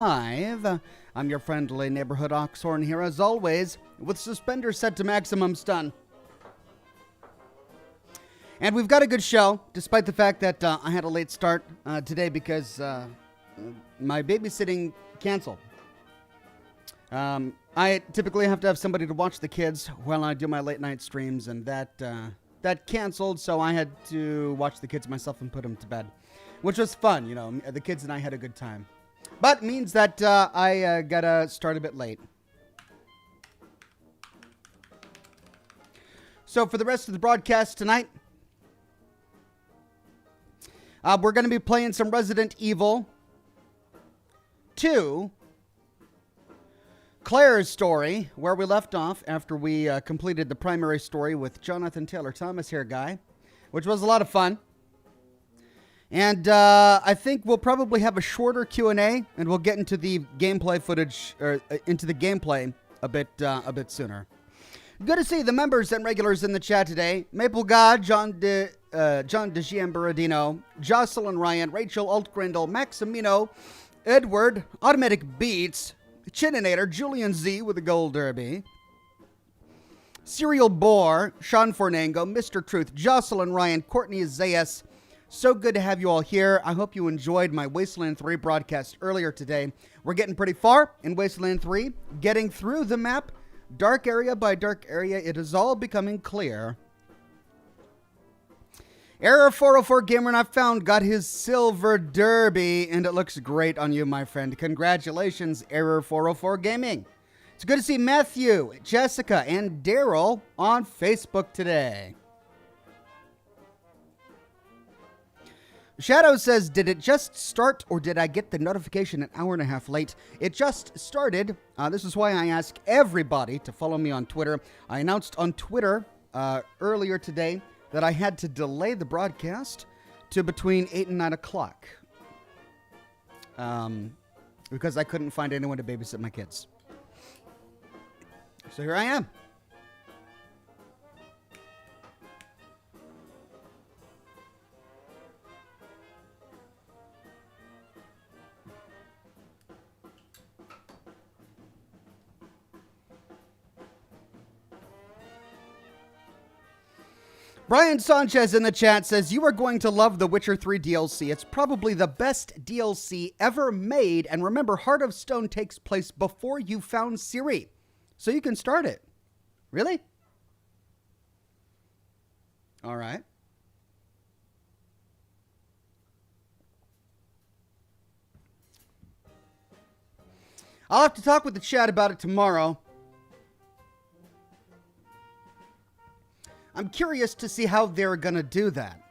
Live. I'm your friendly neighborhood Oxhorn here, as always, with suspenders set to maximum stun. And we've got a good show, despite the fact that I had a late start today because my babysitting canceled. I typically have to have somebody to watch the kids while I do my late night streams, and that canceled, so I had to watch the kids myself and put them to bed, which was fun. You know, the kids and I had a good time. But means that I gotta start a bit late. So for the rest of the broadcast tonight, we're going to be playing some Resident Evil 2, Claire's story, where we left off after we completed the primary story with Jonathan Taylor Thomas here, guy, which was a lot of fun. And I think we'll probably have a shorter Q&A, and we'll get into the gameplay footage, or into the gameplay a bit sooner. Good to see the members and regulars in the chat today. Maple God, John DeGiambaradino, Jocelyn Ryan, Rachel Altgrindle, Maximino, Edward, Automatic Beats, Chininator, Julian Z with a gold derby, Serial Boar, Sean Fornango, Mr. Truth, Jocelyn Ryan, Courtney Zayas. So good to have you all here. I hope you enjoyed my Wasteland 3 broadcast earlier today. We're getting pretty far in Wasteland 3, getting through the map, dark area by dark area. It is all becoming clear. Error 404 Gamer Not Found got his silver derby, and it looks great on you, my friend. Congratulations, Error 404 Gaming. It's good to see Matthew, Jessica, and Daryl on Facebook today. Shadow says, did it just start or did I get the notification an hour and a half late? It just started. This is why I ask everybody to follow me on Twitter. I announced on Twitter earlier today that I had to delay the broadcast to between 8 and 9 o'clock. Because I couldn't find anyone to babysit my kids. So here I am. Brian Sanchez in the chat says, you are going to love the Witcher 3 DLC. It's probably the best DLC ever made. And remember, Heart of Stone takes place before you found Ciri. So you can start it. Really? All right. I'll have to talk with the chat about it tomorrow. I'm curious to see how they're going to do that.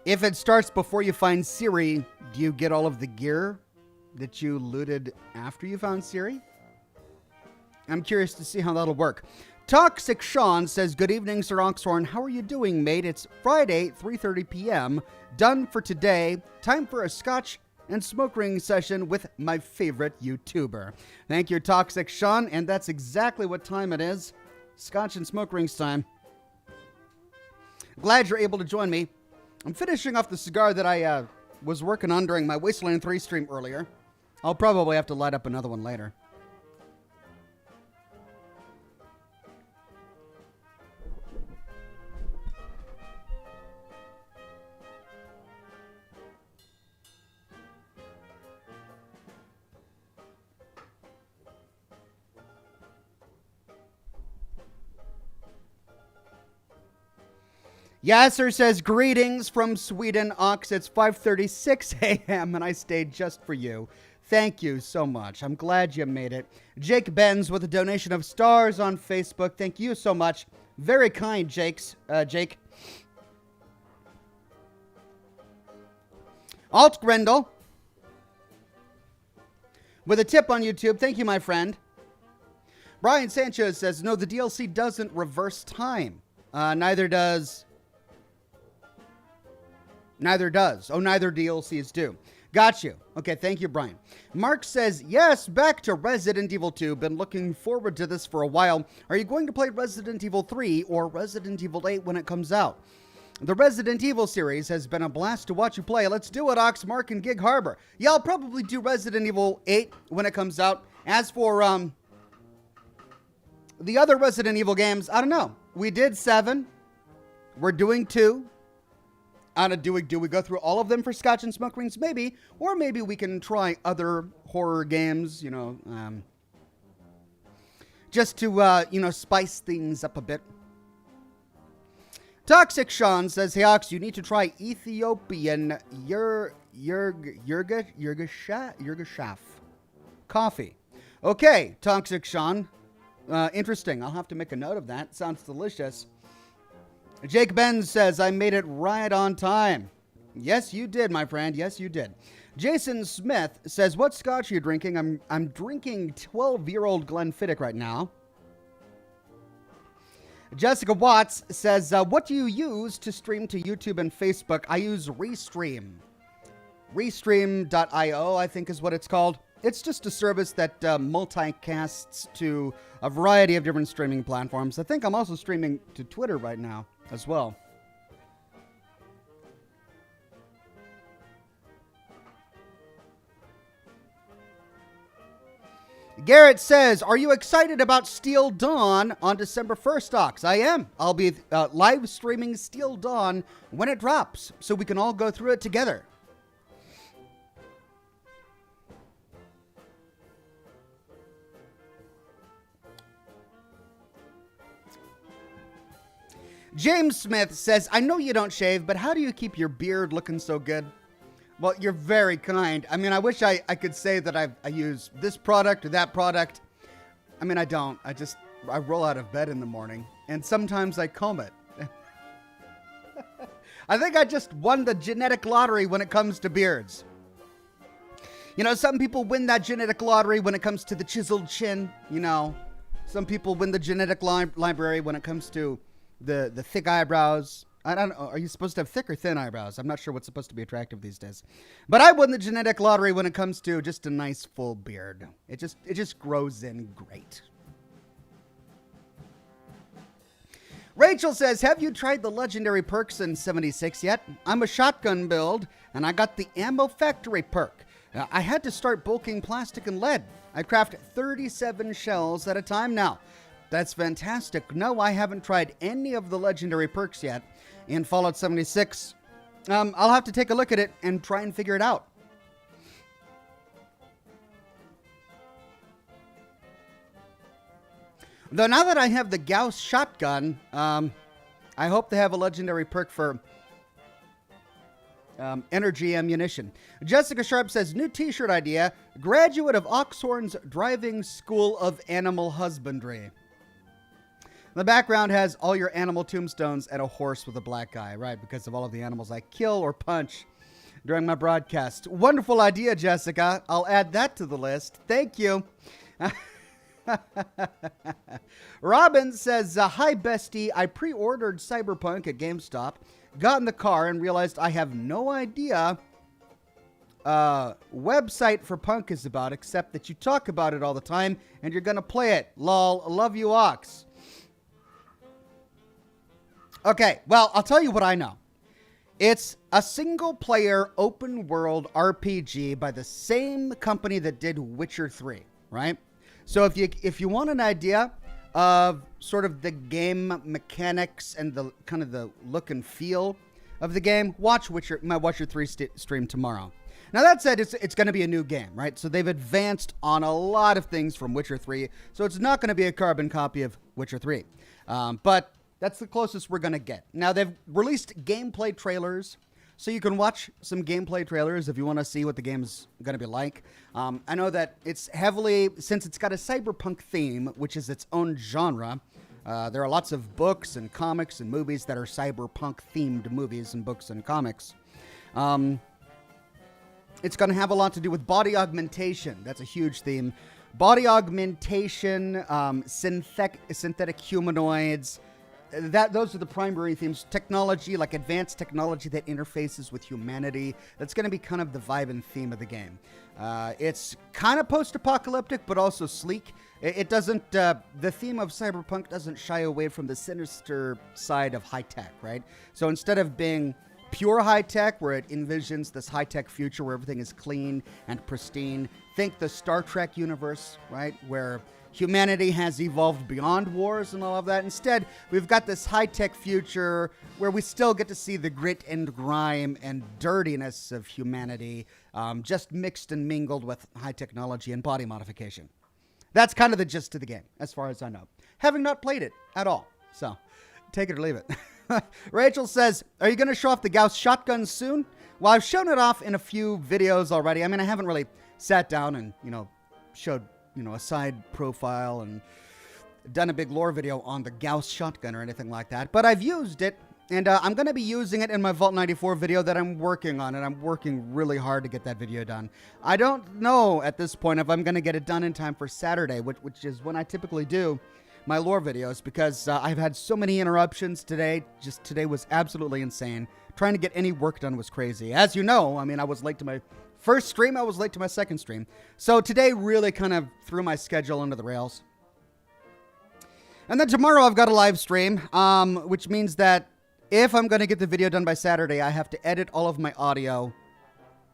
If it starts before you find Ciri, do you get all of the gear that you looted after you found Ciri? I'm curious to see how that'll work. Toxic Sean says, good evening, Sir Oxhorn. How are you doing, mate? It's Friday, 3:30 p.m. Done for today. Time for a Scotch and smoke ring session with my favorite YouTuber. Thank you, Toxic Sean, and that's exactly what time it is. Scotch and smoke rings time. Glad you're able to join me. I'm finishing off the cigar that I was working on during my Wasteland 3 stream earlier. I'll probably have to light up another one later. Yasser says, greetings from Sweden, Ox. It's 5:36 a.m. and I stayed just for you. Thank you so much. I'm glad you made it. Jake Benz with a donation of stars on Facebook. Thank you so much. Very kind, Jake. Alt Grendel with a tip on YouTube. Thank you, my friend. Brian Sanchez says, no, the DLC doesn't reverse time. Neither does. Neither DLCs do. Got you. Okay, thank you, Brian. Mark says, yes, back to Resident Evil 2. Been looking forward to this for a while. Are you going to play Resident Evil 3 or Resident Evil 8 when it comes out? The Resident Evil series has been a blast to watch you play. Let's do it, Ox, Mark, and Gig Harbor. Yeah, I'll probably do Resident Evil 8 when it comes out. As for the other Resident Evil games, I don't know. We did 7. We're doing 2. Do we go through all of them for Scotch and Smoke Rings? Maybe. Or maybe we can try other horror games, just to, spice things up a bit. Toxic Sean says, hey, Ox, you need to try Ethiopian Yurgashaf coffee. Okay, Toxic Sean. Interesting. I'll have to make a note of that. Sounds delicious. Jake Benz says, I made it right on time. Yes, you did, my friend. Yes, you did. Jason Smith says, what scotch are you drinking? I'm drinking 12-year-old Glenfiddich right now. Jessica Watts says, what do you use to stream to YouTube and Facebook? I use Restream. Restream.io, I think is what it's called. It's just a service that multicasts to a variety of different streaming platforms. I think I'm also streaming to Twitter right now as well. Garrett says, are you excited about Steel Dawn on December 1st, Ox? I am. I'll be live streaming Steel Dawn when it drops, so we can all go through it together. James Smith says, I know you don't shave, but how do you keep your beard looking so good? Well, you're very kind. I mean, I wish I could say that I use this product or that product. I mean, I don't. I roll out of bed in the morning, and sometimes I comb it. I think I just won the genetic lottery when it comes to beards. You know, some people win that genetic lottery when it comes to the chiseled chin. You know, some people win the genetic library when it comes to the thick eyebrows. I don't know. Are you supposed to have thick or thin eyebrows? I'm not sure what's supposed to be attractive these days. But I won the genetic lottery when it comes to just a nice full beard. It just grows in great. Rachel says, have you tried the legendary perks in 76 yet? I'm a shotgun build, and I got the Ammo Factory perk. I had to start bulking plastic and lead. I craft 37 shells at a time now. That's fantastic. No, I haven't tried any of the legendary perks yet in Fallout 76. I'll have to take a look at it and try and figure it out. Though now that I have the Gauss shotgun, I hope they have a legendary perk for energy ammunition. Jessica Sharp says, new t-shirt idea, graduate of Oxhorn's Driving School of Animal Husbandry. The background has all your animal tombstones and a horse with a black eye, right? Because of all of the animals I kill or punch during my broadcast. Wonderful idea, Jessica. I'll add that to the list. Thank you. Robin says, hi, bestie. I pre-ordered Cyberpunk at GameStop, got in the car, and realized I have no idea website for Punk is about, except that you talk about it all the time, and you're going to play it. Lol. Love you, Ox. Okay, well, I'll tell you what I know. It's a single-player open-world RPG by the same company that did Witcher 3, right? So if you want an idea of sort of the game mechanics and the kind of the look and feel of the game, watch my Witcher 3 stream tomorrow. Now, that said, it's going to be a new game, right? So they've advanced on a lot of things from Witcher 3, so it's not going to be a carbon copy of Witcher 3. But that's the closest we're going to get. Now, they've released gameplay trailers, so you can watch some gameplay trailers if you want to see what the game's going to be like. I know that it's heavily, since it's got a cyberpunk theme, which is its own genre, there are lots of books and comics and movies that are cyberpunk-themed movies and books and comics. It's going to have a lot to do with body augmentation. That's a huge theme. Body augmentation, synthetic humanoids, those are the primary themes. Technology, like advanced technology that interfaces with humanity. That's going to be kind of the vibe and theme of the game. It's kind of post-apocalyptic, but also sleek. It doesn't, the theme of Cyberpunk doesn't shy away from the sinister side of high-tech, right? So instead of being pure high-tech, where it envisions this high-tech future where everything is clean and pristine, think the Star Trek universe, right? Where humanity has evolved beyond wars and all of that. Instead, we've got this high-tech future where we still get to see the grit and grime and dirtiness of humanity, just mixed and mingled with high technology and body modification. That's kind of the gist of the game, as far as I know, having not played it at all. So, take it or leave it. Rachel says, are you going to show off the Gauss shotgun soon? Well, I've shown it off in a few videos already. I mean, I haven't really sat down and, showed, a side profile and done a big lore video on the Gauss shotgun or anything like that. But I've used it, and I'm going to be using it in my Vault 94 video that I'm working on, and I'm working really hard to get that video done. I don't know at this point if I'm going to get it done in time for Saturday, which is when I typically do my lore videos, because I've had so many interruptions today. Just today was absolutely insane. Trying to get any work done was crazy. As you know, I mean, I was late to my first stream. I was late to my second stream. So today really kind of threw my schedule under the rails. And then tomorrow I've got a live stream, which means that if I'm going to get the video done by Saturday, I have to edit all of my audio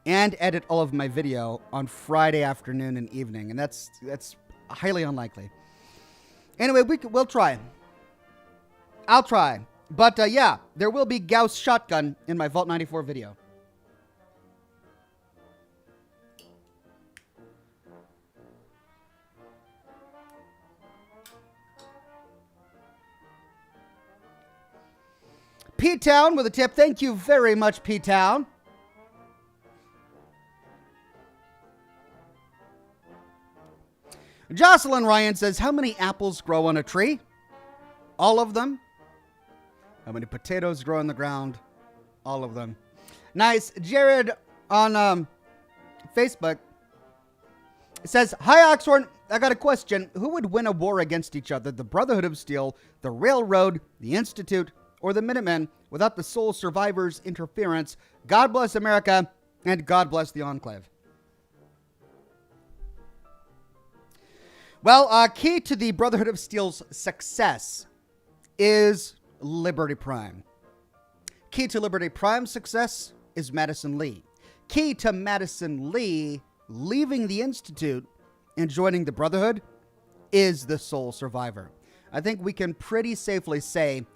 and edit all of my video on Friday afternoon and evening. And that's highly unlikely. Anyway, we'll try. I'll try. But yeah, there will be Gauss shotgun in my Vault 94 video. P-Town with a tip. Thank you very much, P-Town. Jocelyn Ryan says, how many apples grow on a tree? All of them. How many potatoes grow on the ground? All of them. Nice. Jared on Facebook says, hi, Oxhorn. I got a question. Who would win a war against each other? The Brotherhood of Steel, the Railroad, the Institute, or the Minutemen without the sole survivors' interference? God bless America, and God bless the Enclave. Well, key to the Brotherhood of Steel's success is Liberty Prime. Key to Liberty Prime's success is Madison Lee. Key to Madison Lee leaving the Institute and joining the Brotherhood is the sole survivor. I think we can pretty safely say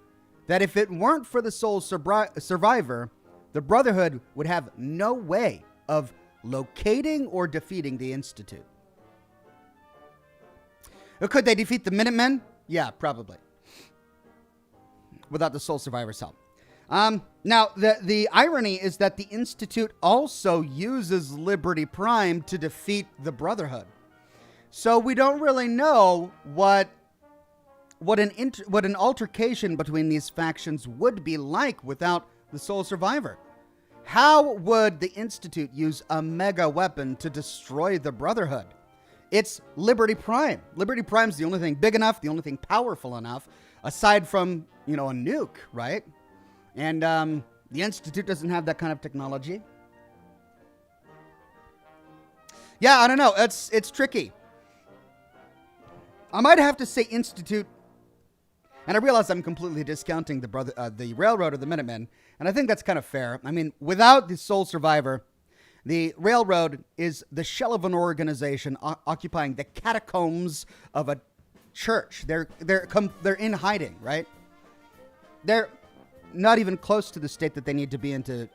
that if it weren't for the sole survivor, the Brotherhood would have no way of locating or defeating the Institute. Could they defeat the Minutemen? Yeah, probably. Without the sole survivor's help. Now, the irony is that the Institute also uses Liberty Prime to defeat the Brotherhood. So we don't really know what an altercation between these factions would be like without the sole survivor. How would the Institute use a mega weapon to destroy the Brotherhood? It's Liberty Prime. Liberty Prime's the only thing big enough, the only thing powerful enough, aside from, a nuke, right? And the Institute doesn't have that kind of technology. Yeah, I don't know. It's tricky. I might have to say Institute, and I realize I'm completely discounting the Railroad or the Minutemen, and I think that's kind of fair. I mean, without the sole survivor, the Railroad is the shell of an organization occupying the catacombs of a church. They're in hiding, right? They're not even close to the state that they need to be in to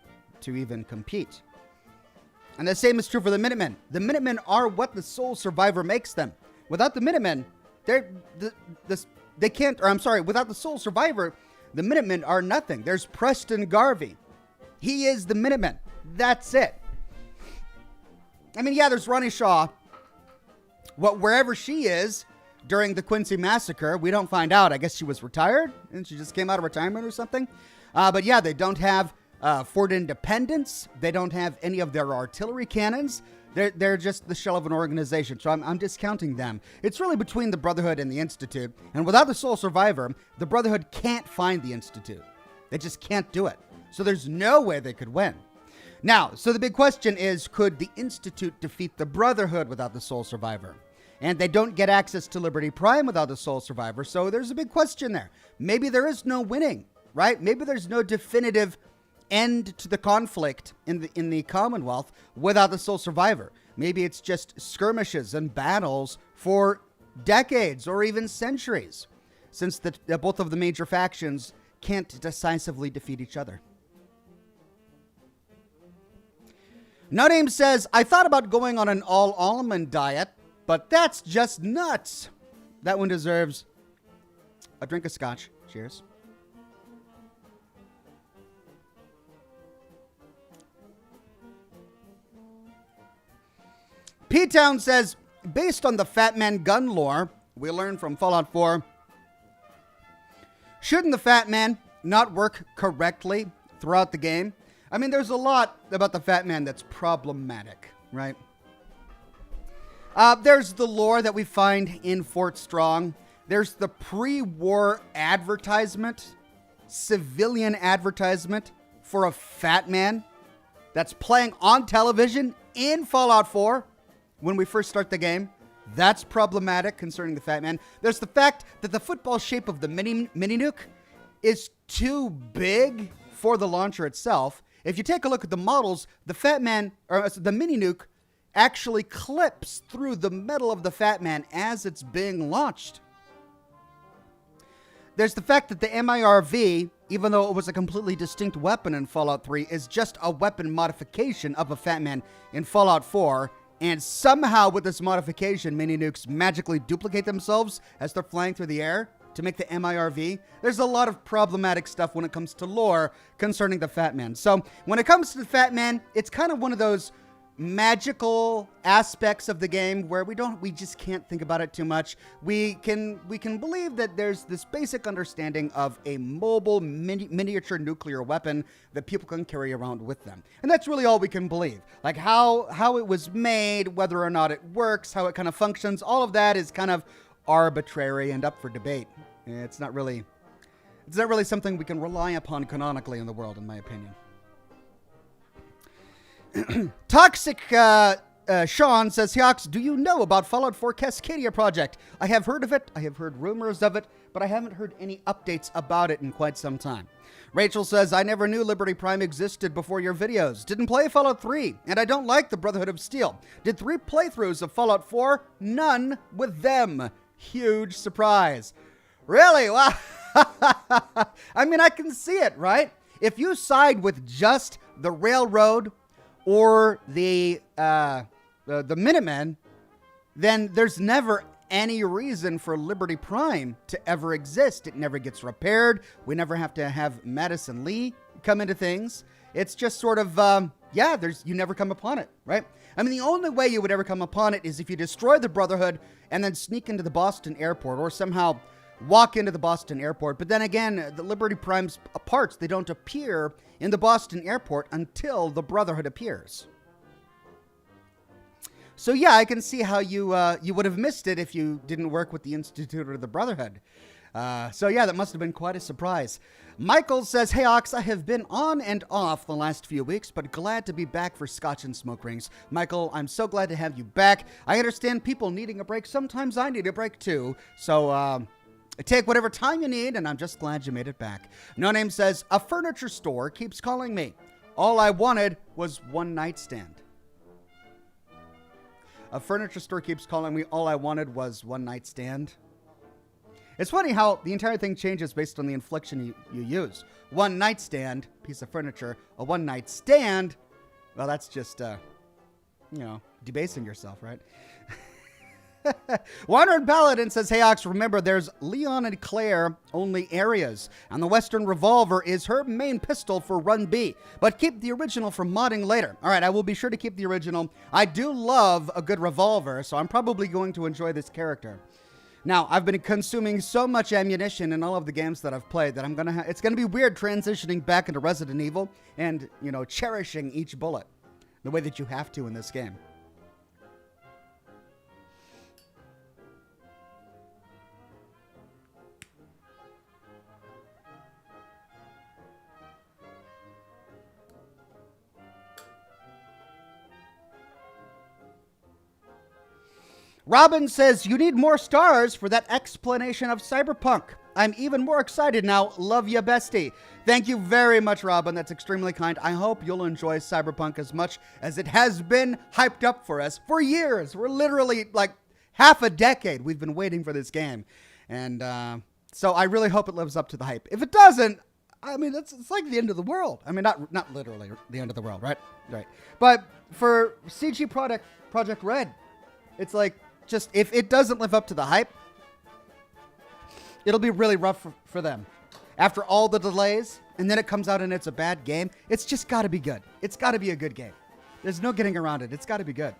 even compete. And the same is true for the Minutemen. The Minutemen are what the sole survivor makes them. Without the Minutemen, they can't, or I'm sorry, without the sole survivor, the Minutemen are nothing. There's Preston Garvey. He is the Minutemen. That's it. I mean, yeah, there's Ronnie Shaw. Wherever she is during the Quincy Massacre, we don't find out. I guess she was retired and she just came out of retirement or something. But yeah, they don't have Fort Independence, they don't have any of their artillery cannons. They're just the shell of an organization, so I'm discounting them. It's really between the Brotherhood and the Institute, and without the sole survivor, the Brotherhood can't find the Institute. They just can't do it. So there's no way they could win. Now, so the big question is, could the Institute defeat the Brotherhood without the sole survivor? And they don't get access to Liberty Prime without the sole survivor, so there's a big question there. Maybe there is no winning, right? Maybe there's no definitive end to the conflict in the Commonwealth without the sole survivor. Maybe it's just skirmishes and battles for decades or even centuries, since both of the major factions can't decisively defeat each other. No Name says, I thought about going on an all-almond diet, but that's just nuts. That one deserves a drink of scotch. Cheers. P-Town says, based on the Fat Man gun lore we learned from Fallout 4, shouldn't the Fat Man not work correctly throughout the game? I mean, there's a lot about the Fat Man that's problematic, right? There's the lore that we find in Fort Strong. There's the pre-war advertisement, civilian advertisement for a Fat Man that's playing on television in Fallout 4 when we first start the game. That's problematic concerning the Fat Man. There's the fact that the football shape of the mini nuke is too big for the launcher itself. If you take a look at the models, the Fat Man, or the mini nuke, actually clips through the metal of the Fat Man as it's being launched. There's the fact that the MIRV, even though it was a completely distinct weapon in Fallout 3, is just a weapon modification of a Fat Man in Fallout 4. And somehow with this modification, mini nukes magically duplicate themselves as they're flying through the air to make the MIRV. There's a lot of problematic stuff when it comes to lore concerning the Fat Man. So when it comes to the Fat Man, it's kind of one of those magical aspects of the game where we just can't think about it too much. We can believe that there's this basic understanding of a mobile miniature nuclear weapon that people can carry around with them. And that's really all we can believe. Like how it was made, whether or not it works, how it kind of functions, all of that is kind of arbitrary and up for debate. It's not really something we can rely upon canonically in the world, in my opinion. Toxic Sean says, Hiox, do you know about Fallout 4 Cascadia project? I have heard of it. I have heard rumors of it, but I haven't heard any updates about it in quite some time. Rachel says, I never knew Liberty Prime existed before your videos. Didn't play Fallout 3, and I don't like the Brotherhood of Steel. Did 3 playthroughs of Fallout 4, none with them. Huge surprise. Really? Wow. I mean, I can see it, right? If you side with just the Railroad or the Minutemen, then there's never any reason for Liberty Prime to ever exist. It never gets repaired. We never have to have Madison Lee come into things. It's just sort of, you never come upon it, right? I mean, the only way you would ever come upon it is if you destroy the Brotherhood and then sneak into the Boston airport or somehow walk into the Boston airport. But then again, the Liberty Prime's parts, they don't appear in the Boston airport until the Brotherhood appears. So yeah, I can see how you would have missed it if you didn't work with the Institute or the Brotherhood. So yeah, that must have been quite a surprise. Michael says, hey Ox, I have been on and off the last few weeks, but glad to be back for Scotch and Smoke Rings. Michael, I'm so glad to have you back. I understand people needing a break. Sometimes I need a break too. So take whatever time you need, and I'm just glad you made it back. No Name says, a furniture store keeps calling me. All I wanted was one nightstand. A furniture store keeps calling me. All I wanted was one nightstand. It's funny how the entire thing changes based on the inflection you use. One nightstand, piece of furniture. A one night stand, well, that's just, debasing yourself, right? Wandering Paladin says, hey Ox, remember there's Leon and Claire only areas, and the Western Revolver is her main pistol for Run B, but keep the original for modding later. All right, I will be sure to keep the original. I do love a good revolver, so I'm probably going to enjoy this character. Now, I've been consuming so much ammunition in all of the games that I've played that it's gonna be weird transitioning back into Resident Evil and, cherishing each bullet the way that you have to in this game. Robin says, you need more stars for that explanation of Cyberpunk. I'm even more excited now. Love ya, bestie. Thank you very much, Robin. That's extremely kind. I hope you'll enjoy Cyberpunk as much as it has been hyped up for us for years. We're literally like half a decade we've been waiting for this game. And so I really hope it lives up to the hype. If it doesn't, I mean, it's like the end of the world. I mean, not literally the end of the world, right? Right. But for CG Project Red, it's like, just if it doesn't live up to the hype, it'll be really rough for them. After all the delays, and then it comes out and it's a bad game, it's just got to be good. It's got to be a good game. There's no getting around it. It's got to be good.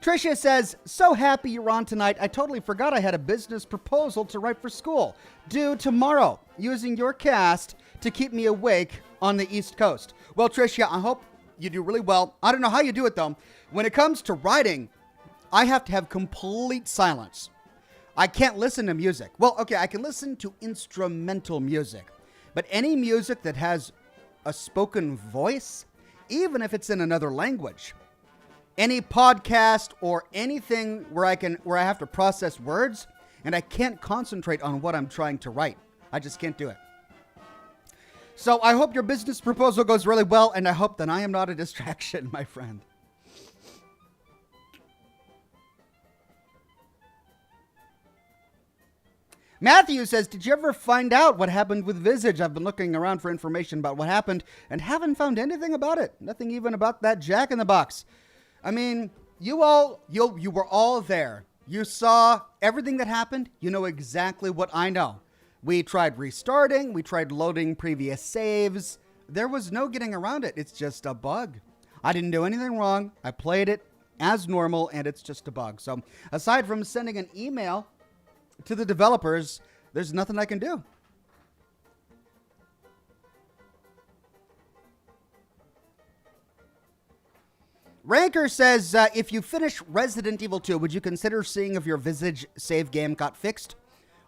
Tricia says, so happy you're on tonight. I totally forgot I had a business proposal to write for school. Due tomorrow, using your cast to keep me awake on the East Coast. Well, Tricia, I hope you do really well. I don't know how you do it, though. When it comes to writing, I have to have complete silence. I can't listen to music. Well, okay, I can listen to instrumental music, but any music that has a spoken voice, even if it's in another language, any podcast or anything where I have to process words and I can't concentrate on what I'm trying to write. I just can't do it. So I hope your business proposal goes really well, and I hope that I am not a distraction, my friend. Matthew says, did you ever find out what happened with Visage? I've been looking around for information about what happened and haven't found anything about it. Nothing even about that Jack in the Box. I mean, you were all there. You saw everything that happened. You know exactly what I know. We tried restarting. We tried loading previous saves. There was no getting around it. It's just a bug. I didn't do anything wrong. I played it as normal, and it's just a bug. So aside from sending an email to the developers, there's nothing I can do. Ranker says, if you finish Resident Evil 2, would you consider seeing if your Visage save game got fixed?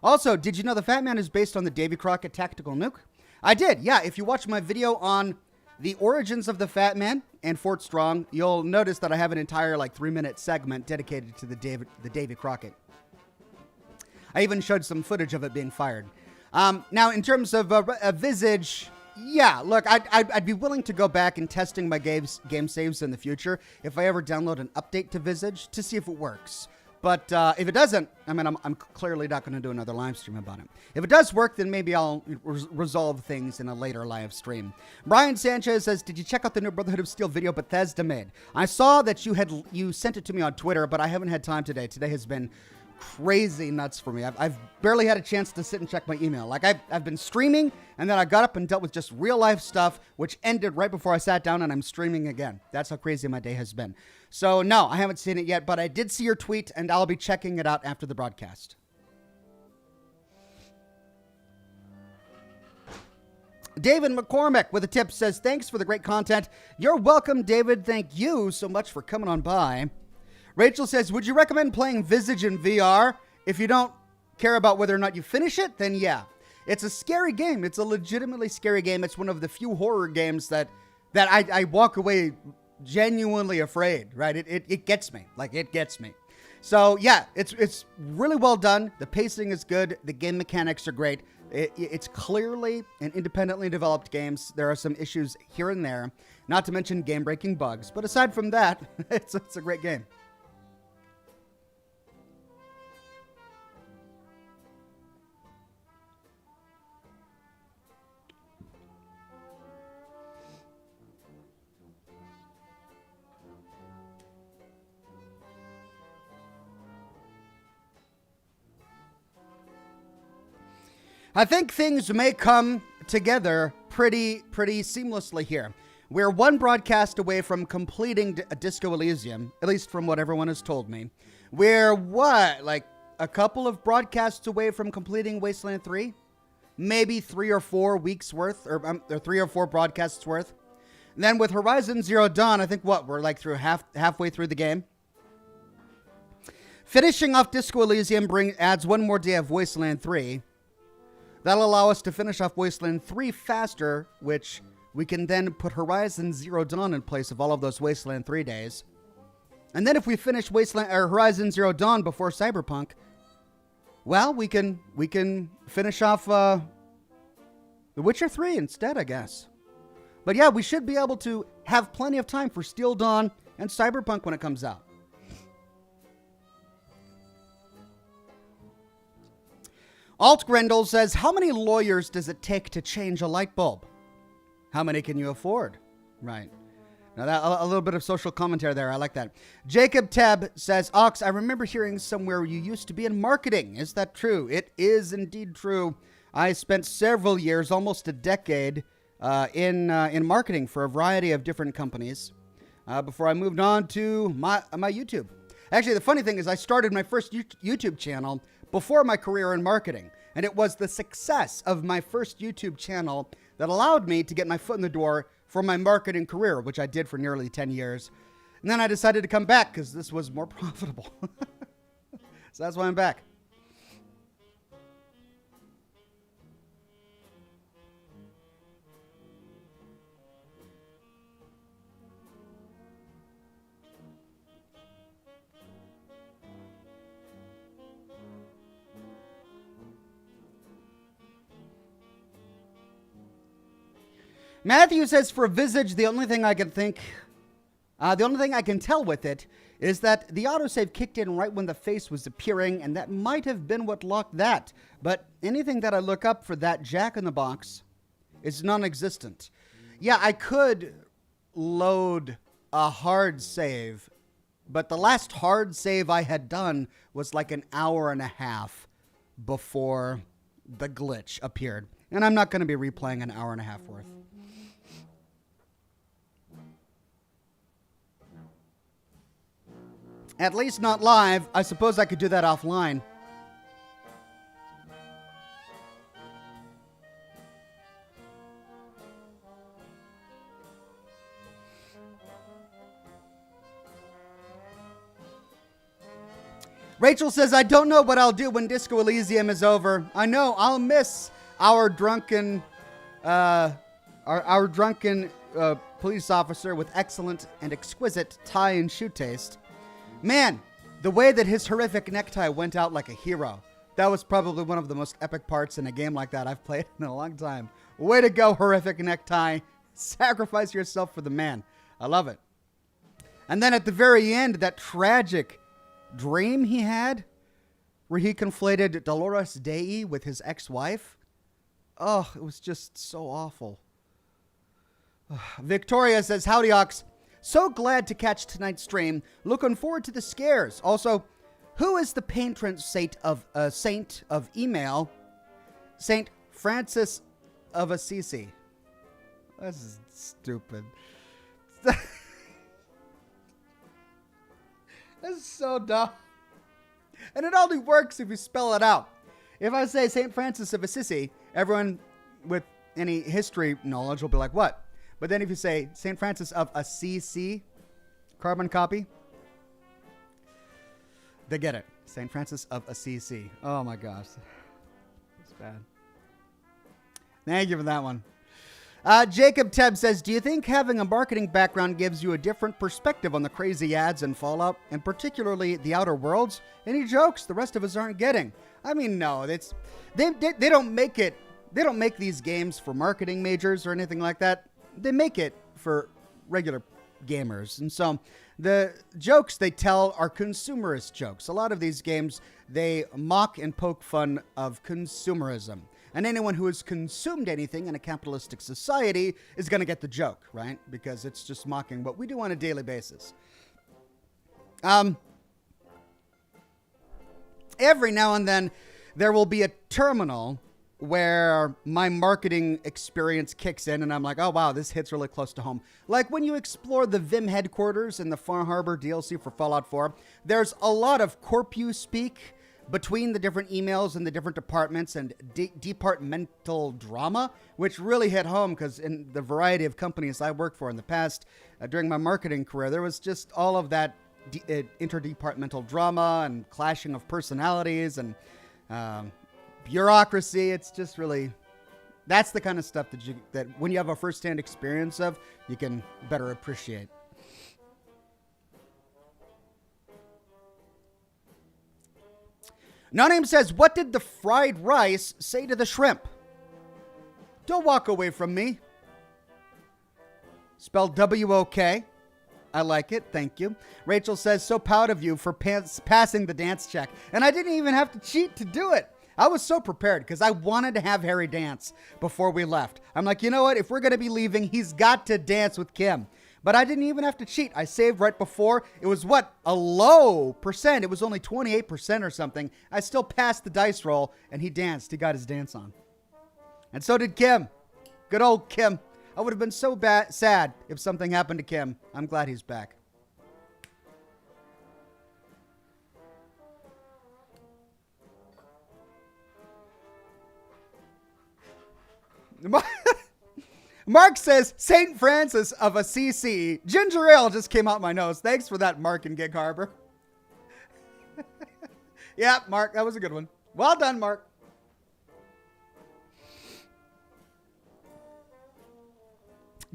Also, did you know the Fat Man is based on the Davy Crockett tactical nuke? I did, yeah. If you watch my video on the origins of the Fat Man and Fort Strong, you'll notice that I have an entire 3-minute segment dedicated to the Davy Crockett. I even showed some footage of it being fired. Now, in terms of a Visage, yeah, look, I'd be willing to go back and testing my game saves in the future if I ever download an update to Visage to see if it works. But if it doesn't, I mean, I'm clearly not going to do another live stream about it. If it does work, then maybe I'll resolve things in a later live stream. Brian Sanchez says, did you check out the new Brotherhood of Steel video Bethesda made? I saw that you sent it to me on Twitter, but I haven't had time today. Today has been crazy nuts for me. I've barely had a chance to sit and check my email. I've been streaming, and then I got up and dealt with just real life stuff, which ended right before I sat down, and I'm streaming again. That's how crazy my day has been. So no, I haven't seen it yet, but I did see your tweet, and I'll be checking it out after the broadcast. David McCormick with a tip says, thanks for the great content. You're welcome, David. Thank you so much for coming on by. Rachel says, would you recommend playing Visage in VR? If you don't care about whether or not you finish it, then yeah. It's a scary game. It's a legitimately scary game. It's one of the few horror games that I walk away genuinely afraid, right? It gets me. It gets me. So yeah, it's really well done. The pacing is good. The game mechanics are great. It's clearly an independently developed game. There are some issues here and there, not to mention game-breaking bugs. But aside from that, it's a great game. I think things may come together pretty seamlessly here. We're one broadcast away from completing Disco Elysium, at least from what everyone has told me. We're a couple of broadcasts away from completing Wasteland 3. Maybe 3 or 4 weeks worth, or 3 or 4 broadcasts worth. And then with Horizon Zero Dawn, I think we're like through halfway through the game. Finishing off Disco Elysium adds one more day of Wasteland 3. That'll allow us to finish off Wasteland 3 faster, which we can then put Horizon Zero Dawn in place of all of those Wasteland 3 days. And then if we finish Horizon Zero Dawn before Cyberpunk, well, we can finish off The Witcher 3 instead, I guess. But yeah, we should be able to have plenty of time for Steel Dawn and Cyberpunk when it comes out. Alt Grendel says, how many lawyers does it take to change a light bulb? How many can you afford? Right. Now, a little bit of social commentary there. I like that. Jacob Teb says, Ox, I remember hearing somewhere you used to be in marketing. Is that true? It is indeed true. I spent several years, almost a decade, in marketing for a variety of different companies before I moved on to my YouTube. Actually, the funny thing is I started my first YouTube channel before my career in marketing. And it was the success of my first YouTube channel that allowed me to get my foot in the door for my marketing career, which I did for nearly 10 years. And then I decided to come back because this was more profitable. So that's why I'm back. Matthew says, for Visage, the only thing I can tell with it is that the autosave kicked in right when the face was appearing, and that might have been what locked that. But anything that I look up for that Jack-in-the-Box is non-existent. Yeah, I could load a hard save, but the last hard save I had done was like an hour and a half before the glitch appeared. And I'm not going to be replaying an hour and a half worth. At least not live. I suppose I could do that offline. Rachel says, I don't know what I'll do when Disco Elysium is over. I know, I'll miss our drunken police officer with excellent and exquisite tie and shoe taste. Man, the way that his horrific necktie went out like a hero. That was probably one of the most epic parts in a game like that I've played in a long time. Way to go, horrific necktie. Sacrifice yourself for the man. I love it. And then at the very end, that tragic dream he had, where he conflated Dolores Day with his ex-wife. Oh, it was just so awful. Victoria says, howdy, Ox. So glad to catch tonight's stream. Looking forward to the scares. Also, who is the patron saint of email? Saint Francis of Assisi. This is stupid. This is so dumb. And it only works if you spell it out. If I say Saint Francis of Assisi, everyone with any history knowledge will be like, what? But then if you say St. Francis of Assisi, carbon copy, they get it. St. Francis of Assisi. Oh my gosh. That's bad. Thank you for that one. Jacob Teb says, do you think having a marketing background gives you a different perspective on the crazy ads and Fallout, and particularly the Outer Worlds? Any jokes the rest of us aren't getting? I mean, no, they don't make it. They don't make these games for marketing majors or anything like that. They make it for regular gamers. And so the jokes they tell are consumerist jokes. A lot of these games, they mock and poke fun of consumerism. And anyone who has consumed anything in a capitalistic society is going to get the joke, right? Because it's just mocking what we do on a daily basis. Every now and then, there will be a terminal where my marketing experience kicks in and I'm like, oh, wow, this hits really close to home. Like when you explore the Vim headquarters in the Far Harbor DLC for Fallout 4, there's a lot of Corpu speak between the different emails and the different departments and departmental drama, which really hit home because in the variety of companies I worked for in the past, during my marketing career, there was just all of that interdepartmental drama and clashing of personalities and bureaucracy. It's just really, that's the kind of stuff that when you have a firsthand experience of, you can better appreciate. No Name says, what did the fried rice say to the shrimp? Don't walk away from me. Spelled W-O-K. I like it. Thank you. Rachel says, so proud of you for passing the dance check. And I didn't even have to cheat to do it. I was so prepared because I wanted to have Harry dance before we left. I'm like, you know what? If we're going to be leaving, he's got to dance with Kim. But I didn't even have to cheat. I saved right before. It was what? A low percent. It was only 28% or something. I still passed the dice roll and he danced. He got his dance on. And so did Kim. Good old Kim. I would have been so sad if something happened to Kim. I'm glad he's back. Mark says, St. Francis of Assisi. Ginger ale just came out my nose. Thanks for that, Mark in Gig Harbor. Yeah, Mark, that was a good one. Well done, Mark.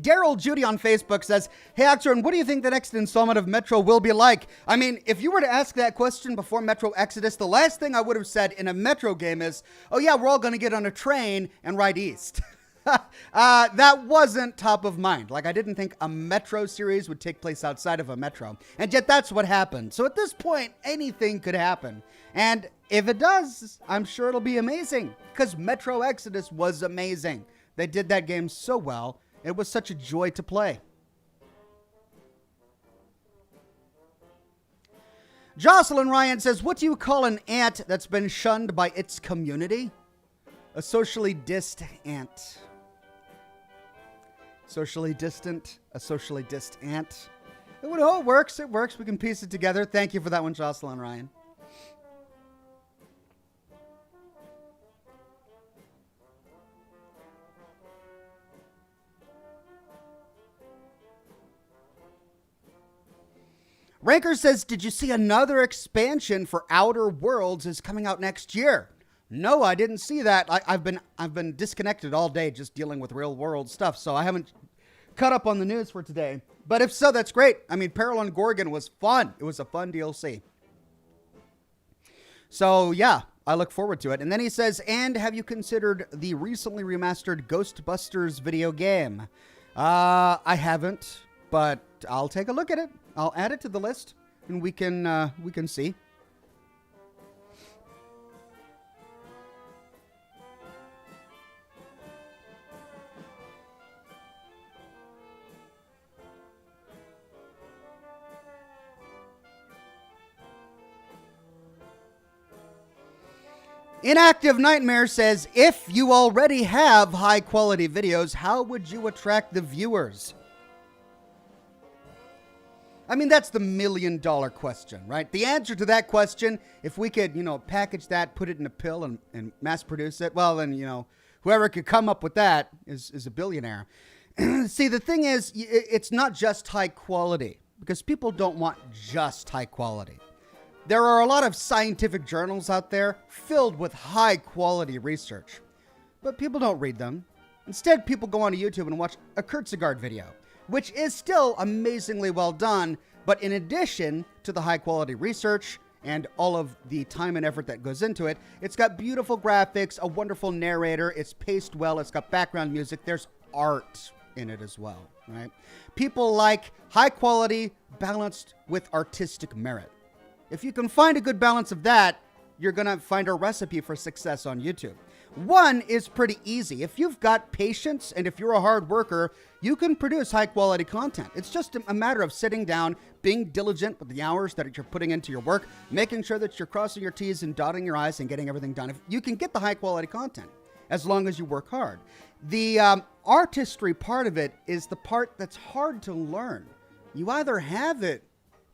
Daryl Judy on Facebook says, hey, Oxhorn, what do you think the next installment of Metro will be like? I mean, if you were to ask that question before Metro Exodus, the last thing I would have said in a Metro game is, oh yeah, we're all going to get on a train and ride east. That wasn't top of mind. Like, I didn't think a Metro series would take place outside of a Metro. And yet that's what happened. So at this point, anything could happen. And if it does, I'm sure it'll be amazing. Because Metro Exodus was amazing. They did that game so well. It was such a joy to play. Jocelyn Ryan says, what do you call an ant that's been shunned by its community? A socially dist ant. Socially distant, a socially dist ant. Oh, it works. It works. We can piece it together. Thank you for that one, Jocelyn Ryan. Ranker says, did you see another expansion for Outer Worlds is coming out next year? No, I didn't see that. I've been disconnected all day just dealing with real world stuff, so I haven't caught up on the news for today. But if so, that's great. I mean, Peril on Gorgon was fun. It was a fun DLC. So yeah, I look forward to it. And then he says, and have you considered the recently remastered Ghostbusters video game? I haven't, but I'll take a look at it. I'll add it to the list and we can see. Inactive Nightmare says, if you already have high quality videos, how would you attract the viewers? I mean, that's the $1 million question, right? The answer to that question, if we could, package that, put it in a pill and mass produce it, well, then, whoever could come up with that is a billionaire. See, the thing is, it's not just high quality because people don't want just high quality. There are a lot of scientific journals out there filled with high quality research, but people don't read them. Instead, people go onto YouTube and watch a Kurtzegard video, which is still amazingly well done. But in addition to the high quality research and all of the time and effort that goes into it, it's got beautiful graphics, a wonderful narrator, it's paced well, it's got background music, there's art in it as well, right? People like high quality balanced with artistic merit. If you can find a good balance of that, you're going to find a recipe for success on YouTube. One is pretty easy. If you've got patience and if you're a hard worker, you can produce high quality content. It's just a matter of sitting down, being diligent with the hours that you're putting into your work, making sure that you're crossing your T's and dotting your I's and getting everything done. If you can get the high quality content as long as you work hard. The artistry part of it is the part that's hard to learn. You either have it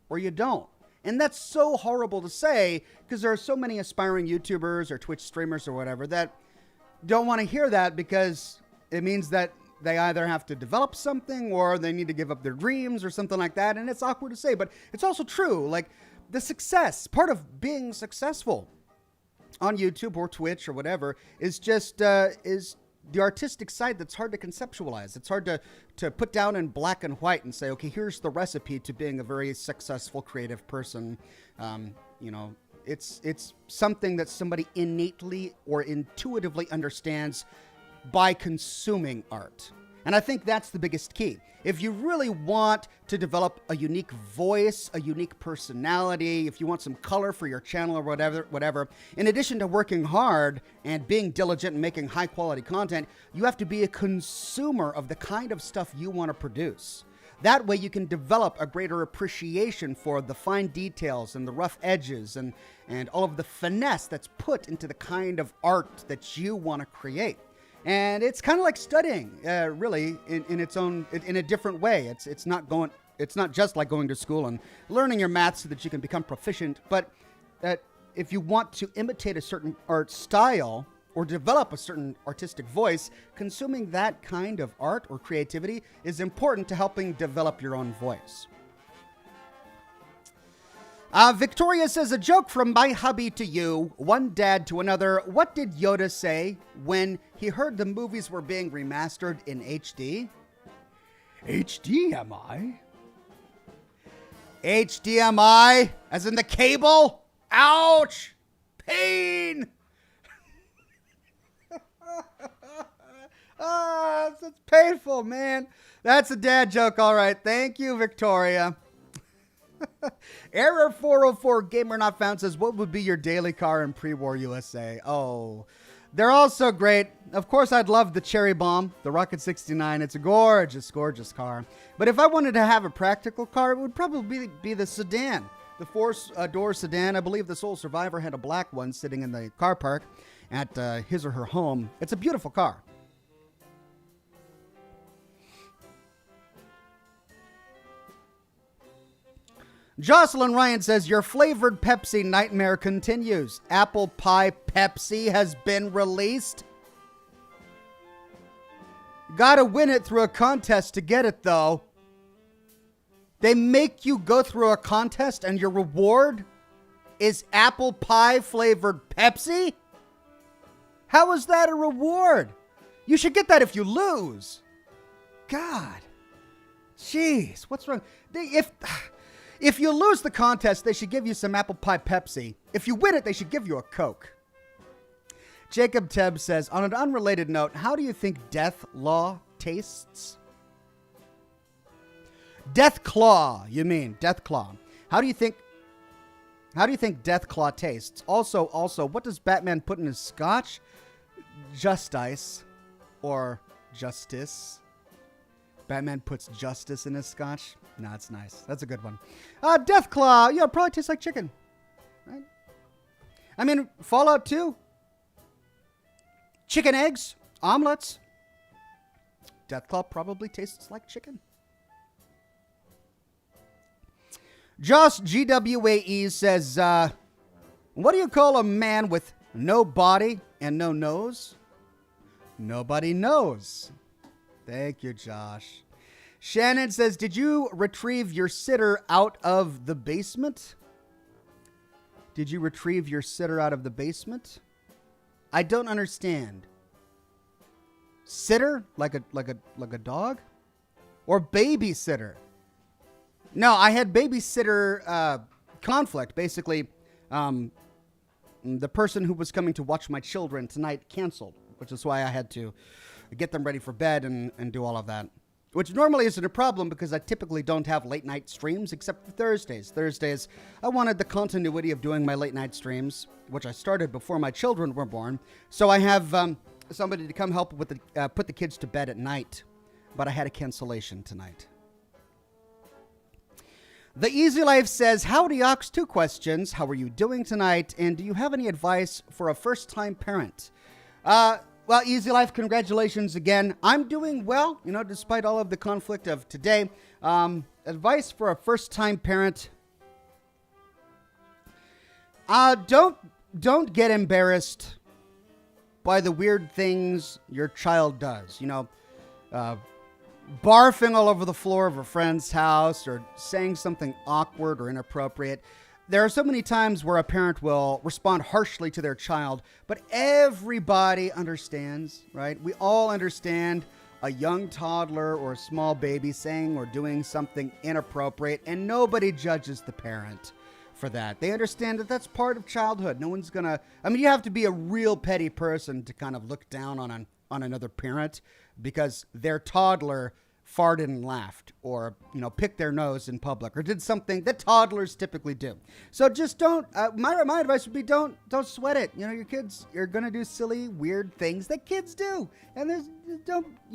or you don't. And that's so horrible to say because there are so many aspiring YouTubers or Twitch streamers or whatever that don't want to hear that because it means that they either have to develop something or they need to give up their dreams or something like that. And it's awkward to say, but it's also true. Like the success, part of being successful on YouTube or Twitch or whatever is just, is the artistic side that's hard to conceptualize. It's hard to put down in black and white and say, okay, here's the recipe to being a very successful creative person. You know, it's something that somebody innately or intuitively understands by consuming art. And I think that's the biggest key. If you really want to develop a unique voice, a unique personality, if you want some color for your channel or whatever, in addition to working hard and being diligent and making high quality content, you have to be a consumer of the kind of stuff you want to produce. That way you can develop a greater appreciation for the fine details and the rough edges and all of the finesse that's put into the kind of art that you want to create. And it's kind of like studying, really, in its own, in a different way. It's not just like going to school and learning your math so that you can become proficient. But if you want to imitate a certain art style or develop a certain artistic voice, consuming that kind of art or creativity is important to helping develop your own voice. Victoria says, a joke from my hubby to you, one dad to another. What did Yoda say when he heard the movies were being remastered in HD? HDMI? HDMI? As in the cable? Ouch! Pain! It's painful, man. That's a dad joke, all right. Thank you, Victoria. Error 404 Gamer Not Found says, what would be your daily car in pre-war USA? Oh, they're all so great. Of course, I'd love the Cherry Bomb, the Rocket 69. It's a gorgeous, gorgeous car. But if I wanted to have a practical car, it would probably be the sedan, the four-door sedan. I believe the Soul Survivor had a black one sitting in the car park at his or her home. It's a beautiful car. Jocelyn Ryan says, your flavored Pepsi nightmare continues. Apple Pie Pepsi has been released. Gotta win it through a contest to get it, though. They make you go through a contest and your reward is apple pie flavored Pepsi? How is that a reward? You should get that if you lose. God. Jeez, what's wrong? If you lose the contest, they should give you some apple pie Pepsi. If you win it, they should give you a Coke. Jacob Tebb says, on an unrelated note, how do you think Death Law tastes? Death Claw, you mean. Death Claw. How do you think Death Claw tastes? Also, what does Batman put in his scotch? Justice or justice. Batman puts justice in his scotch. No, it's nice. That's a good one. Death Claw. Yeah, it probably tastes like chicken. Right? I mean, Fallout 2. Chicken eggs. Omelets. Death Claw probably tastes like chicken. Josh GWAE says, what do you call a man with no body and no nose? Nobody knows. Thank you, Josh. Shannon says, did you retrieve your sitter out of the basement? Did you retrieve your sitter out of the basement? I don't understand. Sitter? Like a dog? Or babysitter? No, I had babysitter conflict. Basically, the person who was coming to watch my children tonight canceled, which is why I had to get them ready for bed and do all of that. Which normally isn't a problem because I typically don't have late night streams except for Thursdays. Thursdays, I wanted the continuity of doing my late night streams, which I started before my children were born. So I have somebody to come help with put the kids to bed at night. But I had a cancellation tonight. The Easy Life says, howdy Ox, 2 questions. How are you doing tonight? And do you have any advice for a first-time parent? Well, Easy Life, congratulations again. I'm doing well, despite all of the conflict of today. Advice for a first-time parent. Don't get embarrassed by the weird things your child does. Barfing all over the floor of a friend's house or saying something awkward or inappropriate. There are so many times where a parent will respond harshly to their child, but everybody understands, right? We all understand a young toddler or a small baby saying or doing something inappropriate, and nobody judges the parent for that. They understand that that's part of childhood. No one's gonna, you have to be a real petty person to kind of look down on another parent because their toddler farted and laughed or, picked their nose in public or did something that toddlers typically do. So just don't, my advice would be don't sweat it. Your kids are going to do silly, weird things that kids do. And you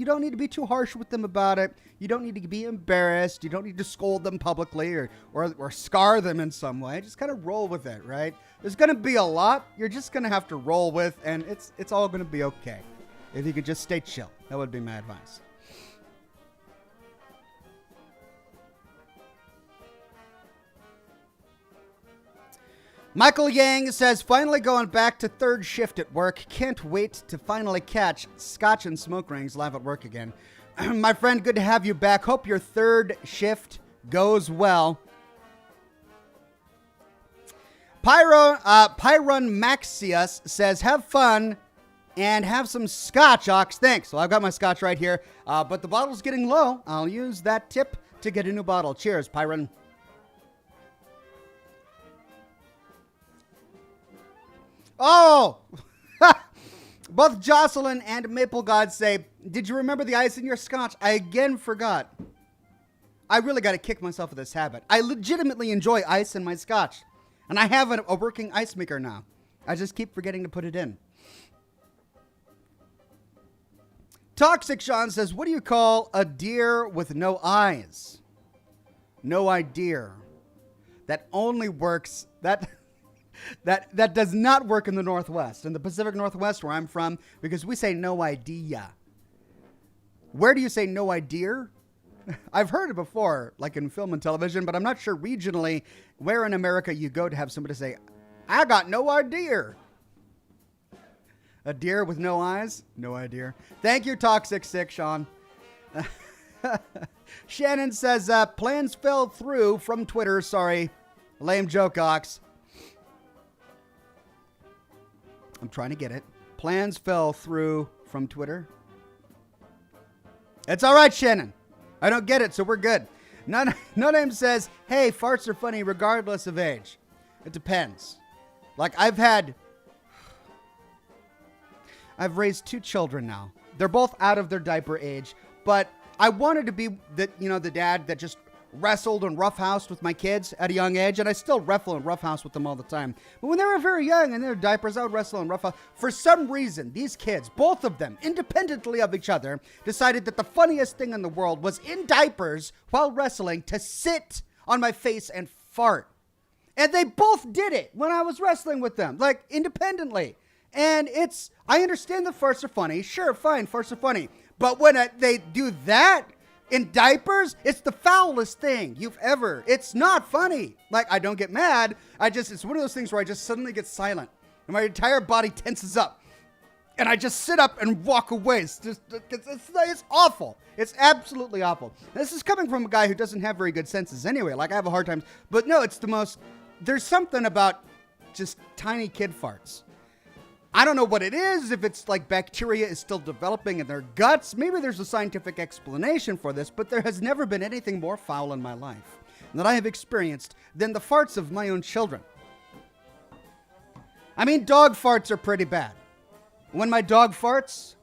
don't need to be too harsh with them about it. You don't need to be embarrassed. You don't need to scold them publicly or scar them in some way. Just kind of roll with it, right? There's going to be a lot you're just going to have to roll with, and it's all going to be okay. If you could just stay chill, that would be my advice. Michael Yang says, finally going back to third shift at work. Can't wait to finally catch Scotch and smoke rings live at work again. My friend, good to have you back. Hope your third shift goes well. Pyron Maxius says, have fun and have some Scotch, Ox. Thanks. Well, I've got my Scotch right here, but the bottle's getting low. I'll use that tip to get a new bottle. Cheers, Pyron. Oh, both Jocelyn and Maple God say, did you remember the ice in your Scotch? I again forgot. I really got to kick myself with this habit. I legitimately enjoy ice in my Scotch. And I have a working ice maker now. I just keep forgetting to put it in. Toxic Sean says, what do you call a deer with no eyes? No idea. That only works... That does not work in the Northwest, in the Pacific Northwest where I'm from, because we say no idea. Where do you say no idea? I've heard it before, like in film and television, but I'm not sure regionally where in America you go to have somebody say, I got no idea. A deer with no eyes? No idea. Thank you, Toxic Sick, Sean. Shannon says, plans fell through from Twitter. Sorry. Lame joke, Ox. I'm trying to get it. Plans fell through from Twitter. It's all right, Shannon. I don't get it, so we're good. No Name says, hey, farts are funny regardless of age. It depends. Like, I've raised 2 children now. They're both out of their diaper age, but I wanted to be the dad that just wrestled and roughhoused with my kids at a young age, and I still wrestle and roughhouse with them all the time. But when they were very young and their diapers, I would wrestle and roughhouse. For some reason, these kids, both of them, independently of each other, decided that the funniest thing in the world was in diapers while wrestling to sit on my face and fart. And they both did it when I was wrestling with them, like independently. And I understand that farts are funny. Sure, fine, farts are funny. But when they do that in diapers, it's the foulest thing it's not funny. Like, I don't get mad. It's one of those things where I just suddenly get silent and my entire body tenses up and I just sit up and walk away. It's awful. It's absolutely awful. This is coming from a guy who doesn't have very good senses anyway. Like, I have a hard time, but no, there's something about just tiny kid farts. I don't know what it is, if it's like bacteria is still developing in their guts. Maybe there's a scientific explanation for this, but there has never been anything more foul in my life that I have experienced than the farts of my own children. Dog farts are pretty bad. When my dog farts,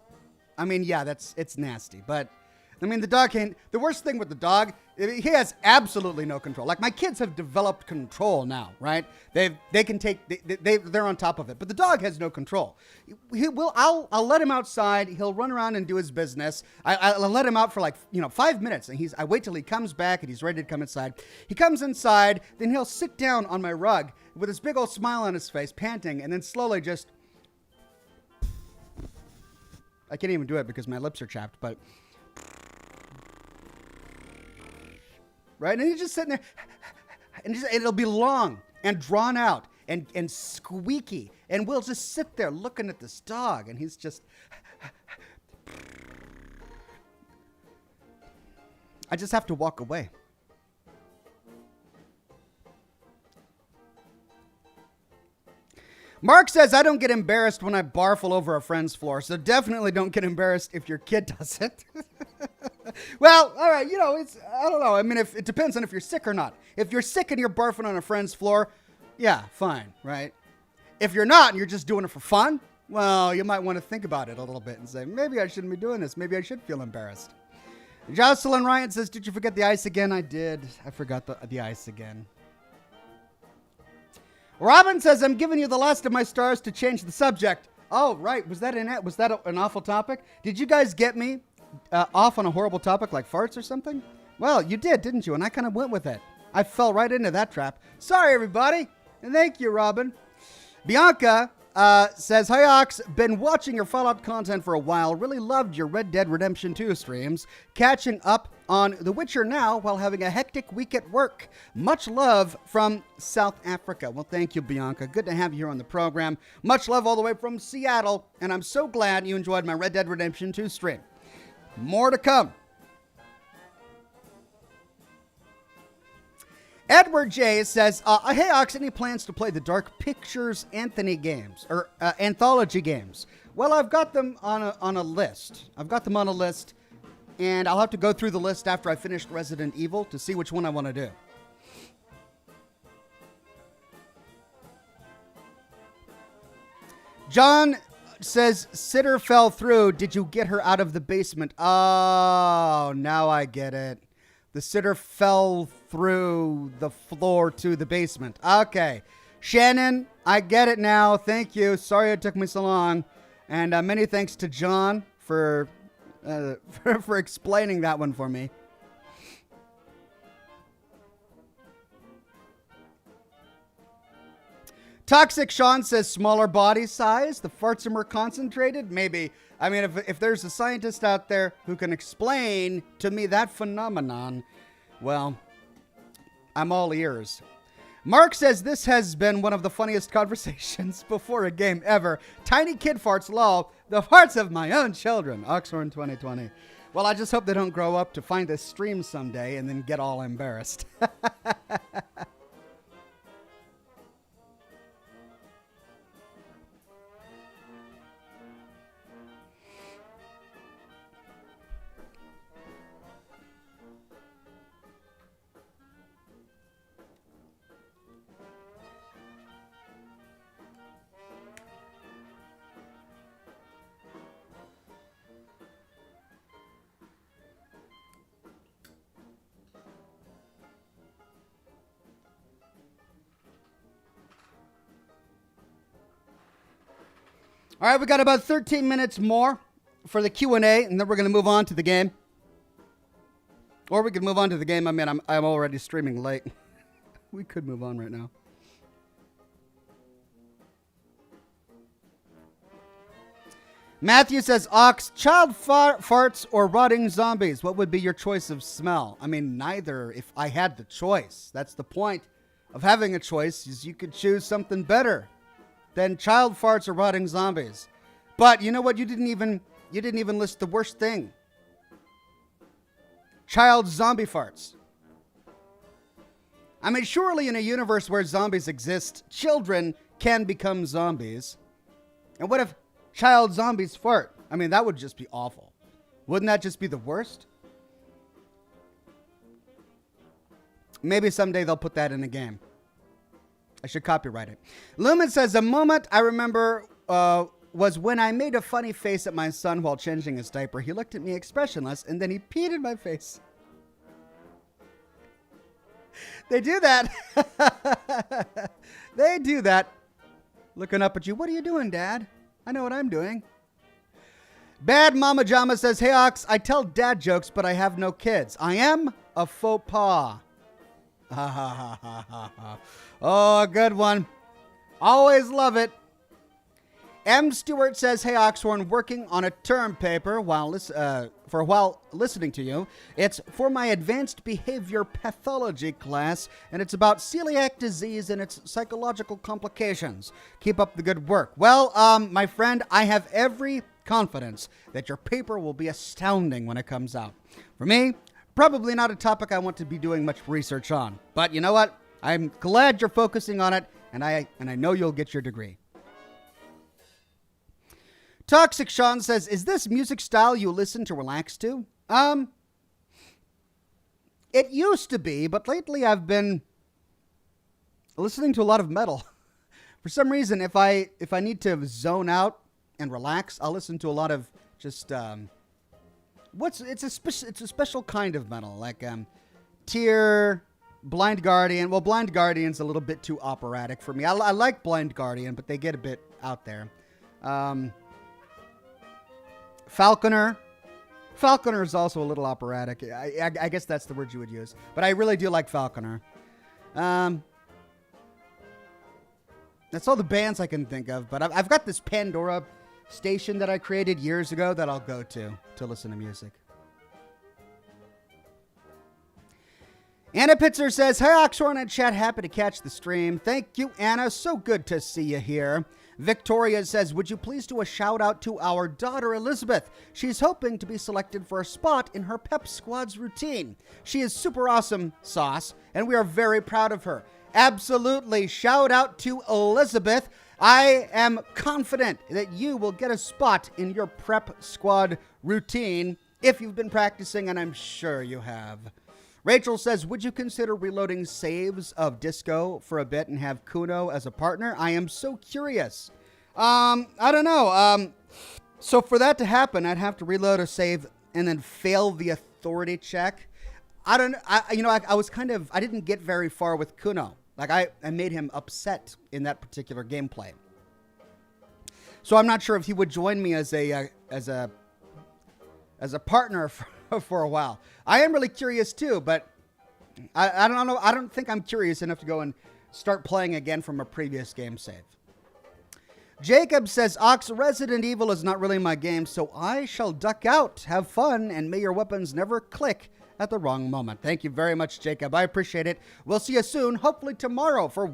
it's nasty, but the dog can't. The worst thing with the dog, he has absolutely no control. Like, my kids have developed control now, right? They can take. They're on top of it, but the dog has no control. I'll let him outside. He'll run around and do his business. I'll let him out for 5 minutes, and I wait till he comes back and he's ready to come inside. He comes inside, then he'll sit down on my rug with this big old smile on his face, panting, and then slowly just. I can't even do it because my lips are chapped, but. Right? And he's just sitting there, and it'll be long and drawn out. and squeaky. And we'll just sit there looking at this dog, and he's just... I just have to walk away. Mark says, I don't get embarrassed when I barf all over a friend's floor, so definitely don't get embarrassed if your kid does it. Well, all right, I don't know. I mean, it depends on if you're sick or not. If you're sick and you're barfing on a friend's floor, yeah, fine, right? If you're not and you're just doing it for fun, well, you might want to think about it a little bit and say, maybe I shouldn't be doing this. Maybe I should feel embarrassed. Jocelyn Ryan says, did you forget the ice again? I did. I forgot the ice again. Robin says, I'm giving you the last of my stars to change the subject. Oh, right. Was that an awful topic? Did you guys get me off on a horrible topic like farts or something? Well, you did, didn't you? And I kind of went with it. I fell right into that trap. Sorry, everybody. And thank you, Robin. Bianca says, hi, Ox. Been watching your Fallout content for a while. Really loved your Red Dead Redemption 2 streams. Catching up on The Witcher now while having a hectic week at work. Much love from South Africa. Well, thank you, Bianca. Good to have you here on the program. Much love all the way from Seattle. And I'm so glad you enjoyed my Red Dead Redemption 2 stream. More to come. Edward J says, hey, Ox, any plans to play the Dark Pictures Anthology games? Well, I've got them on a list. And I'll have to go through the list after I finish Resident Evil to see which one I want to do. John says, Sitter fell through. Did you get her out of the basement? Oh, now I get it. The sitter fell through the floor to the basement. Okay. Shannon, I get it now. Thank you. Sorry it took me so long. And many thanks to John for explaining that one for me. Toxic Sean says smaller body size. The farts are more concentrated. Maybe. I mean, if there's a scientist out there who can explain to me that phenomenon, well, I'm all ears. Mark says this has been one of the funniest conversations before a game ever. Tiny kid farts, lol. The farts of my own children. Oxhorn 2020. Well, I just hope they don't grow up to find this stream someday and then get all embarrassed. All right, we got about 13 minutes more for the Q&A, and then we're going to move on to the game. Or we could move on to the game. I mean, I'm already streaming late. We could move on right now. Matthew says, Ox, child farts or rotting zombies? What would be your choice of smell? I mean, neither if I had the choice. That's the point of having a choice, is you could choose something better than child farts or rotting zombies. But you know what? You didn't even list the worst thing. Child zombie farts. I mean, surely in a universe where zombies exist, children can become zombies. And what if child zombies fart? I mean, that would just be awful. Wouldn't that just be the worst? Maybe someday they'll put that in a game. I should copyright it. Lumen says, a moment I remember was when I made a funny face at my son while changing his diaper. He looked at me expressionless, and then he peed in my face. They do that. They do that. Looking up at you. What are you doing, Dad? I know what I'm doing. Bad Mama Jama says, hey, Ox, I tell dad jokes, but I have no kids. I am a faux pas. Ha ha ha ha ha ha. Oh, a good one. Always love it. M. Stewart says, "Hey Oxhorn, working on a term paper while listening to you. It's for my advanced behavior pathology class, and it's about celiac disease and its psychological complications. Keep up the good work." Well, my friend, I have every confidence that your paper will be astounding when it comes out. For me, probably not a topic I want to be doing much research on, but you know what? I'm glad you're focusing on it, and I know you'll get your degree. Toxic Sean says, "Is this music style you listen to relax to?" It used to be, but lately I've been listening to a lot of metal. For some reason, if I need to zone out and relax, I'll listen to a lot of just it's a special kind of metal, like Tear, Blind Guardian. Well, Blind Guardian's a little bit too operatic for me. I like Blind Guardian, but they get a bit out there. Falconer is also a little operatic. I guess that's the word you would use. But I really do like Falconer. That's all the bands I can think of. But I've got this Pandora station that I created years ago that I'll go to listen to music. Anna Pitzer says, "Hey Oxhorn and chat, happy to catch the stream." Thank you, Anna. So good to see you here. Victoria says, "Would you please do a shout out to our daughter Elizabeth? She's hoping to be selected for a spot in her Pep Squad's routine. She is super awesome sauce, and we are very proud of her." Absolutely. Shout out to Elizabeth. I am confident that you will get a spot in your Prep Squad routine if you've been practicing, and I'm sure you have. Rachel says, "Would you consider reloading saves of Disco for a bit and have Kuno as a partner? I am so curious." I don't know. So for that to happen, I'd have to reload a save and then fail the authority check. I didn't get very far with Kuno. Like I made him upset in that particular gameplay. So I'm not sure if he would join me as a partner for a while. I am really curious too, but I don't know. I don't think I'm curious enough to go and start playing again from a previous game save. Jacob says, "Ox, Resident Evil is not really my game, so I shall duck out. Have fun, and may your weapons never click at the wrong moment." Thank you very much, Jacob. I appreciate it. We'll see you soon, hopefully tomorrow for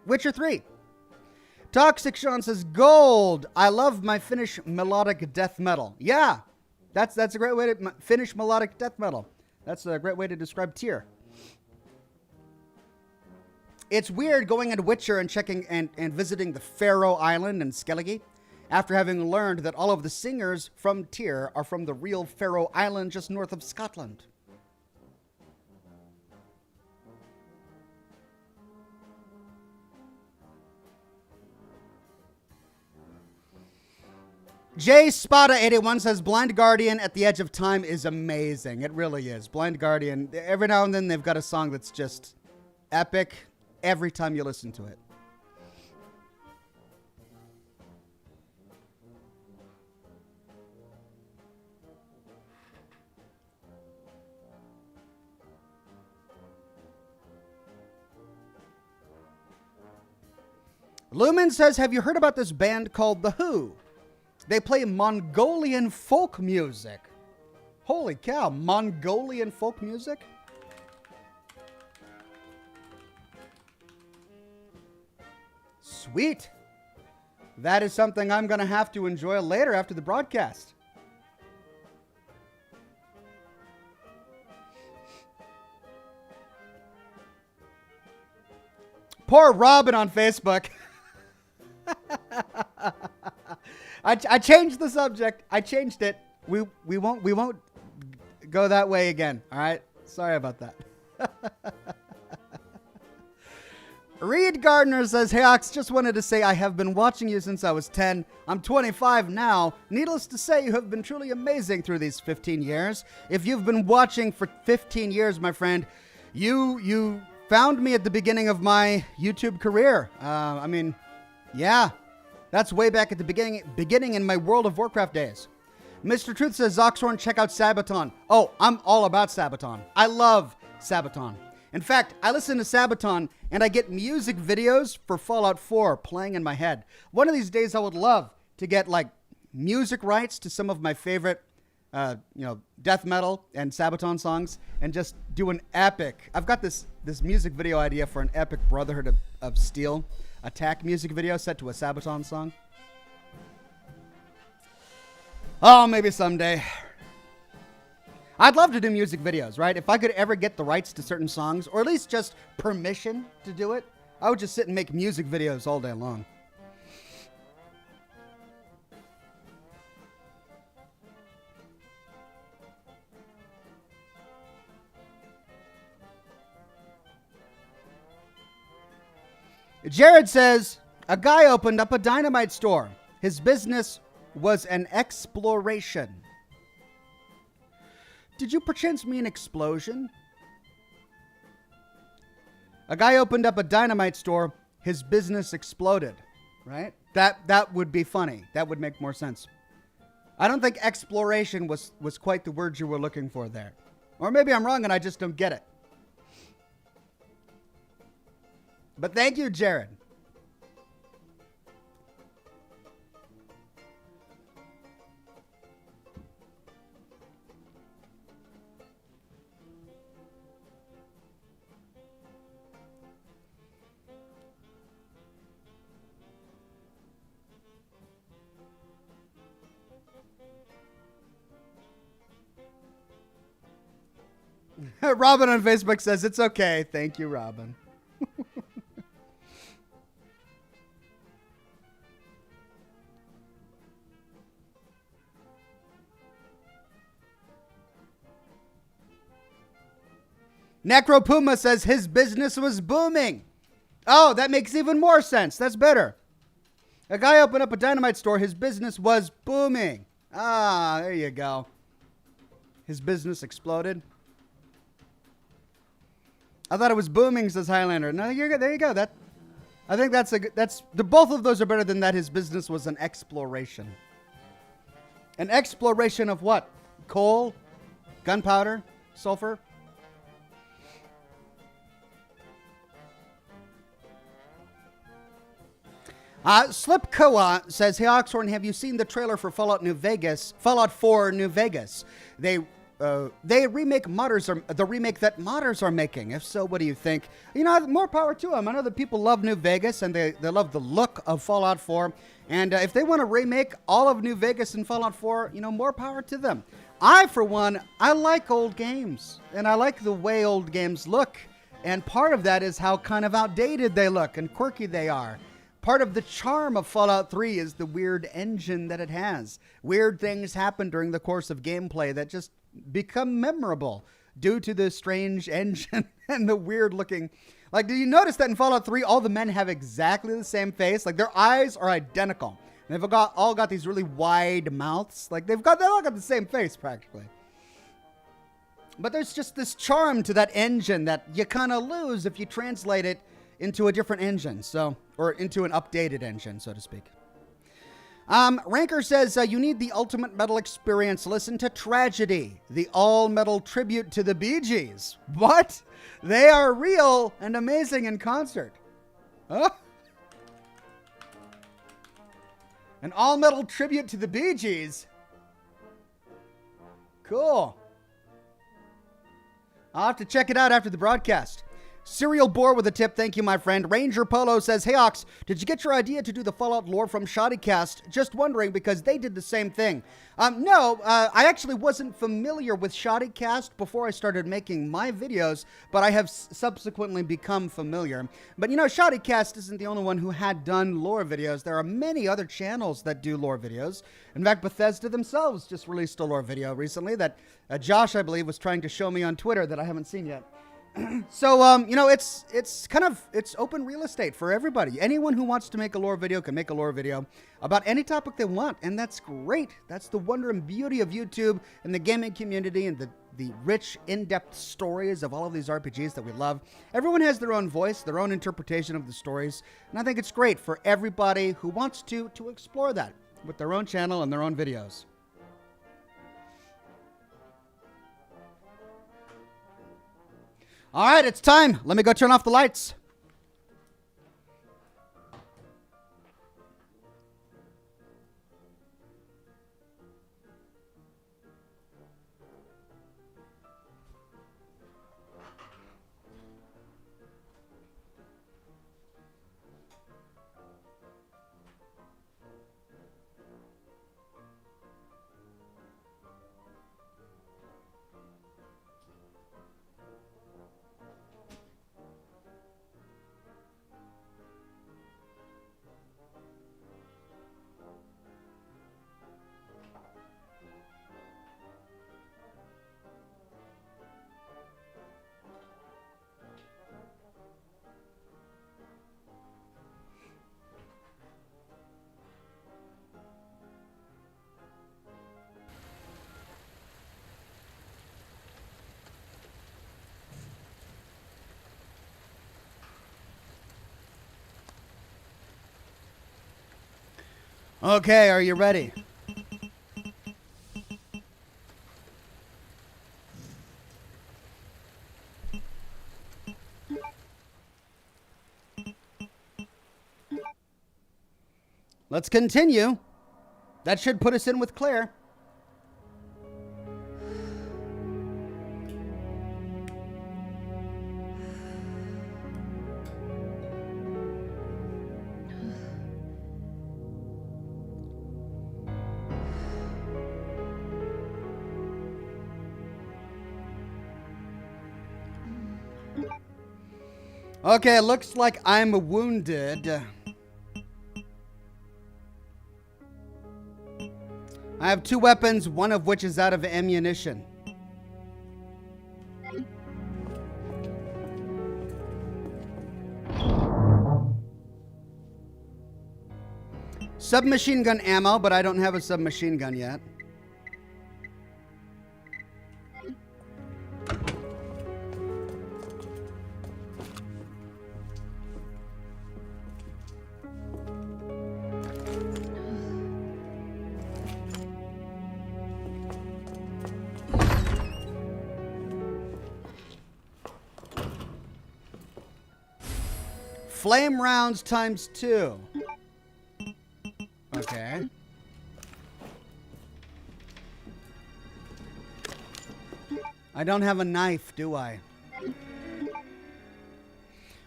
Witcher 3. Toxic Sean says, "Gold. I love my Finnish melodic death metal." Yeah, that's a great way to Finnish melodic death metal. That's a great way to describe Tyr. It's weird going into Witcher and checking and visiting the Faroe Island and Skellige after having learned that all of the singers from Tyr are from the real Faroe Island just north of Scotland. J Spada81 says, "Blind Guardian at the Edge of Time is amazing." It really is. Blind Guardian, every now and then they've got a song that's just epic every time you listen to it. Lumen says, "Have you heard about this band called The Who? They play Mongolian folk music." Holy cow, Mongolian folk music? Sweet. That is something I'm going to have to enjoy later after the broadcast. Poor Robin on Facebook. I changed the subject. I changed it. We won't go that way again. All right. Sorry about that. Reed Gardner says, "Hey Ox, just wanted to say I have been watching you since I was 10. I'm 25 now. Needless to say, you have been truly amazing through these 15 years. If you've been watching for 15 years, my friend, you found me at the beginning of my YouTube career. Yeah. That's way back at the beginning in my World of Warcraft days." Mr. Truth says, "Oxhorn, check out Sabaton." Oh, I'm all about Sabaton. I love Sabaton. In fact, I listen to Sabaton and I get music videos for Fallout 4 playing in my head. One of these days I would love to get like music rights to some of my favorite death metal and Sabaton songs and just do an epic. I've got this music video idea for an epic Brotherhood of Steel attack music video set to a Sabaton song. Oh, maybe someday. I'd love to do music videos, right? If I could ever get the rights to certain songs, or at least just permission to do it, I would just sit and make music videos all day long. Jared says, a guy opened up a dynamite store. His business was an exploration. Did you perchance mean explosion? A guy opened up a dynamite store. His business exploded, right? That would be funny. That would make more sense. I don't think exploration was quite the word you were looking for there. Or maybe I'm wrong and I just don't get it. But thank you, Jared. Robin on Facebook says, it's okay. Thank you, Robin. Necropuma says his business was booming. Oh, that makes even more sense. That's better. A guy opened up a dynamite store. His business was booming. Ah, there you go. His business exploded. I thought it was booming, says Highlander. No, there you go. I think both of those are better than that. His business was an exploration. An exploration of what? Coal, gunpowder, sulfur. Slipkoa says, hey, Oxhorn, have you seen the trailer for Fallout 4 New Vegas? They remake the remake that modders are making. If so, what do you think? You know, more power to them. I know that people love New Vegas and they love the look of Fallout 4. And if they want to remake all of New Vegas and Fallout 4, you know, more power to them. I, for one, I like old games and I like the way old games look. And part of that is how kind of outdated they look and quirky they are. Part of the charm of Fallout 3 is the weird engine that it has. Weird things happen during the course of gameplay that just become memorable due to the strange engine and the weird looking. Like, do you notice that in Fallout 3, all the men have exactly the same face? Like, their eyes are identical. And they've all got these really wide mouths. Like, they all got the same face practically. But there's just this charm to that engine that you kind of lose if you translate it into a different engine, or into an updated engine, so to speak. Ranker says, you need the ultimate metal experience. Listen to Tragedy, the all-metal tribute to the Bee Gees. What? They are real and amazing in concert. Huh? An all-metal tribute to the Bee Gees? Cool. I'll have to check it out after the broadcast. Serial Boar with a tip. Thank you, my friend. Ranger Polo says, hey, Ox, did you get your idea to do the Fallout lore from Shoddycast? Just wondering because they did the same thing. No, I actually wasn't familiar with Shoddycast before I started making my videos, but I have subsequently become familiar. But, you know, Shoddycast isn't the only one who had done lore videos. There are many other channels that do lore videos. In fact, Bethesda themselves just released a lore video recently that Josh, I believe, was trying to show me on Twitter that I haven't seen yet. So, you know, it's open real estate for everybody. Anyone who wants to make a lore video can make a lore video about any topic they want. And that's great. That's the wonder and beauty of YouTube and the gaming community and the rich, in-depth stories of all of these RPGs that we love. Everyone has their own voice, their own interpretation of the stories. And I think it's great for everybody who wants to explore that with their own channel and their own videos. All right, it's time. Let me go turn off the lights. Okay, are you ready? Let's continue. That should put us in with Claire. Okay, looks like I'm wounded. I have 2 weapons, one of which is out of ammunition. Submachine gun ammo, but I don't have a submachine gun yet. Flame rounds times 2. Okay. I don't have a knife, do I?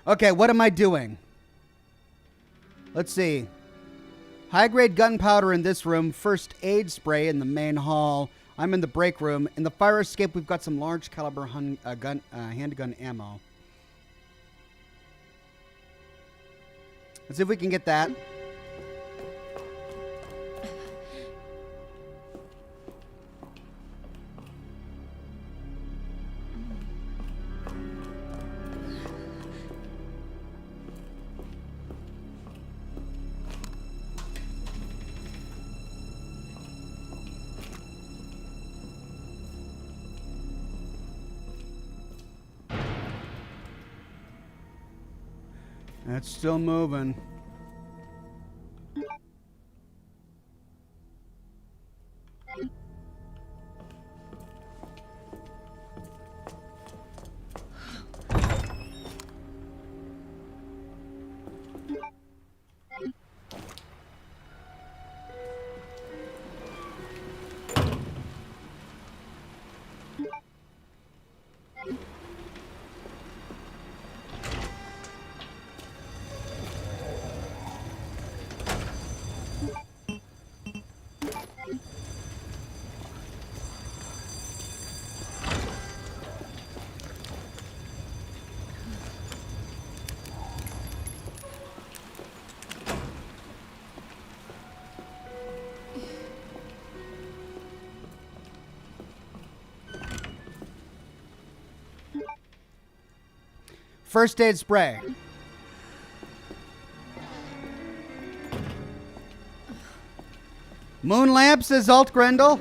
Okay, what am I doing? Let's see. High-grade gunpowder in this room. First aid spray in the main hall. I'm in the break room. In the fire escape, we've got some large caliber handgun ammo. Let's see if we can get that. That's still moving. First aid spray. Moon lamp, says Alt Grendel.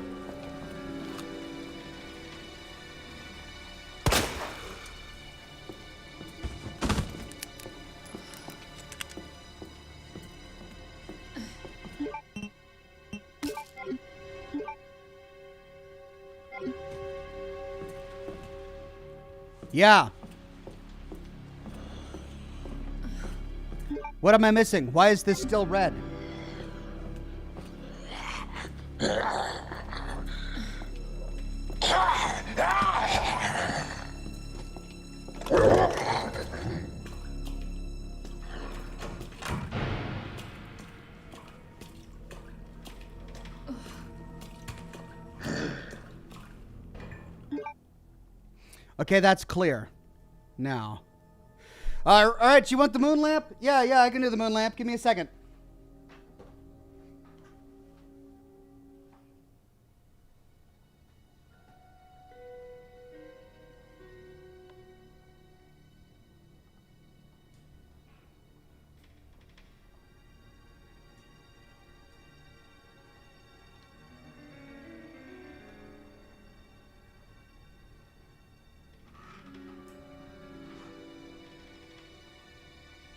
Yeah. What am I missing? Why is this still red? Okay, that's clear. Now. All right, you want the moon lamp? Yeah, I can do the moon lamp. Give me a second.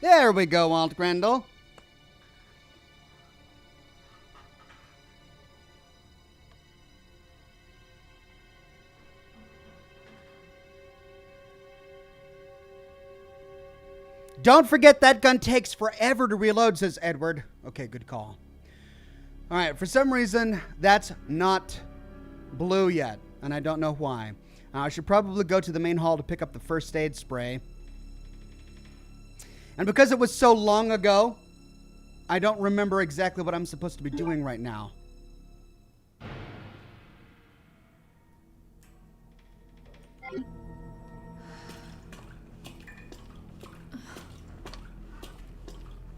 There we go, Alt Grendel. Don't forget that gun takes forever to reload, says Edward. Okay, good call. All right, for some reason, that's not blue yet, and I don't know why. I should probably go to the main hall to pick up the first aid spray. And because it was so long ago, I don't remember exactly what I'm supposed to be doing right now.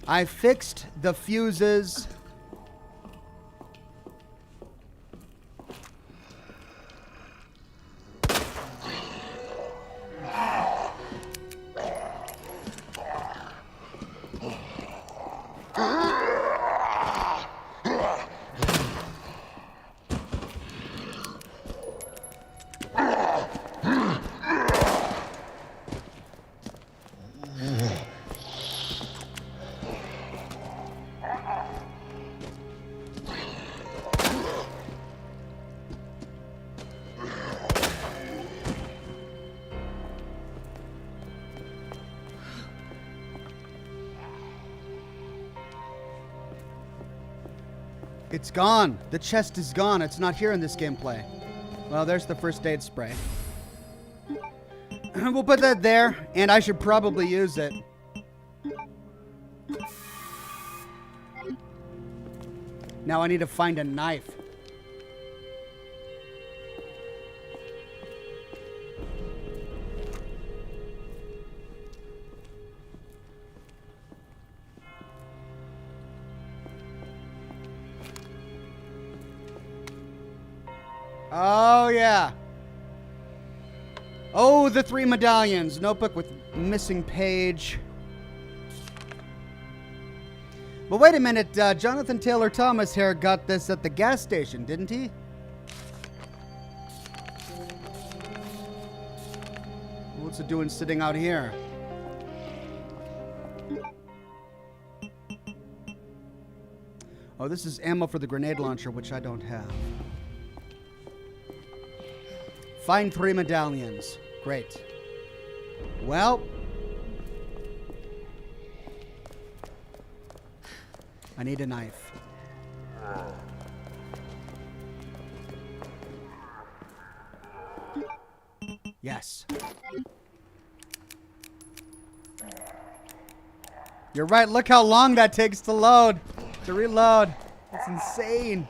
I fixed the fuses. It's gone. The chest is gone. It's not here in this gameplay. Well, there's the first aid spray. We'll put that there, and I should probably use it. Now I need to find a knife. Oh, yeah. Oh, the 3 medallions. Notebook with missing page. But wait a minute. Jonathan Taylor Thomas here got this at the gas station, didn't he? What's it doing sitting out here? Oh, this is ammo for the grenade launcher, which I don't have. Find 3 medallions. Great. Well, I need a knife. Yes. You're right. Look how long that takes to load, to reload. That's insane.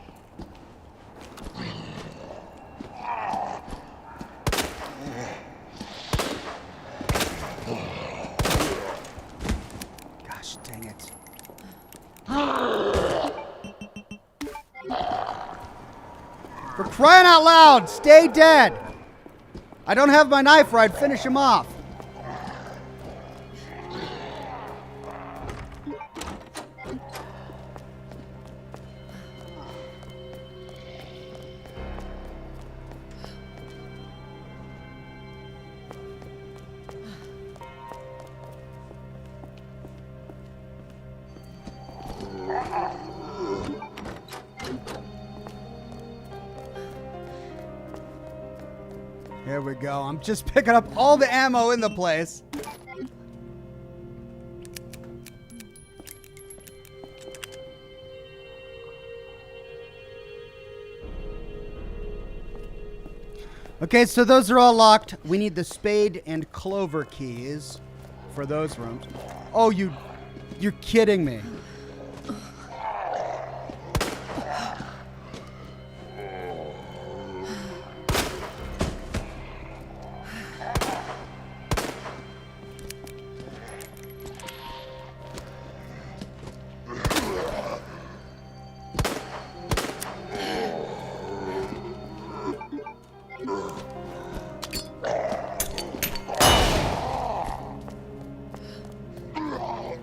For crying out loud, stay dead. I don't have my knife or I'd finish him off. There we go. I'm just picking up all the ammo in the place. Okay, so those are all locked. We need the spade and clover keys for those rooms. Oh, you're kidding me.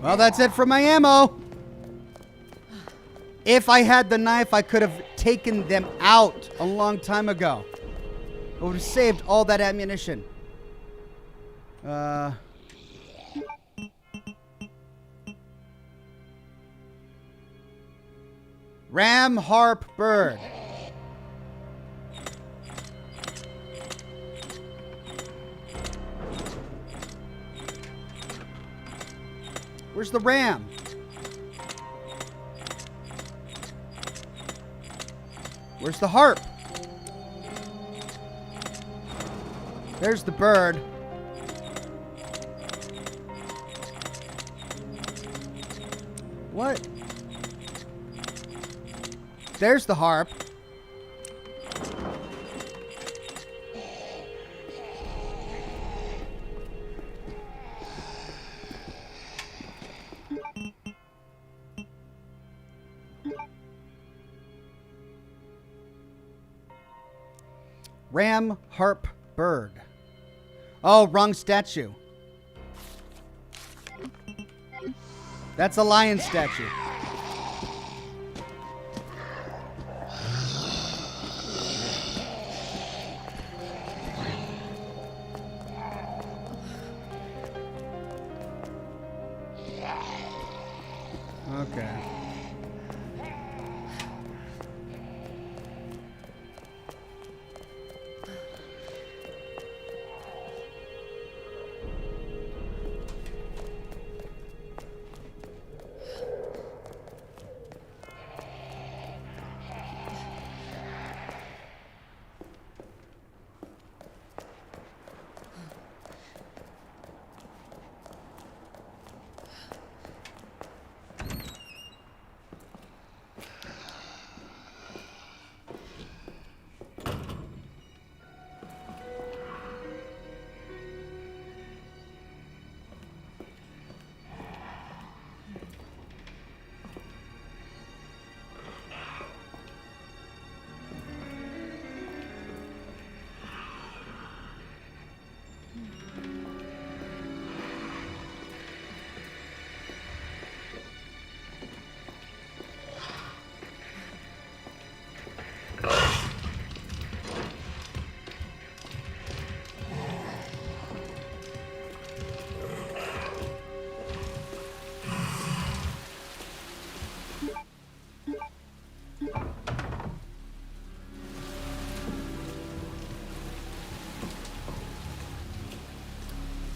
Well, that's it for my ammo. If I had the knife, I could have taken them out a long time ago. I would have saved all that ammunition. Ram, harp, bird. Where's the ram? Where's the harp? There's the bird. What? There's the harp. Ram, harp, bird. Oh, wrong statue. That's a lion statue. Okay.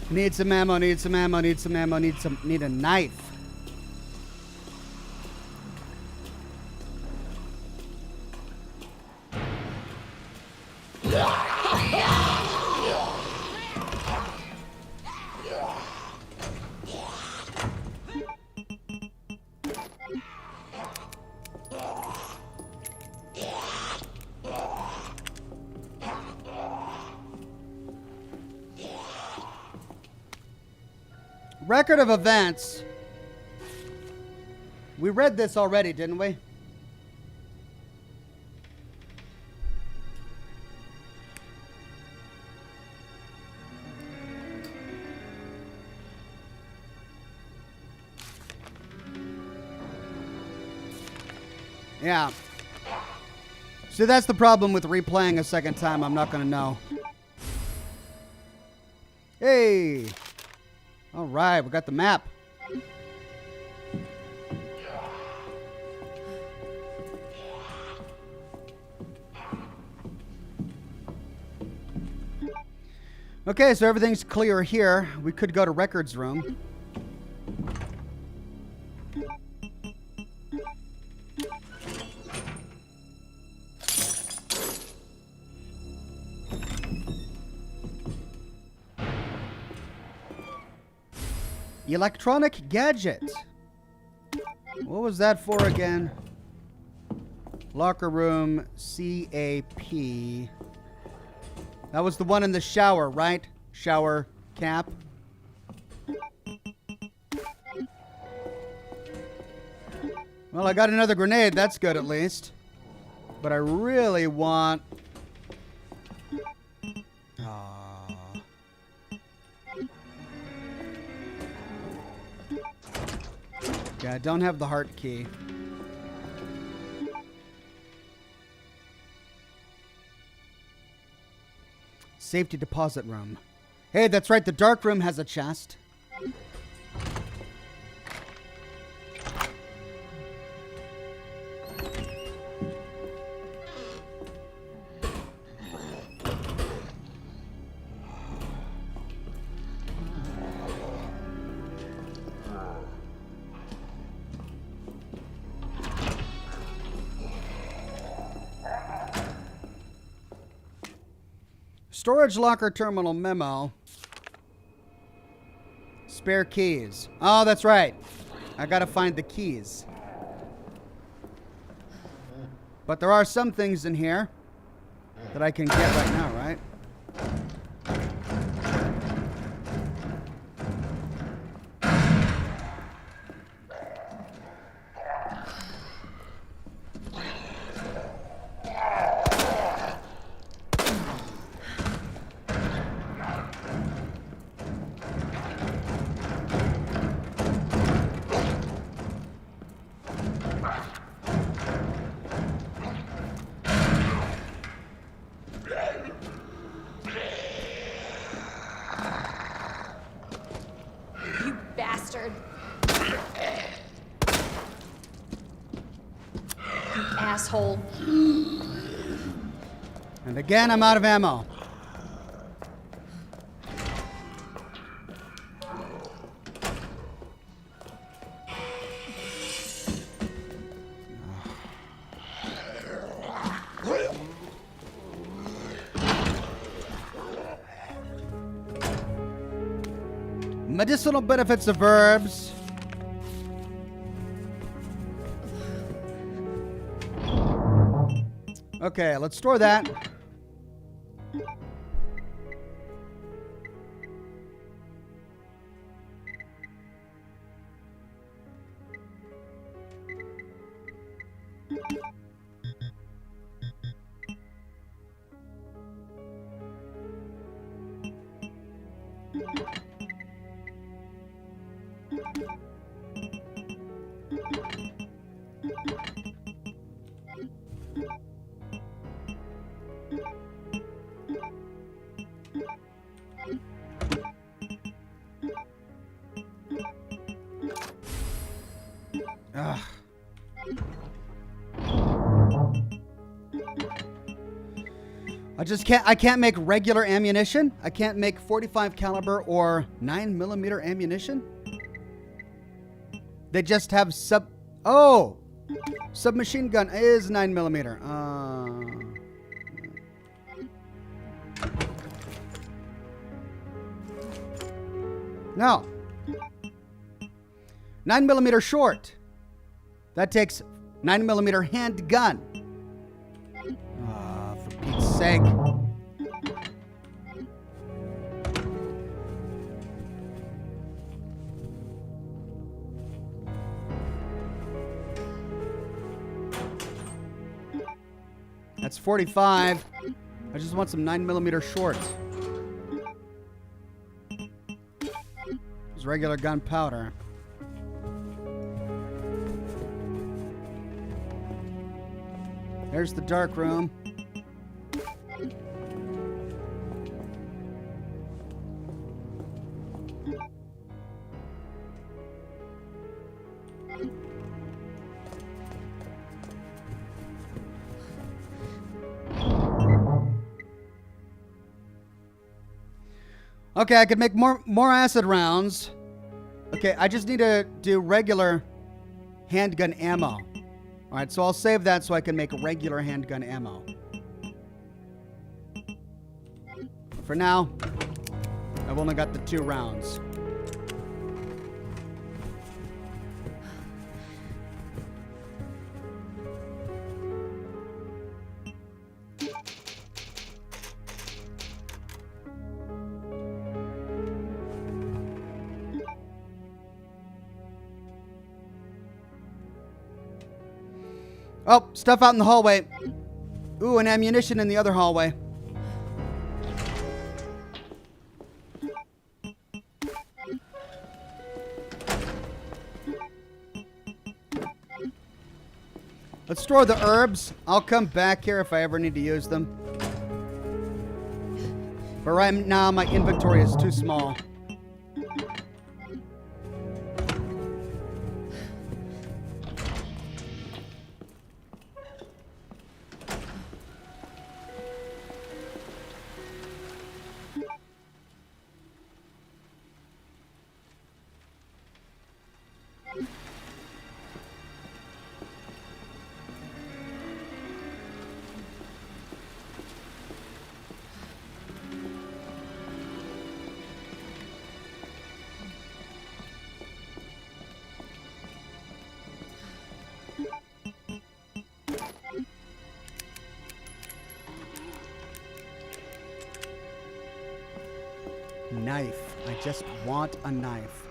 Need some ammo, need some ammo, need some ammo, need a knife. Record of events. We read this already, didn't we? Yeah. See, that's the problem with replaying a second time. I'm not going to know. Hey. All right, we got the map. Okay, so everything's clear here. We could go to records room. Electronic gadget. What was that for again? Locker room CAP. That was the one in the shower, right? Shower cap. Well, I got another grenade. That's good at least. But I really want... Yeah, I don't have the heart key. Safety deposit room. Hey, that's right. The dark room has a chest. Storage locker terminal memo. Spare keys. Oh, that's right. I gotta find the keys. But there are some things in here that I can get right now, right? Asshole. And again, I'm out of ammo. Medicinal benefits of herbs. Okay, let's store that. Ugh. I can't make regular ammunition. I can't make 45 caliber or 9mm ammunition. They just have submachine gun is 9mm. No. 9mm short. That takes 9mm handgun. For Pete's sake. That's 45. I just want some 9mm short. Just regular gunpowder. There's the dark room. Okay, I could make more acid rounds. Okay, I just need to do regular handgun ammo. All right, so I'll save that so I can make regular handgun ammo. For now, I've only got the 2 rounds. Oh, stuff out in the hallway. Ooh, and ammunition in the other hallway. Let's store the herbs. I'll come back here if I ever need to use them. But right now, my inventory is too small. Knife. I just want a knife.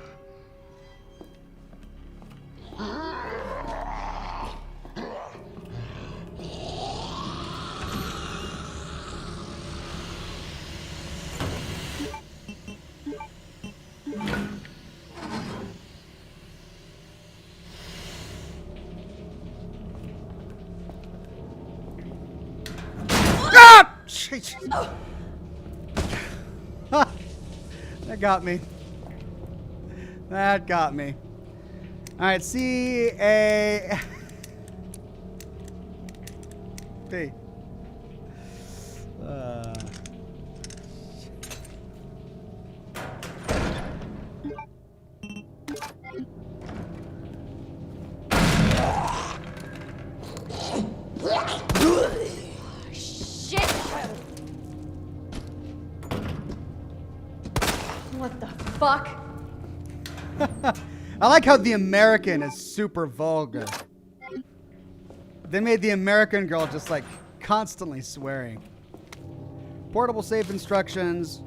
Ah! That got me. That got me. All right, C-A... P. Shit! What the fuck? I like how the American is super vulgar. They made the American girl just like constantly swearing. Portable safe instructions.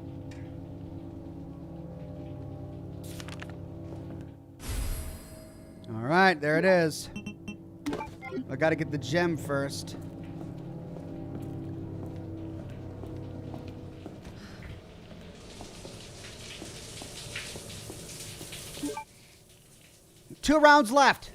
All right, there it is. I gotta get the gem first. Two rounds left.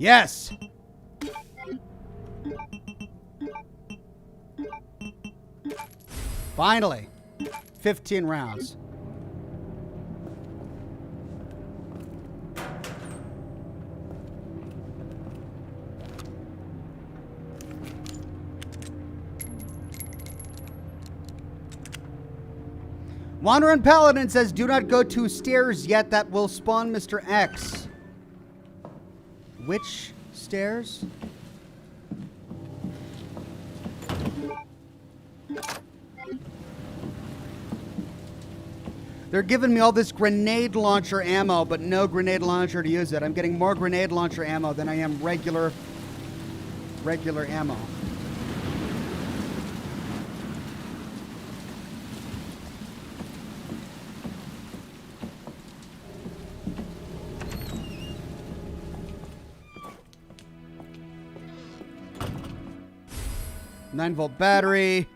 Yes. Finally. 15 rounds. Wandering Paladin says, do not go to stairs yet. That will spawn Mr. X. Which stairs? They're giving me all this grenade launcher ammo, but no grenade launcher to use it. I'm getting more grenade launcher ammo than I am regular ammo. Nine-volt battery.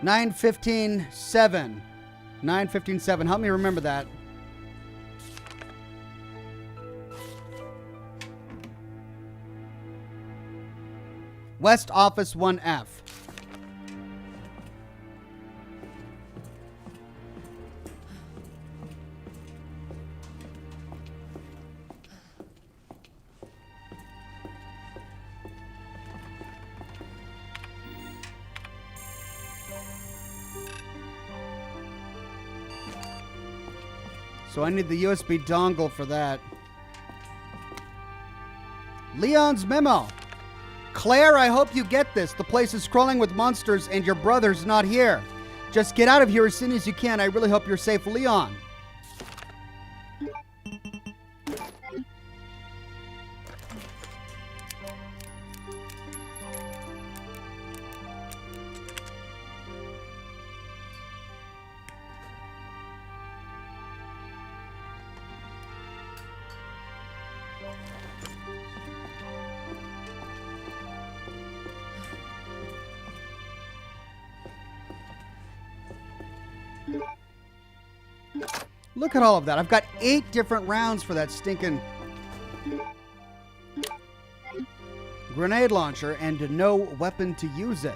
$9.15.7. $9.15.7. Help me remember that. West Office 1F. So I need the USB dongle for that. Leon's memo. Claire, I hope you get this. The place is crawling with monsters and your brother's not here. Just get out of here as soon as you can. I really hope you're safe, Leon. Look at all of that. I've got 8 different rounds for that stinking grenade launcher and no weapon to use it.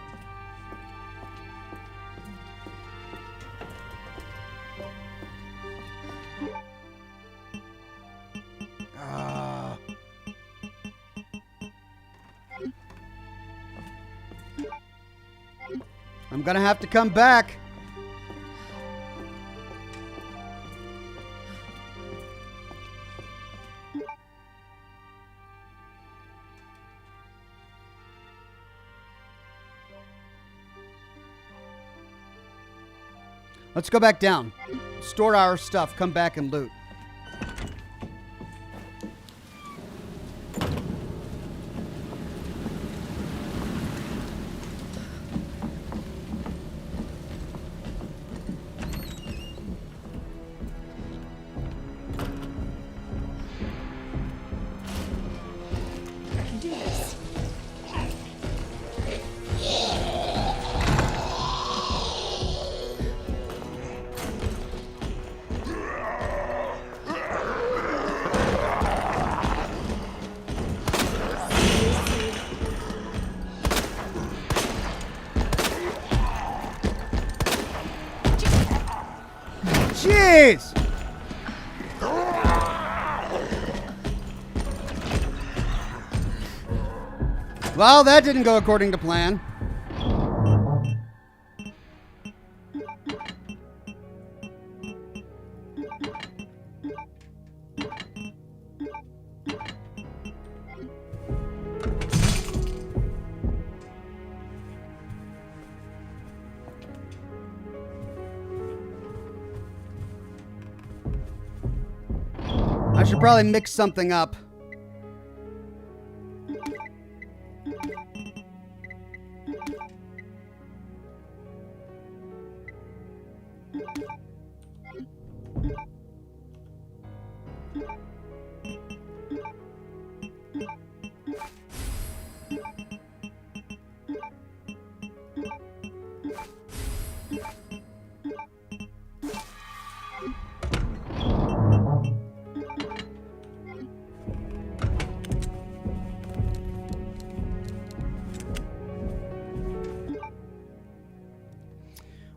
I'm gonna have to come back. Let's go back down. Store our stuff. Come back and loot. I can do this. Jeez! Well, that didn't go according to plan. I should probably mix something up.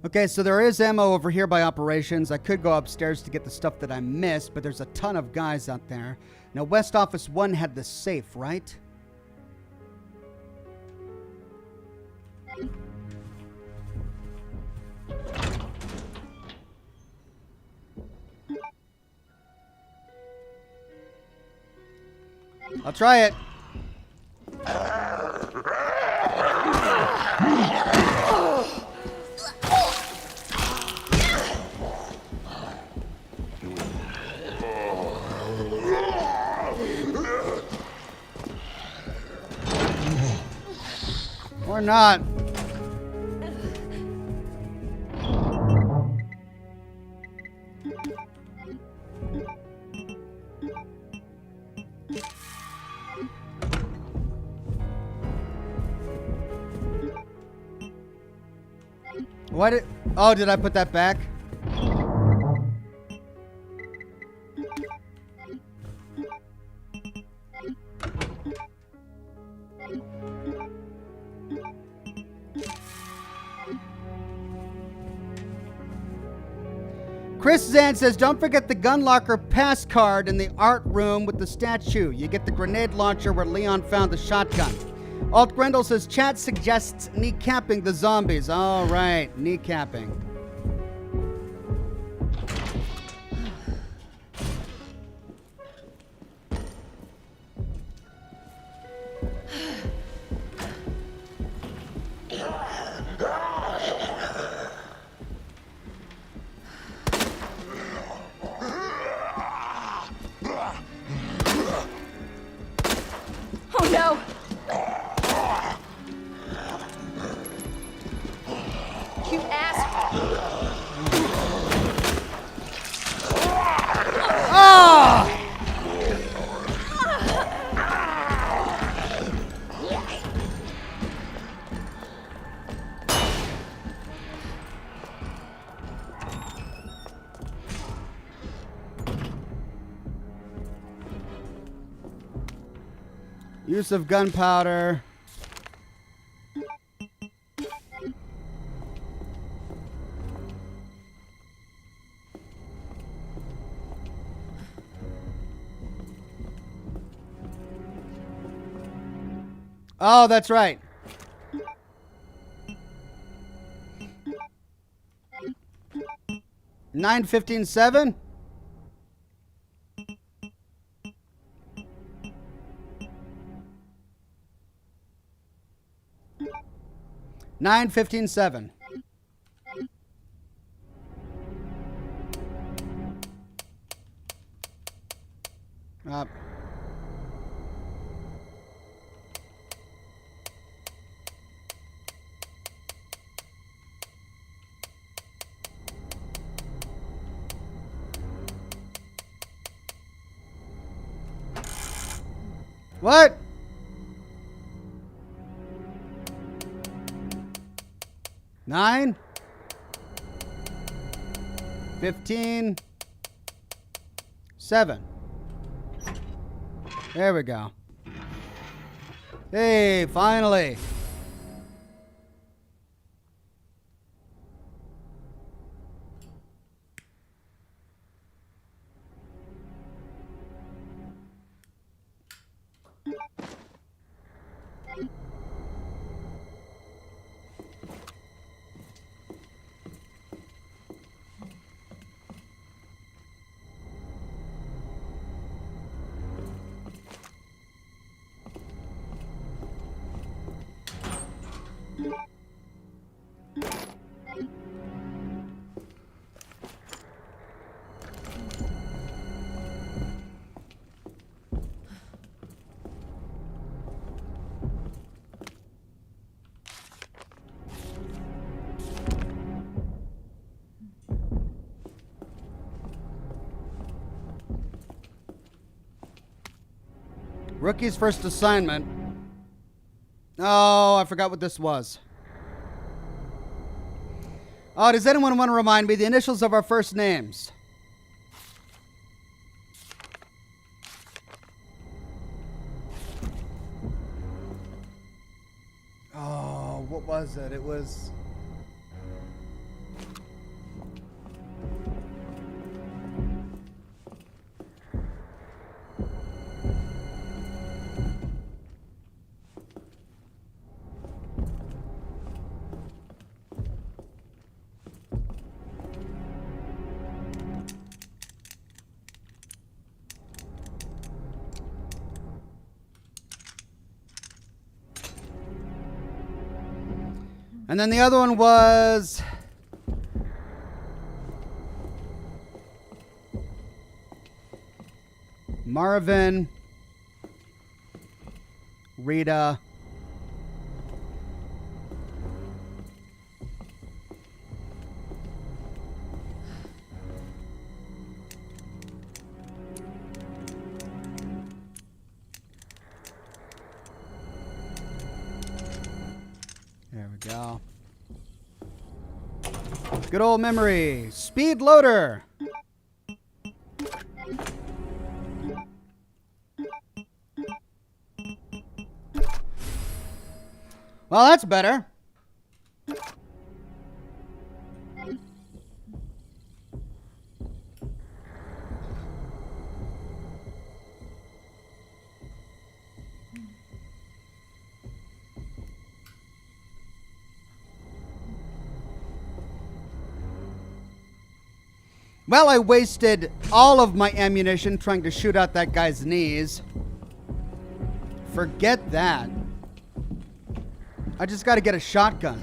Okay, so there is ammo over here by operations. I could go upstairs to get the stuff that I missed, but there's a ton of guys out there. Now, West Office 1 had the safe, right? I'll try it. Or not. Why did... Oh, did I put that back? Chris Zan says, don't forget the gun locker pass card in the art room with the statue. You get the grenade launcher where Leon found the shotgun. Alt Grendel says, chat suggests kneecapping the zombies. All right, kneecapping. You asshole! Ah! Use of gunpowder. Oh, that's right. $9.15.7. $9.15.7. Up. What? Nine? 15? 7. There we go. Hey, finally. Rookie's first assignment. Oh, I forgot what this was. Oh, does anyone want to remind me the initials of our first names? Oh, what was it? It was... And then the other one was... Marvin, Rita, there we go. Good old memory. Speed loader. Well, that's better. Well, I wasted all of my ammunition trying to shoot out that guy's knees. Forget that. I just got to get a shotgun.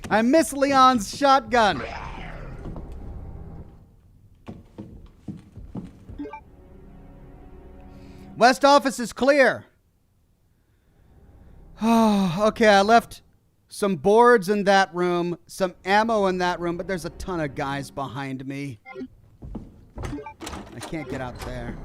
I miss Leon's shotgun. West office is clear. Oh, okay, I left some boards in that room, some ammo in that room, but there's a ton of guys behind me. I can't get out there.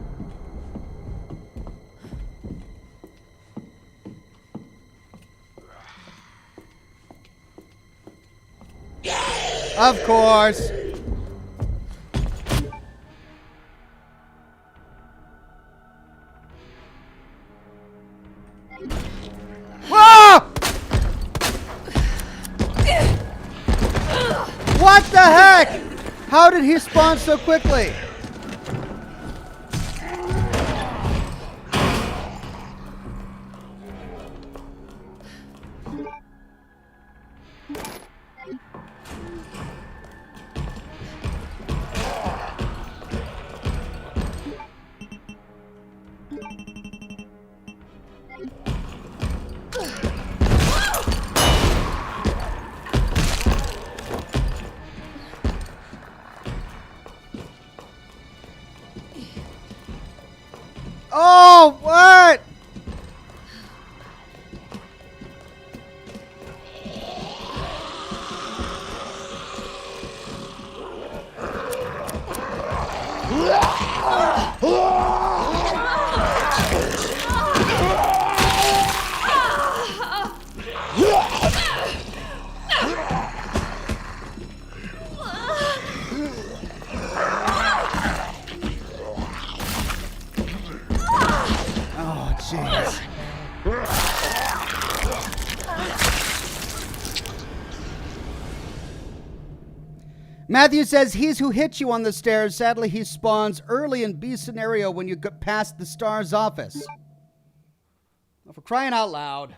Of course. Whoa! What the heck? How did he spawn so quickly? Oh, what? Oh, jeez. Matthew says he's who hit you on the stairs. Sadly, he spawns early in B scenario when you get past the star's office. Well, for crying out loud.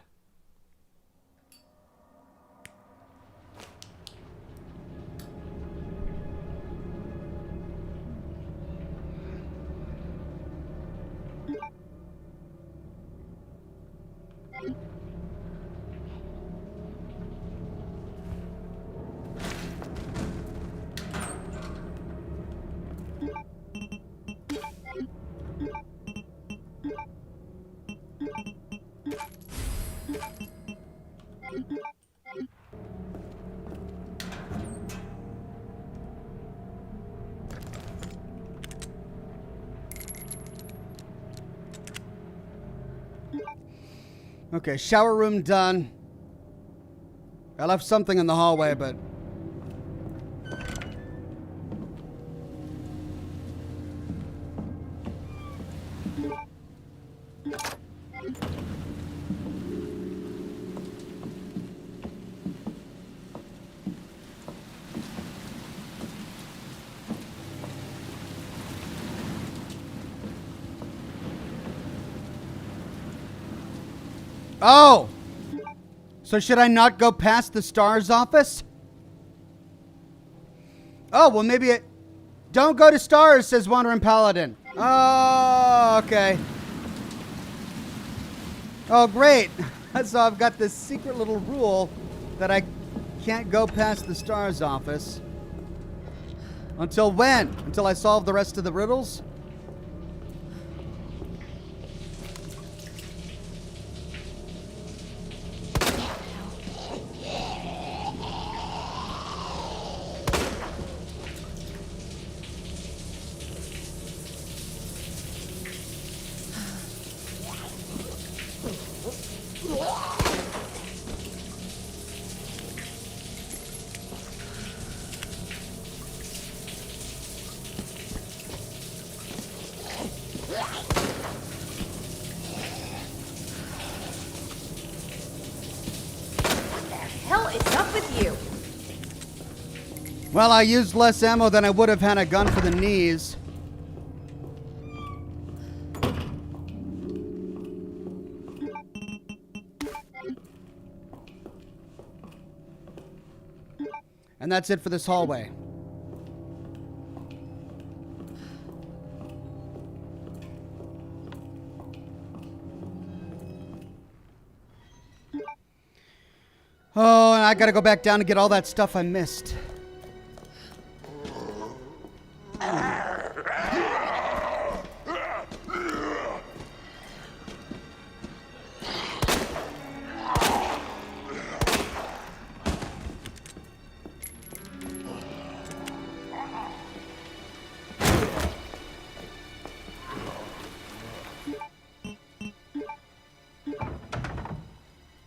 Okay, shower room done. I left something in the hallway, but... Oh! So should I not go past the star's office? Oh, well maybe it... Don't go to stars, says Wandering Paladin. Oh, okay. Oh, great. So I've got this secret little rule that I can't go past the star's office. Until when? Until I solve the rest of the riddles? Well, I used less ammo than I would have had a gun for the knees. And that's it for this hallway. Oh, and I gotta go back down and get all that stuff I missed.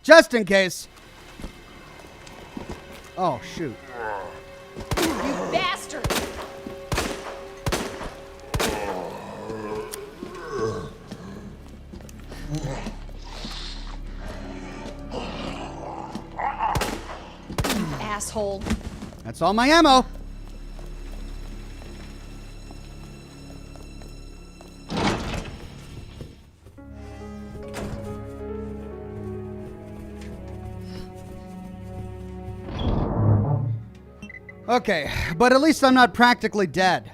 Just in case. Oh, shoot. You bastard! Asshole. That's all my ammo. Okay, but at least I'm not practically dead.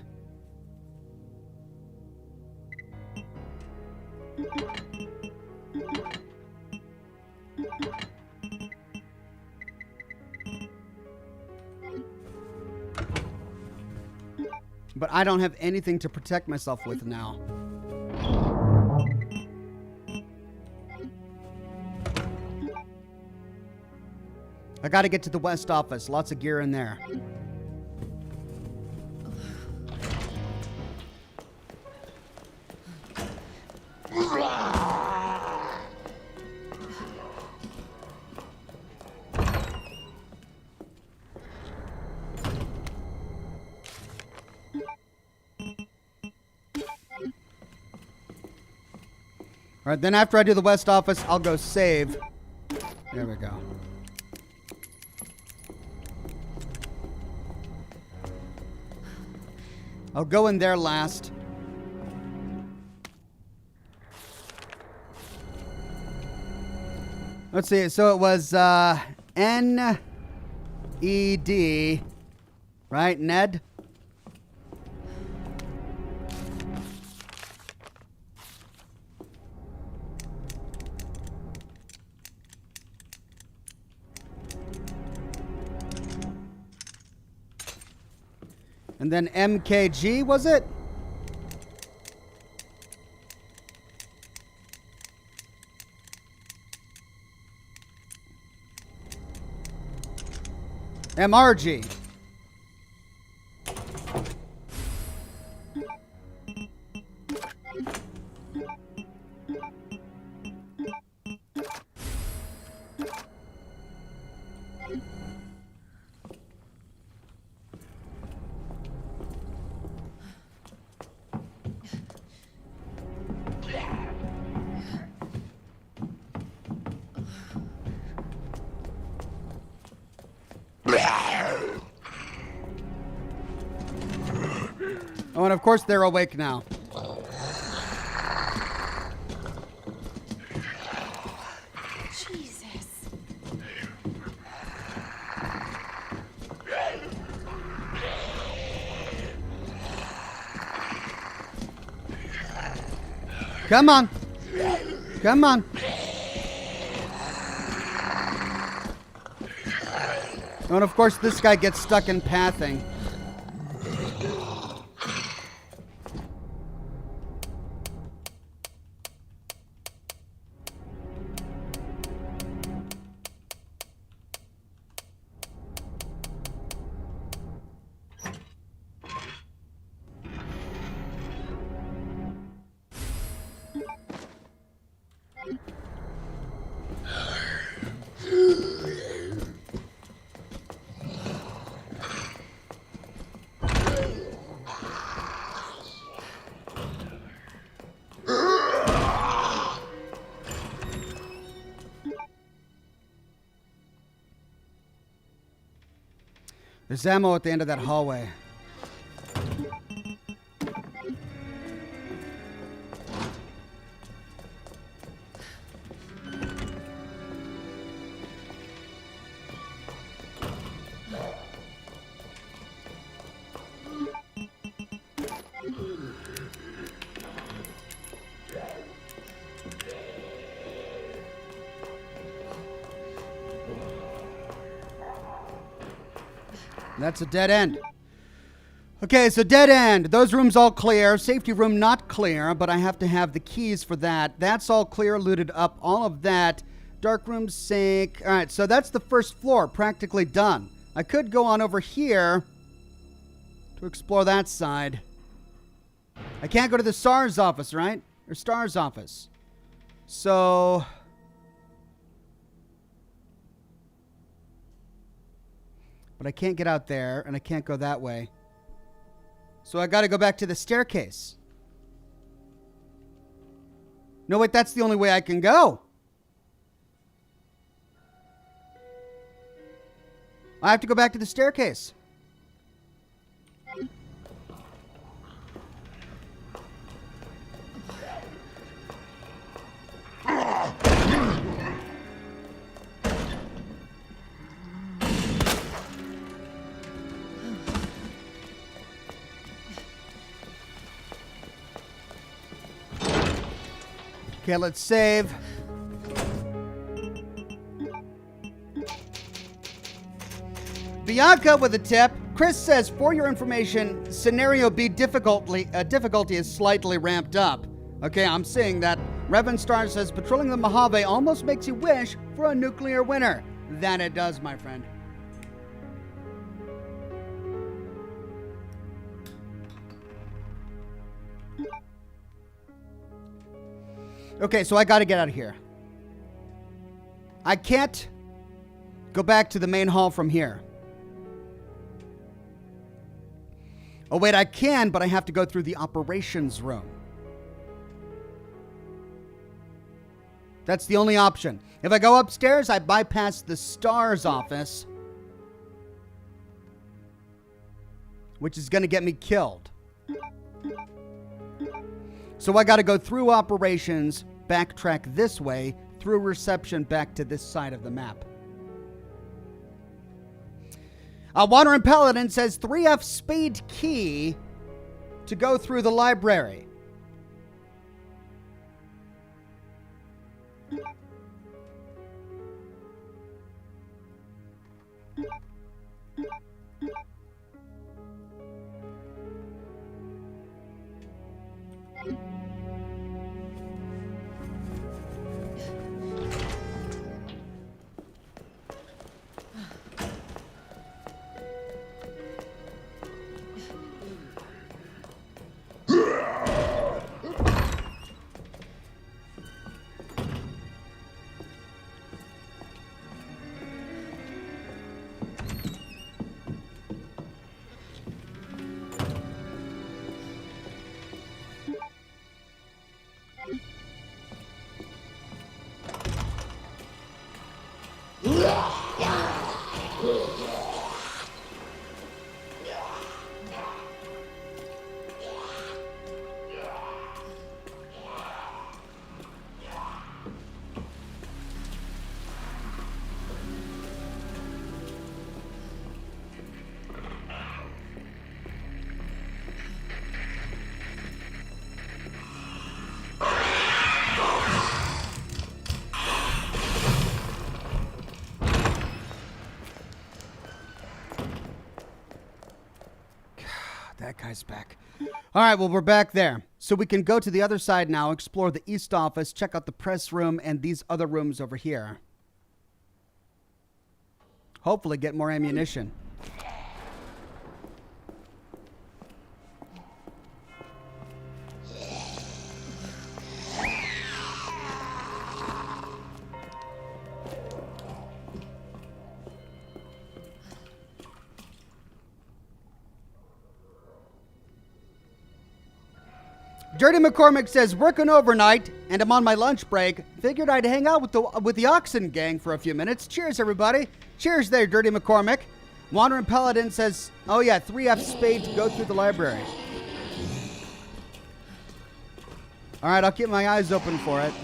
But I don't have anything to protect myself with now. I gotta get to the West office. Lots of gear in there. All right, then after I do the West office, I'll go save. There we go. I'll go in there last. Let's see. So it was N-E-D, right? Ned? And then MKG, was it? MRG. Oh, and of course they're awake now. Jesus. Come on. Come on. Oh, and of course this guy gets stuck in pathing. There's ammo at the end of that hallway. That's a dead end. Okay, so dead end. Those rooms all clear. Safety room not clear, but I have to have the keys for that. That's all clear, looted up, all of that. Dark room sink. All right, so that's the first floor, practically done. I could go on over here to explore that side. I can't go to the SARS office, right? Or STARS office. So But I can't get out there, and I can't go that way. So I gotta go back to the staircase. No, wait, that's the only way I can go. I have to go back to the staircase. Okay, let's save. Bianca with a tip. Chris says, for your information, scenario B difficulty is slightly ramped up. Okay, I'm seeing that. Revan Star says, patrolling the Mojave almost makes you wish for a nuclear winter. That it does, my friend. Okay, so I gotta get out of here. I can't go back to the main hall from here. Oh, wait, I can, but I have to go through the operations room. That's the only option. If I go upstairs, I bypass the STARS office, which is going to get me killed. So I got to go through operations, backtrack this way, through reception back to this side of the map. Water and Paladin says 3F speed key to go through the library. That guy's back. All right, well, we're back there. So we can go to the other side now, explore the East office, check out the press room, and these other rooms over here. Hopefully get more ammunition. Dirty McCormick says, working overnight, and I'm on my lunch break. Figured I'd hang out with the Oxen gang for a few minutes. Cheers, everybody. Cheers there, Dirty McCormick. Wandering Paladin says, oh yeah, 3F spade to go through the library. All right, I'll keep my eyes open for it.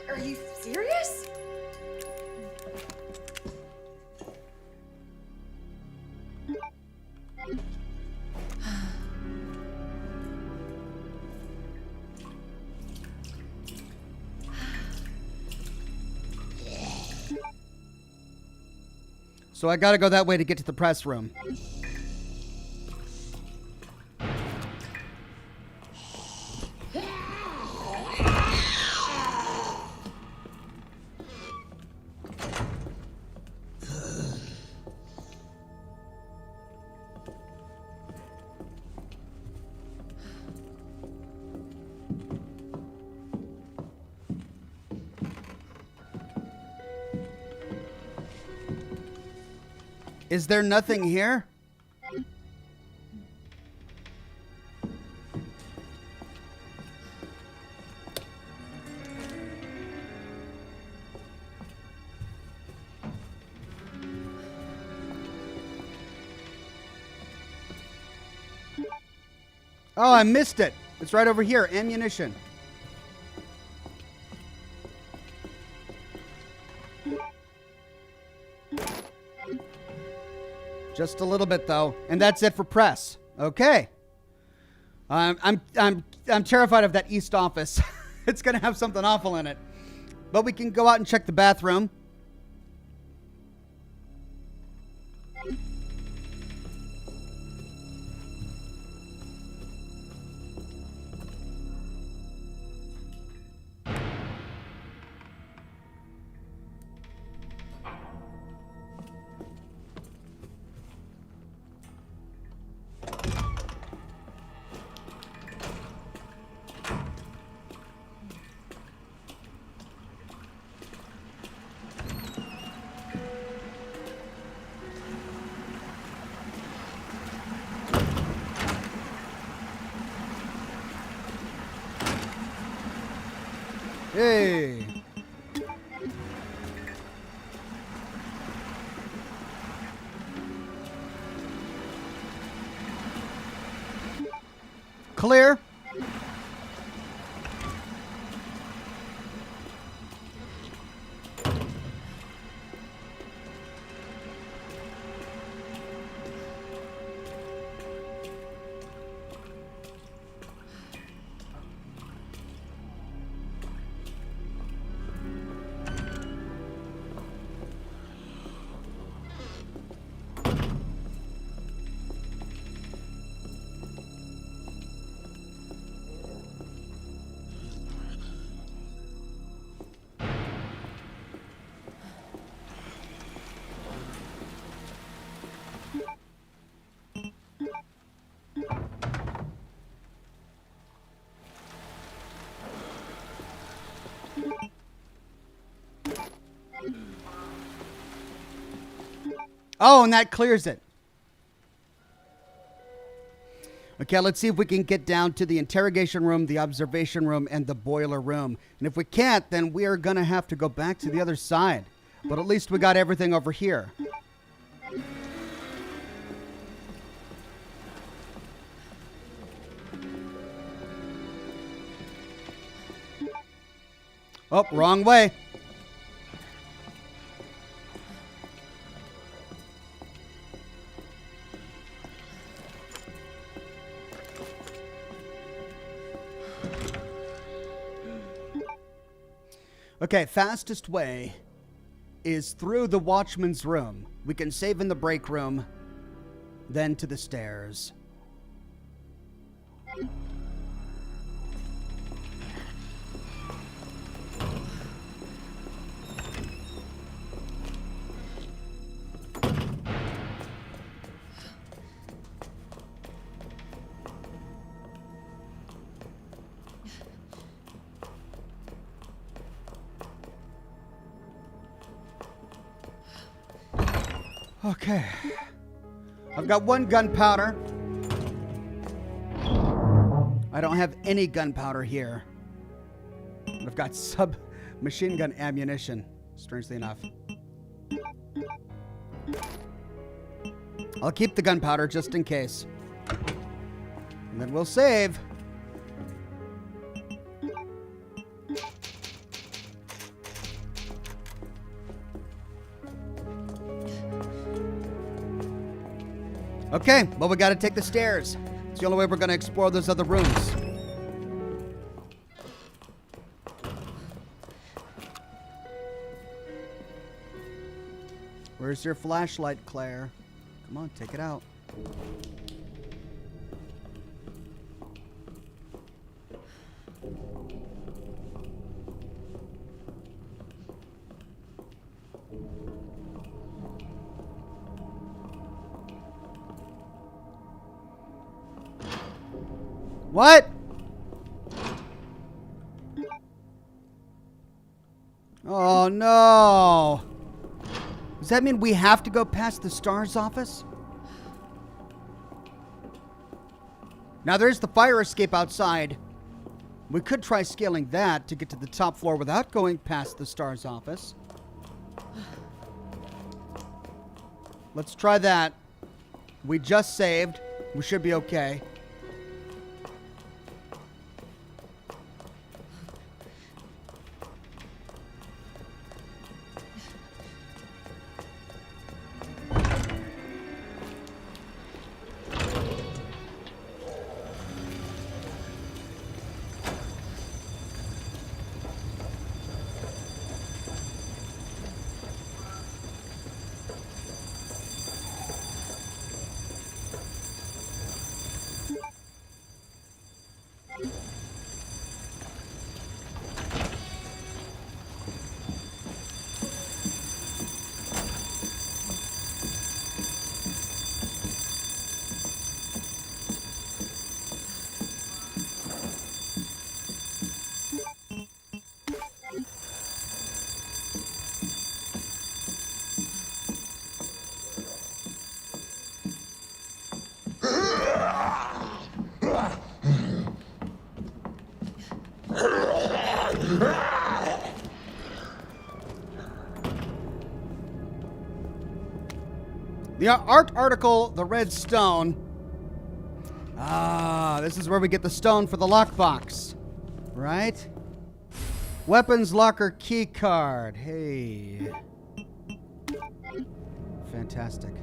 Are you serious? So I gotta go that way to get to the press room. Is there nothing here? Oh, I missed it. It's right over here. Ammunition. Just a little bit though, and that's it for press. Okay. I'm terrified of that east office. It's gonna have something awful in it. But we can go out and check the bathroom. Hey. Clear. Oh, and that clears it. Okay, let's see if we can get down to the interrogation room, the observation room, and the boiler room. And if we can't, then we are going to have to go back to the other side. But at least we got everything over here. Oh, wrong way. Okay, fastest way is through the watchman's room. We can save in the break room, then to the stairs. Okay. I've got one gunpowder. I don't have any gunpowder here. I've got submachine gun ammunition, strangely enough. I'll keep the gunpowder just in case. And then we'll save. Okay, well, we got to take the stairs. It's the only way we're going to explore those other rooms. Where's your flashlight, Claire? Come on, take it out. What? Oh, no. Does that mean we have to go past the STARS office? Now there's the fire escape outside. We could try scaling that to get to the top floor without going past the STARS office. Let's try that. We just saved. We should be okay. The art article, The Red Stone. Ah, this is where we get the stone for the lockbox. Right? Weapons locker key card. Hey. Fantastic.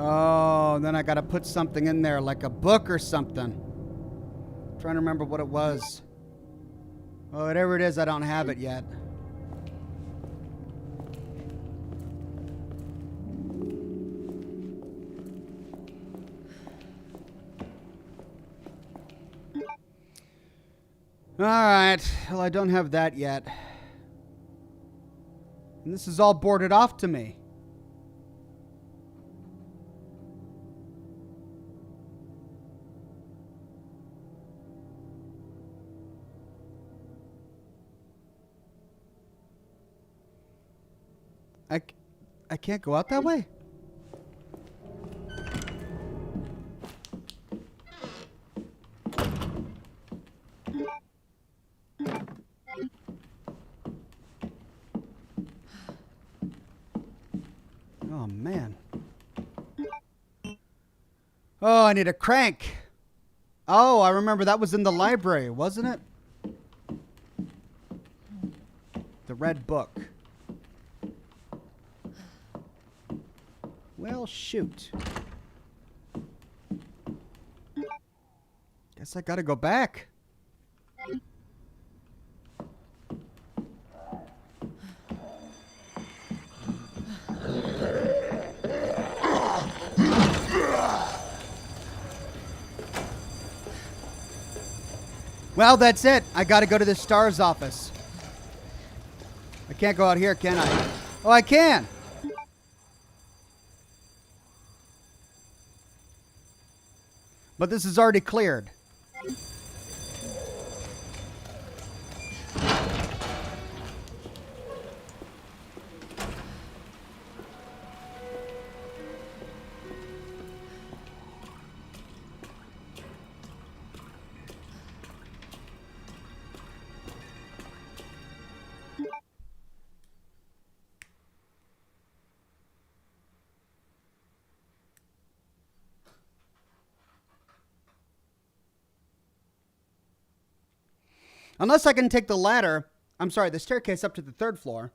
Oh, then I gotta put something in there, like a book or something. Trying to remember what it was. Oh, whatever it is, I don't have it yet. Alright, well, I don't have that yet. And this is all boarded off to me. I can't go out that way? Oh, man. Oh, I need a crank. Oh, I remember that was in the library, wasn't it? The red book. Well, shoot. Guess I gotta go back. Well, that's it. I gotta go to the STARS office. I can't go out here, can I? Oh, I can! But this is already cleared. Unless I can take the ladder, I'm sorry, the staircase up to the third floor.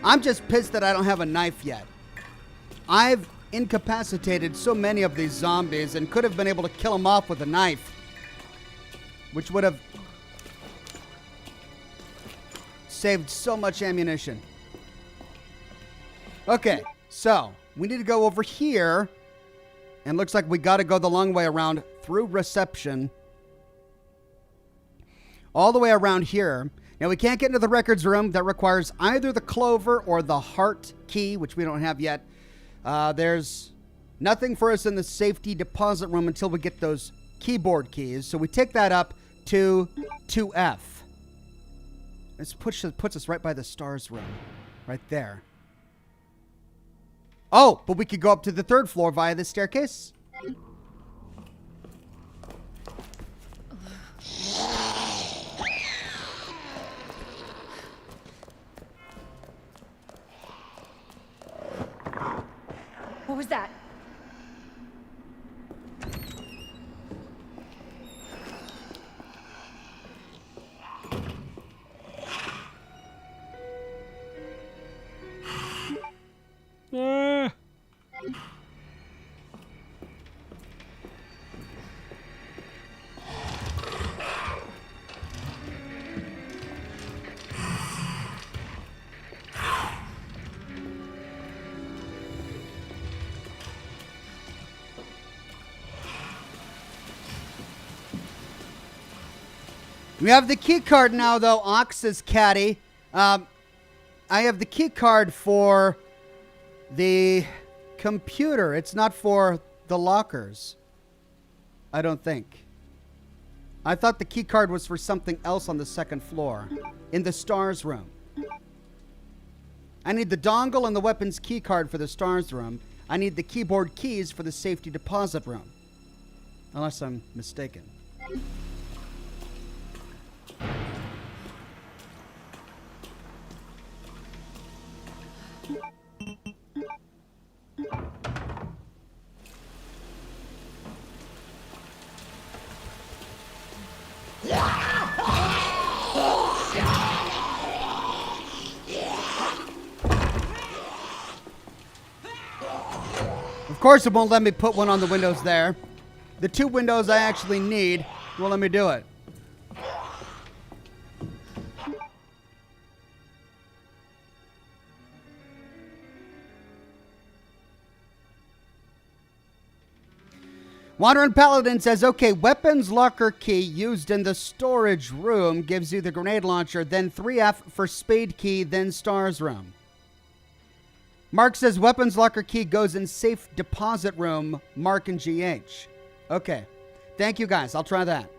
I'm just pissed that I don't have a knife yet. I've incapacitated so many of these zombies and could have been able to kill them off with a knife, which would have saved so much ammunition. Okay, so we need to go over here. And looks like we got to go the long way around through reception. All the way around here. Now, we can't get into the records room. That requires either the clover or the heart key, which we don't have yet. There's nothing for us in the safety deposit room until we get those keyboard keys. So we take that up to 2F. This puts us right by the stars room. Right there. Oh, but we could go up to the 3rd floor via the staircase. What was that? We have the key card now, though. Ox's caddy. I have the key card for the computer. It's not for the lockers. I don't think. I thought the key card was for something else on the 2nd floor. In the stars room. I need the dongle and the weapons key card for the stars room. I need the keyboard keys for the safety deposit room. Unless I'm mistaken. Of course it won't let me put one on the windows there. The 2 windows I actually need won't let me do it. Wandering Paladin says, okay, weapons locker key used in the storage room gives you the grenade launcher, then 3F for spade key, then stars room. Mark says, weapons locker key goes in safe deposit room, Mark and GH. Okay. Thank you, guys. I'll try that.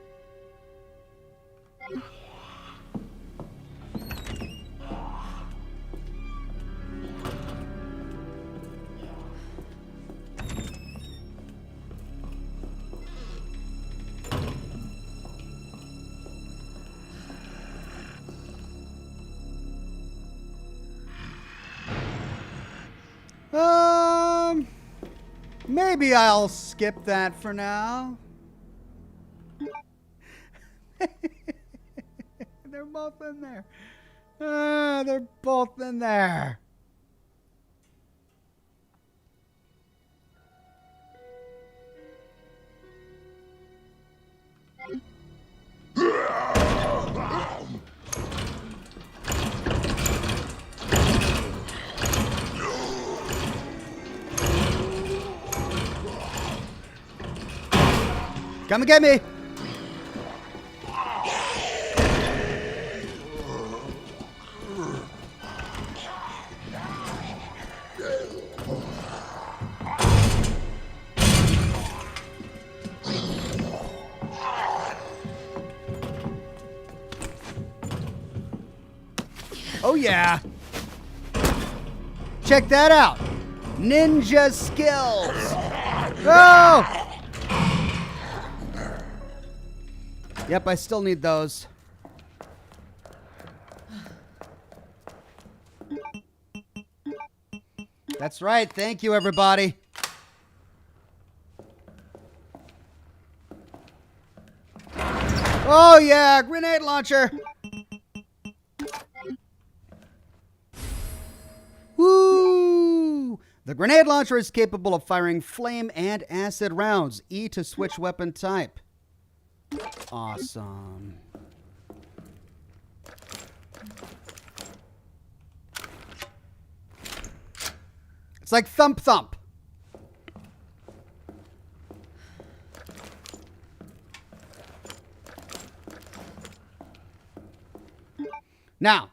Maybe I'll skip that for now. They're both in there. They're both in there. Come and get me. Oh yeah. Check that out. Ninja skills. Oh! Yep, I still need those. That's right. Thank you, everybody. Oh, yeah. Grenade launcher. Woo! The grenade launcher is capable of firing flame and acid rounds. E to switch weapon type. Awesome. It's like thump thump. Now,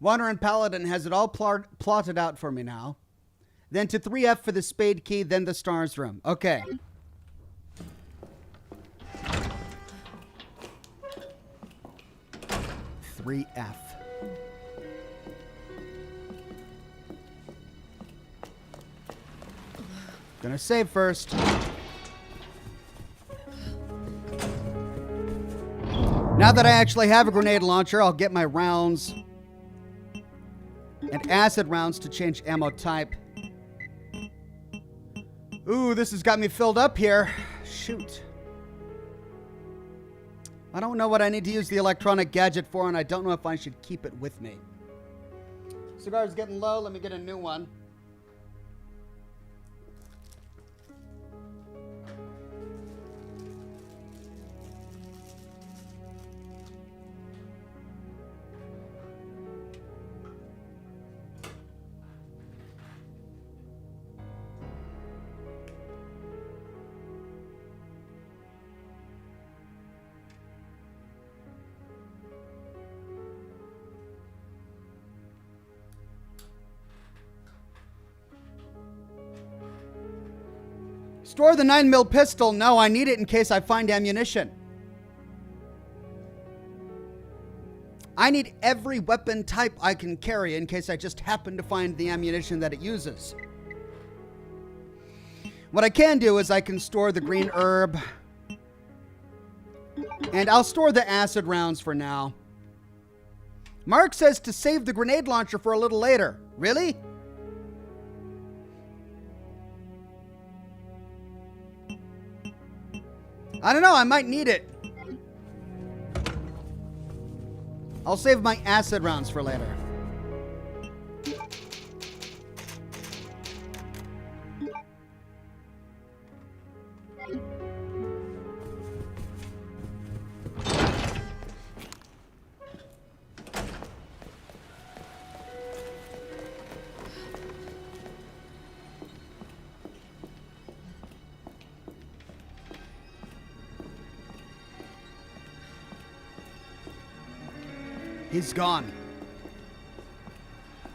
Wandering Paladin has it all plotted out for me now. Then to 3F for the spade key, then the stars room. Okay. Three F. Gonna save first. Now that I actually have a grenade launcher, I'll get my rounds and acid rounds to change ammo type. Ooh, this has got me filled up here. Shoot. I don't know what I need to use the electronic gadget for, and I don't know if I should keep it with me. Cigar's getting low. Let me get a new one. Store the 9mm pistol. No, I need it in case I find ammunition. I need every weapon type I can carry in case I just happen to find the ammunition that it uses. What I can do is I can store the green herb. And I'll store the acid rounds for now. Mark says to save the grenade launcher for a little later. Really? I don't know, I might need it. I'll save my acid rounds for later. He's gone.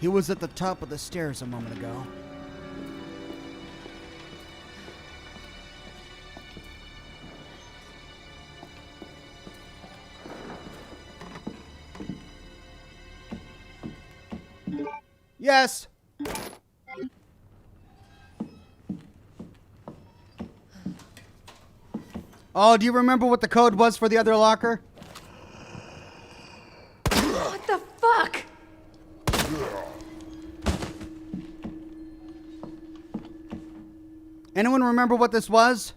He was at the top of the stairs a moment ago. Yes. Oh, do you remember what the code was for the other locker? What the fuck? Anyone remember what this was?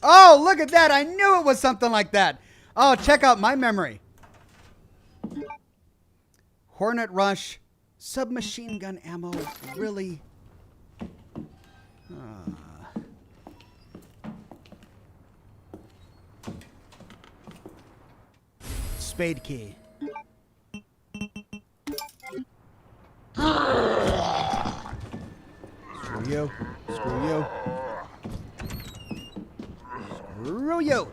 Oh, look at that. I knew it was something like that. Oh, check out my memory. Hornet Rush, submachine gun ammo, really? Spade key. Screw you. Screw you. Screw you.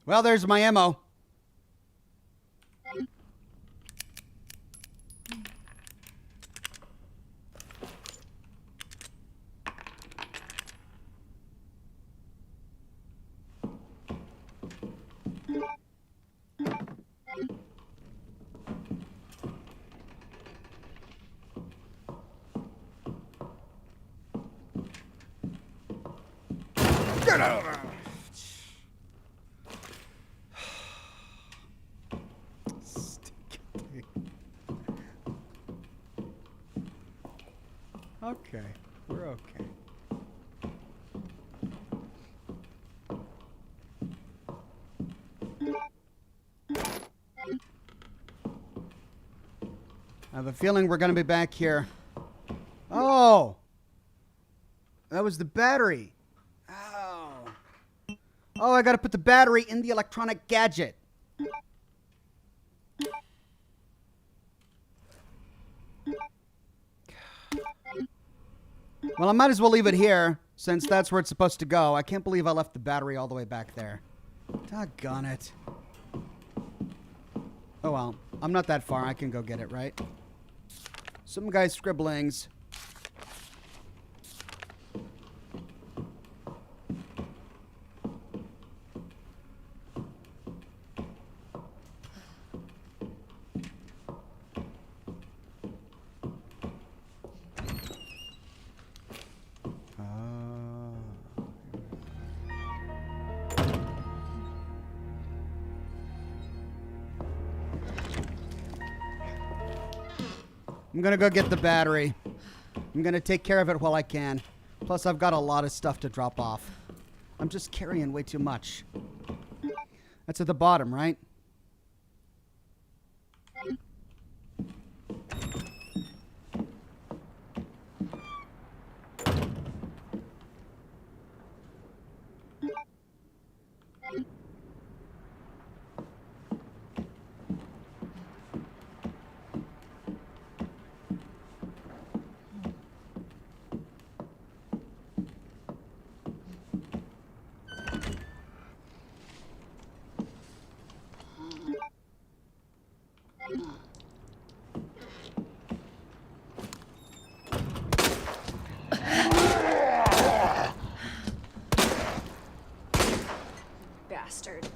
Well, there's my ammo. Okay, we're okay. I have a feeling we're going to be back here. Oh! That was the battery. Oh. Oh, I got to put the battery in the electronic gadget. Well, I might as well leave it here, since that's where it's supposed to go. I can't believe I left the battery all the way back there. Doggone it. Oh, well. I'm not that far. I can go get it, right? Some guy's scribblings. I'm gonna go get the battery. I'm gonna take care of it while I can. Plus, I've got a lot of stuff to drop off. I'm just carrying way too much. That's at the bottom, right? Bastard.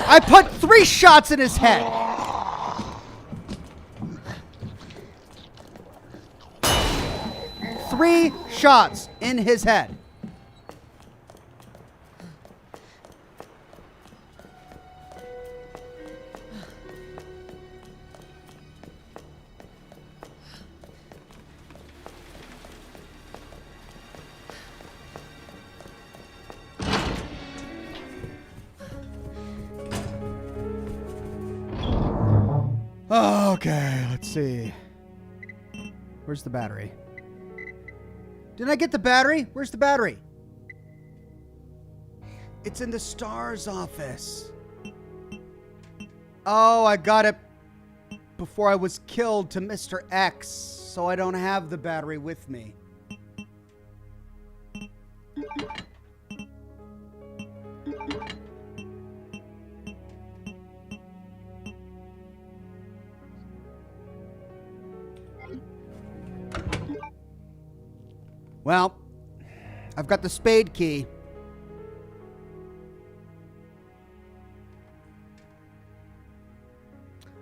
I put 3 shots in his head. Three shots in his head. Okay, let's see. Where's the battery? Did I get the battery? Where's the battery? It's in the STARS office. Oh, I got it before I was killed to Mr. X, so I don't have the battery with me. Well, I've got the spade key.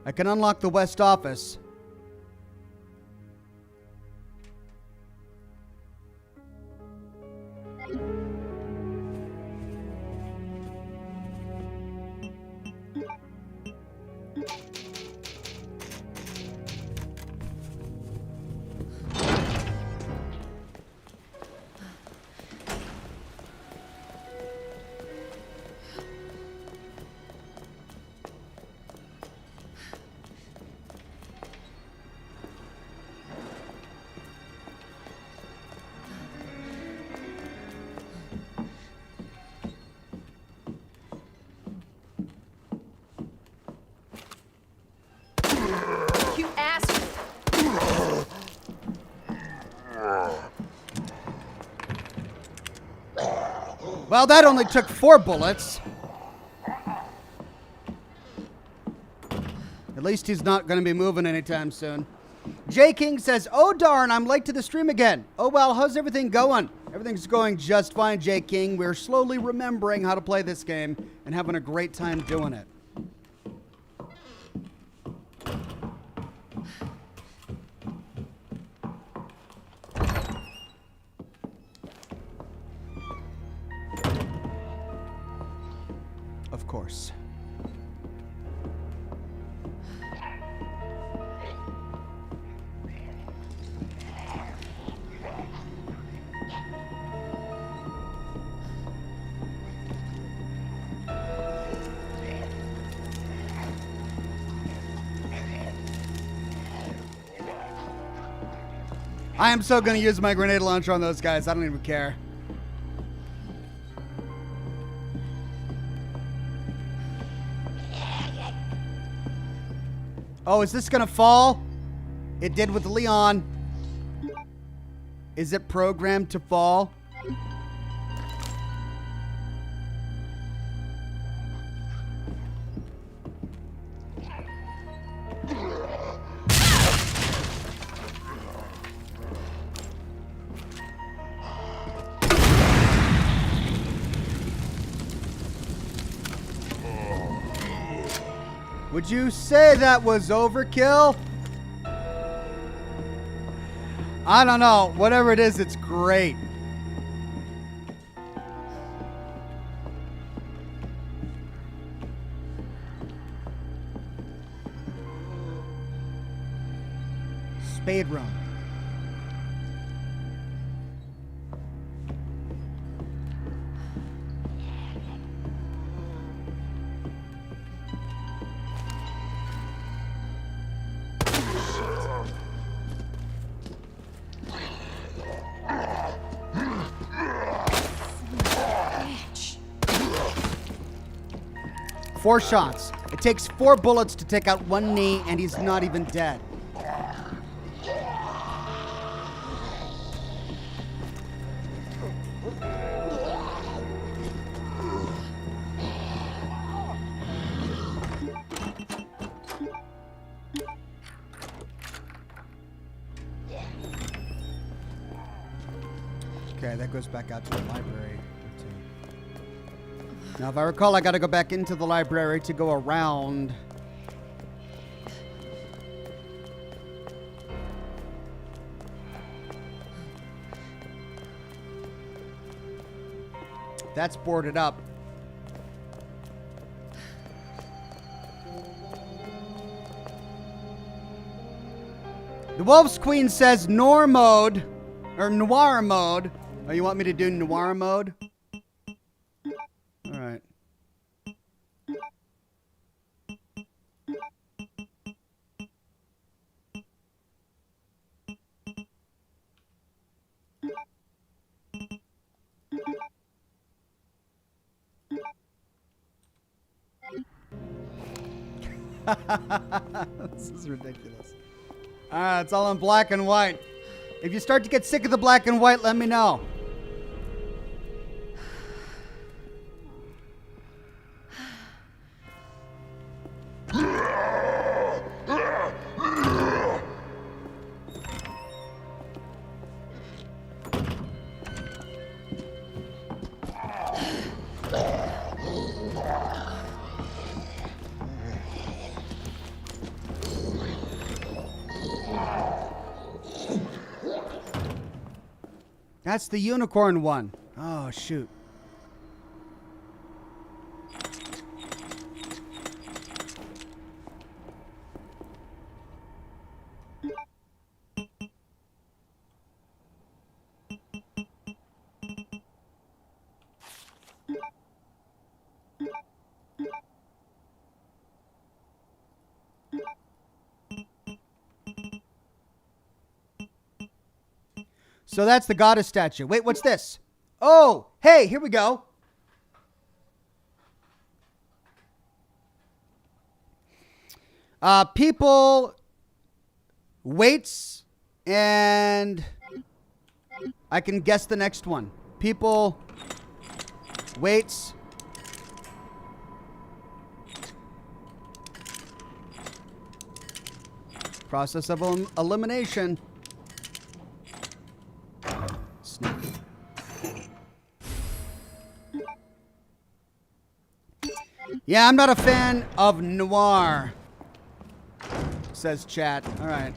I can unlock the West office. You asshole. Well, that only took 4 bullets. At least he's not going to be moving anytime soon. J King says, "Oh darn, I'm late to the stream again. Oh well, how's everything going?" Everything's going just fine, J King. We're slowly remembering how to play this game and having a great time doing it. I am so going to use my grenade launcher on those guys. I don't even care. Oh, is this going to fall? It did with Leon. Is it programmed to fall? Would you say that was overkill? I don't know. Whatever it is, it's great. Spade room. Four shots. It takes 4 bullets to take out 1 knee, and he's not even dead. Okay, that goes back out to the library. Now, if I recall, I got to go back into the library to go around. That's boarded up. The Wolf's Queen says noir mode, or noir mode. Oh, you want me to do noir mode? All right. This is ridiculous. It's all in black and white. If you start to get sick of the black and white, let me know. That's the unicorn one. Oh, shoot. So that's the goddess statue. Wait, what's this? Oh, hey, here we go. People, weights, and I can guess the next one. People, weights. Process of elimination. Snap. Yeah, I'm not a fan of noir, says chat. All right.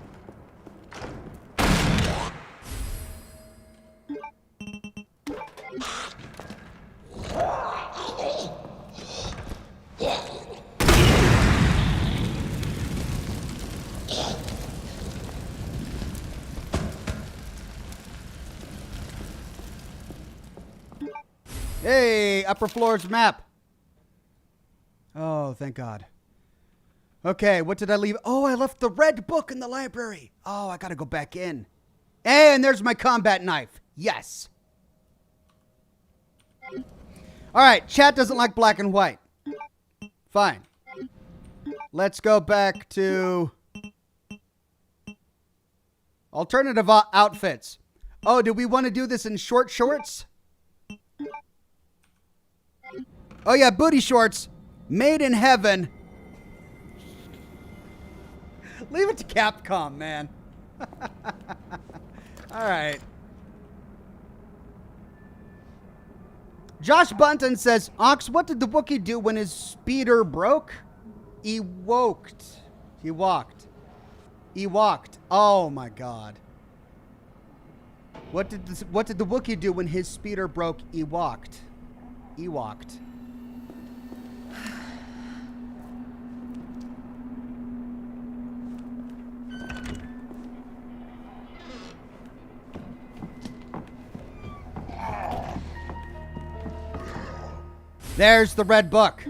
Hey, upper floors map. Oh, thank God. Okay, what did I leave? Oh, I left the red book in the library. Oh, I gotta go back in. And there's my combat knife. Yes. All right, chat doesn't like black and white. Fine. Let's go back to alternative outfits. Oh, do we want to do this in short shorts? Oh yeah, booty shorts. Made in heaven. Leave it to Capcom, man. All right. Josh Bunton says, Ox, what did the Wookiee do when his speeder broke? He walked. Oh my God. What did the Wookiee do when his speeder broke? He walked. There's the red book.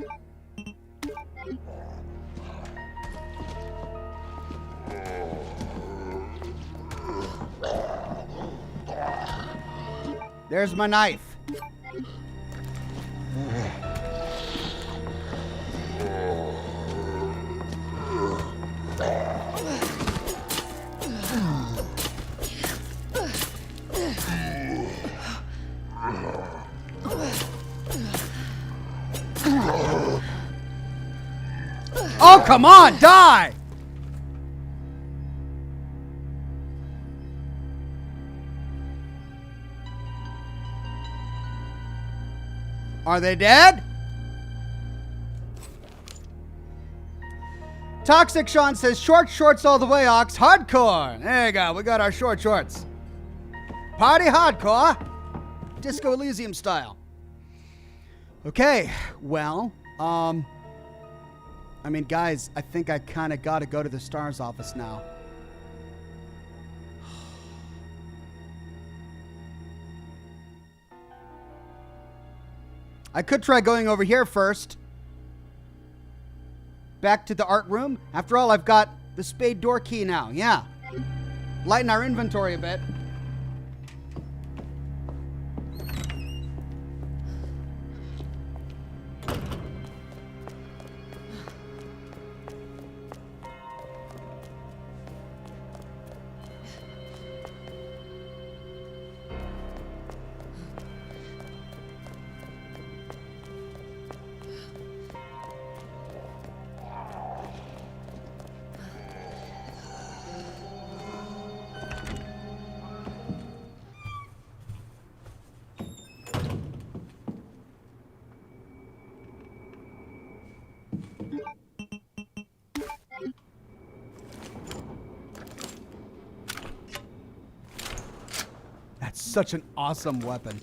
There's my knife. Oh, come on, die! Are they dead? Toxic Sean says, short shorts all the way, Ox. Hardcore. There you go. We got our short shorts. Party hardcore. Disco Elysium style. Okay. Well, I mean, guys, I think I kind of got to go to the STARS office now. I could try going over here first. Back to the art room. After all, I've got the spade door key now. Yeah. Lighten our inventory a bit. That's such an awesome weapon.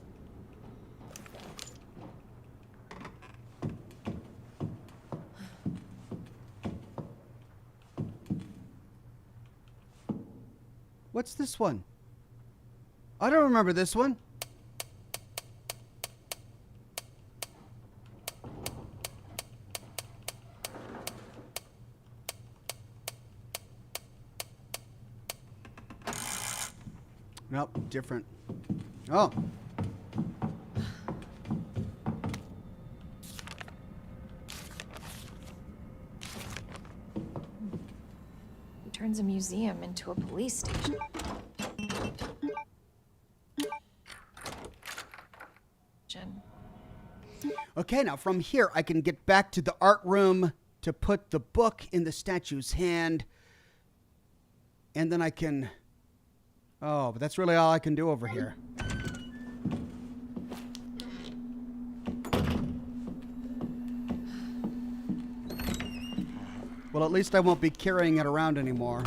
What's this one? I don't remember this one. Nope, different. Oh. He turns a museum into a police station. Okay, now from here I can get back to the art room to put the book in the statue's hand. And then I can... Oh, but that's really all I can do over here. Well, at least I won't be carrying it around anymore.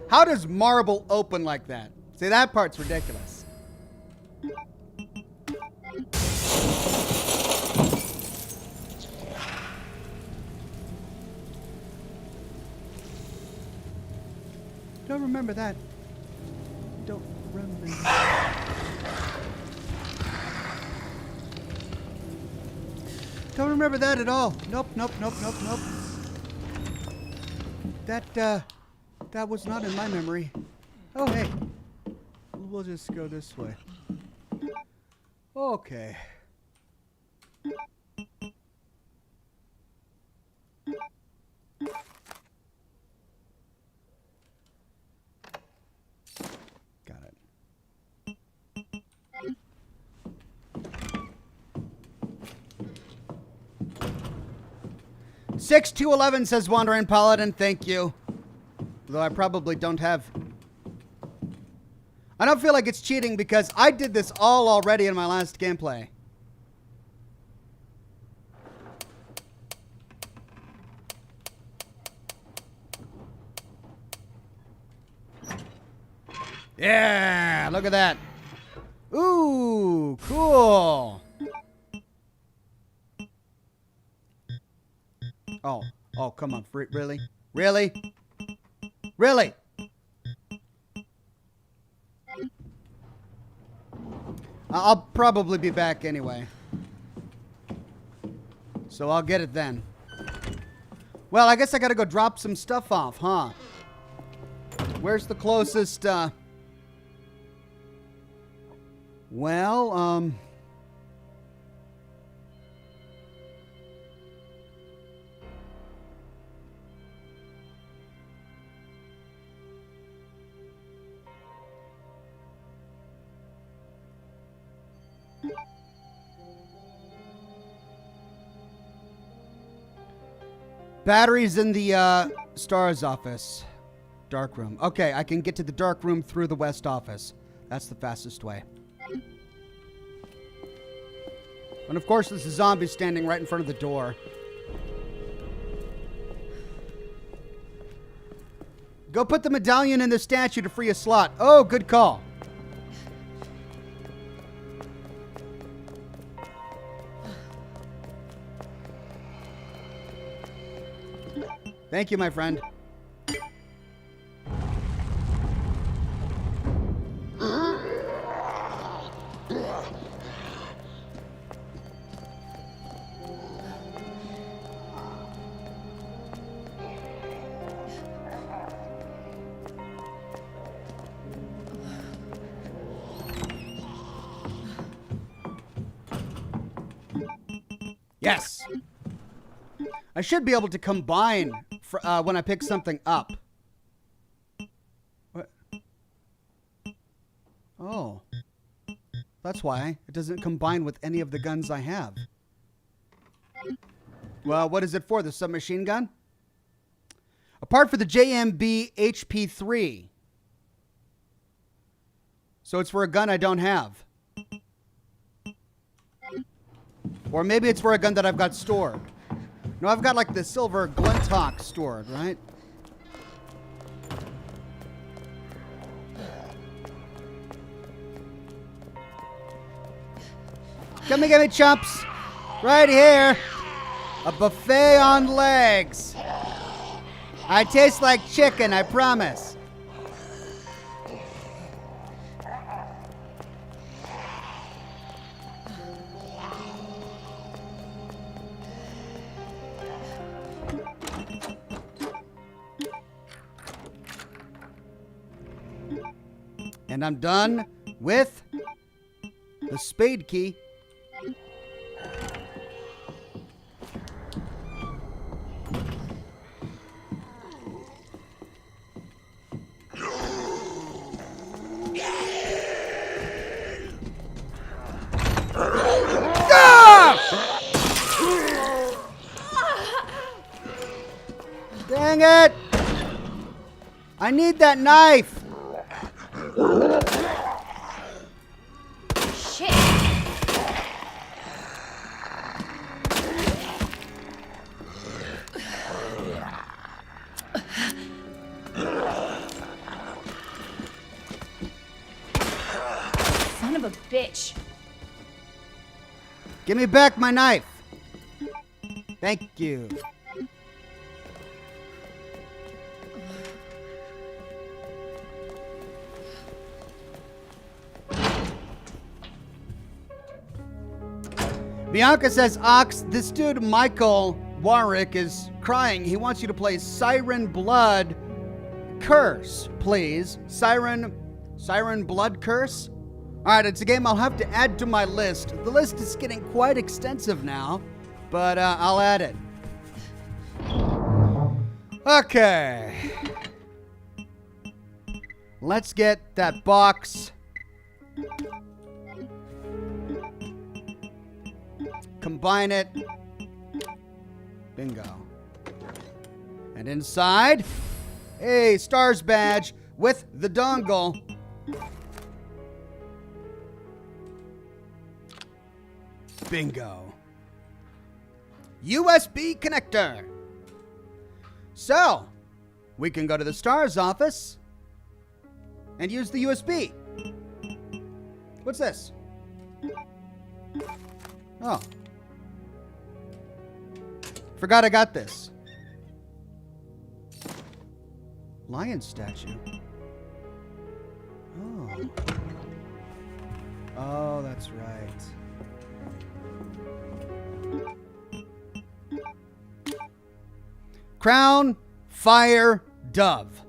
How does marble open like that? See, that part's ridiculous. don't remember that. Don't remember. Don't remember that at all. Nope. That was not in my memory. Oh, hey. We'll just go this way. Okay. Got it. Six 211 says Wandering Paladin. Thank you. Though I probably don't have. I don't feel like it's cheating because I did this all already in my last gameplay. Yeah, look at that. Ooh, cool. Oh, come on. Really? Really? Really? I'll probably be back anyway. So I'll get it then. Well, I guess I gotta go drop some stuff off, huh? Where's the closest, Well, batteries in the, STARS office. Dark room. Okay, I can get to the dark room through the west office. That's the fastest way. And of course, there's a zombie standing right in front of the door. Go put the medallion in the statue to free a slot. Oh, good call. Thank you, my friend. Yes. I should be able to combine when I pick something up. What? Oh. That's why it doesn't combine with any of the guns I have. Well, what is it for? The submachine gun? Apart for the JMB HP3. So it's for a gun I don't have. Or maybe it's for a gun that I've got stored. No, I've got like the silver Glinthawk stored, right? Gimme, chumps. Right here. A buffet on legs. I taste like chicken, I promise. And I'm done with the spade key. Dang it! I need that knife! Shit! Son of a bitch. Give me back my knife. Thank you. Bianca says, Ox, this dude Michael Warwick is crying. He wants you to play Siren Blood Curse, please. Siren Blood Curse? Alright, it's a game I'll have to add to my list. The list is getting quite extensive now, but I'll add it. Okay. Let's get that box. Combine it. Bingo. And inside, a Stars badge with the dongle. Bingo. USB connector. So, we can go to the Stars office and use the USB. What's this? Oh. Forgot I got this. Lion statue. Oh. Oh, that's right. Crown, fire, dove.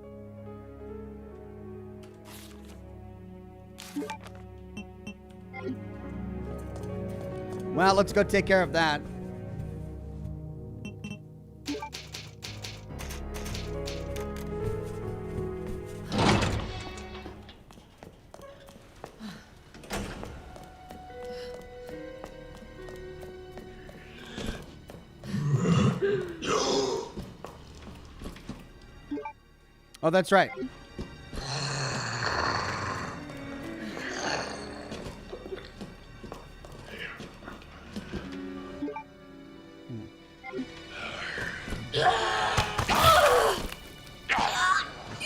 Well, let's go take care of that. Oh, that's right.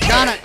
Got it.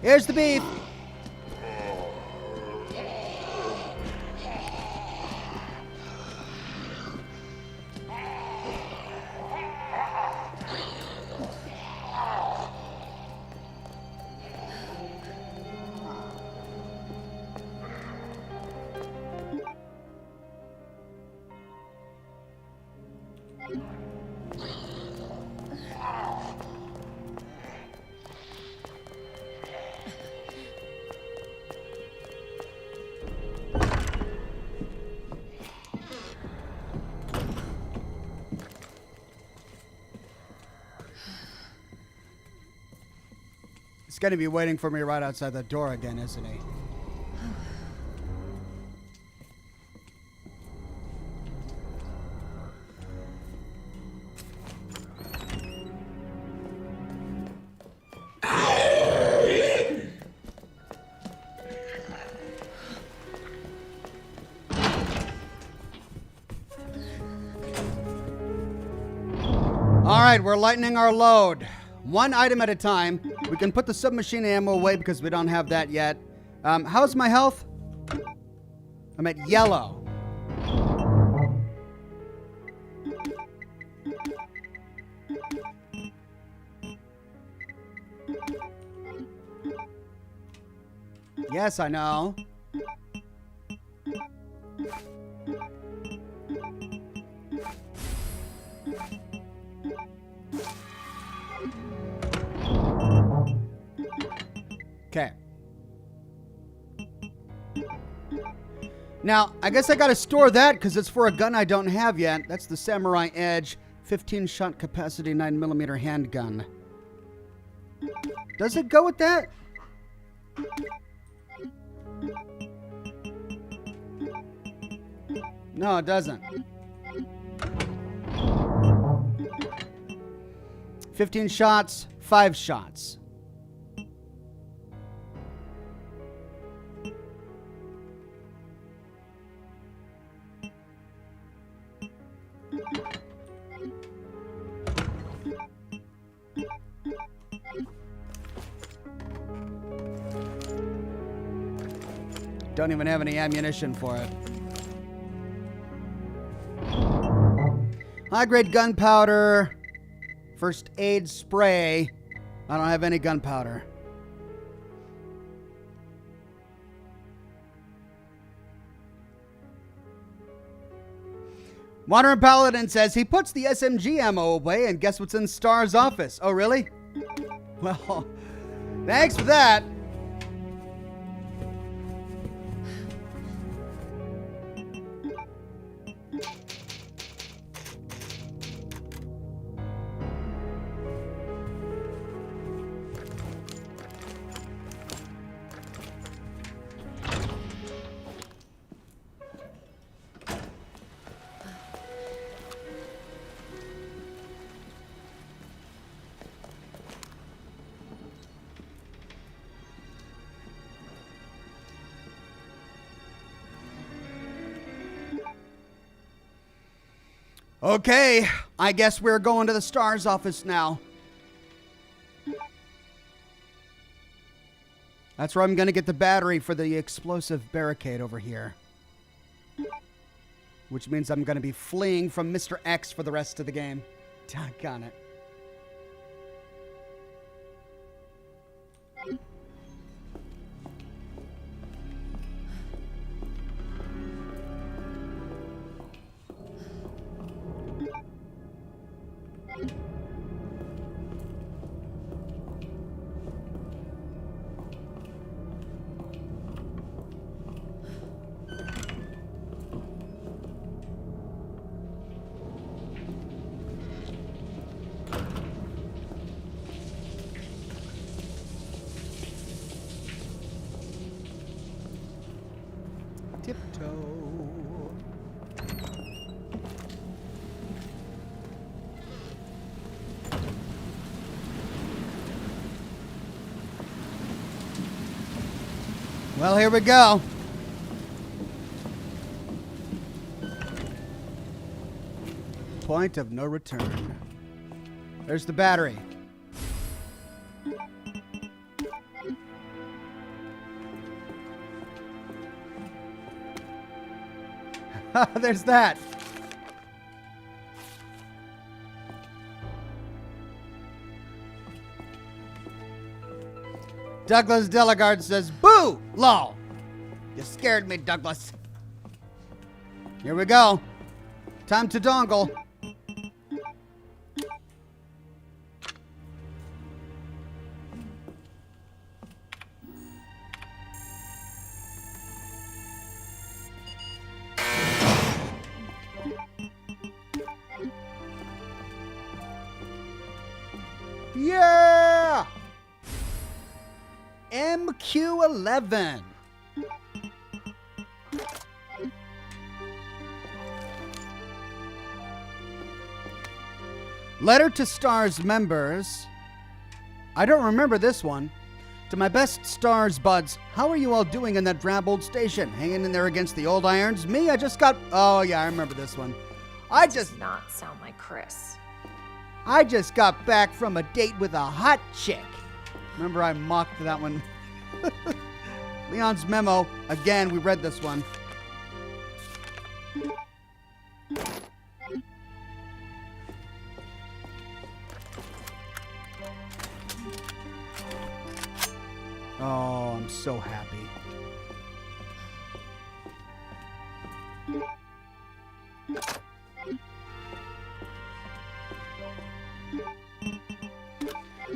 Here's the beef. He's going to be waiting for me right outside the door again, isn't he? All right, we're lightening our load. One item at a time. We can put the submachine ammo away because we don't have that yet. How's my health? I'm at yellow. Yes, I know. Now, I guess I gotta store that because it's for a gun I don't have yet. That's the Samurai Edge 15 shot capacity 9mm handgun. Does it go with that? No, it doesn't. 15 shots, 5 shots. Don't even have any ammunition for it. High-grade gunpowder. First aid spray. I don't have any gunpowder. Modern Paladin says he puts the SMG ammo away, and guess what's in Star's office? Oh, really? Well, thanks for that. Okay, I guess we're going to the Star's office now. That's where I'm going to get the battery for the explosive barricade over here. Which means I'm going to be fleeing from Mr. X for the rest of the game. Doggone it. Tiptoe. Well, here we go. Point of no return. There's the battery. There's that. Douglas Delegard says, "Boo! Lol. You scared me, Douglas." Here we go. Time to dongle. Yeah! MQ-11. Letter to Star's members. I don't remember this one. To my best Stars buds, how are you all doing in that drab old station? Hanging in there against the old irons? Me, I just got... Oh, yeah, I remember this one. Does not sound like Chris. I just got back from a date with a hot chick. Remember, I mocked that one. Leon's memo. Again, we read this one. Oh, I'm so happy.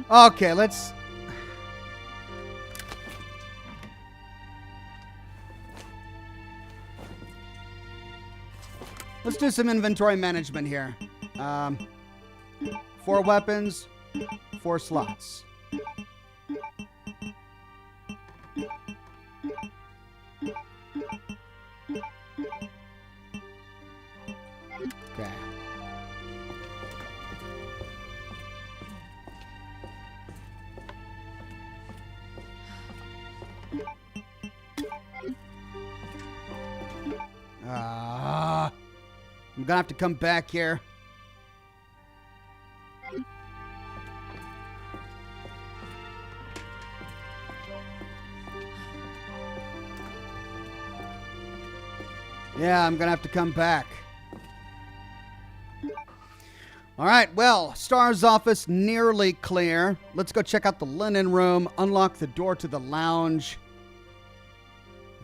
Okay, let's... Let's do some inventory management here. 4 weapons, 4 slots. Okay. I'm gonna have to come back here. Yeah, I'm gonna have to come back. All right, well, Star's office nearly clear. Let's go check out the linen room, unlock the door to the lounge.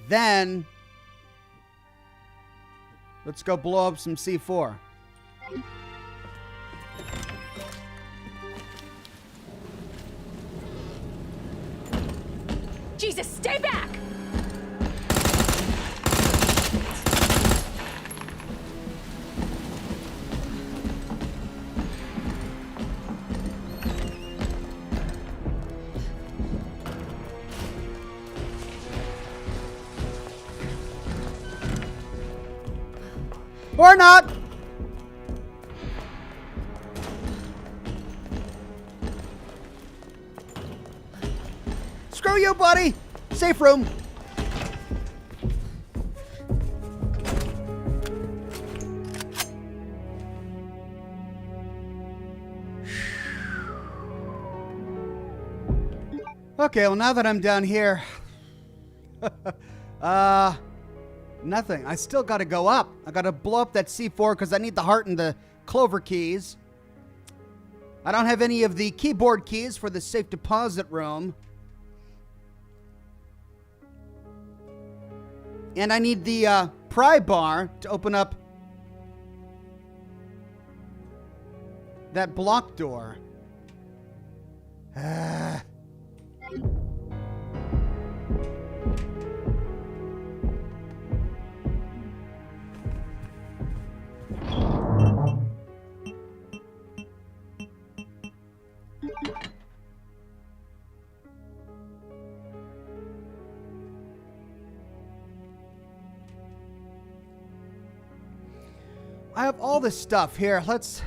Then, let's go blow up some C4. Jesus, stay back! Or not. Screw you, buddy. Safe room. Okay, well, now that I'm down here, nothing. I still got to go up. I got to blow up that C4 because I need the heart and the clover keys. I don't have any of the keyboard keys for the safe deposit room. And I need the pry bar to open up that block door. I have all this stuff here. Let's...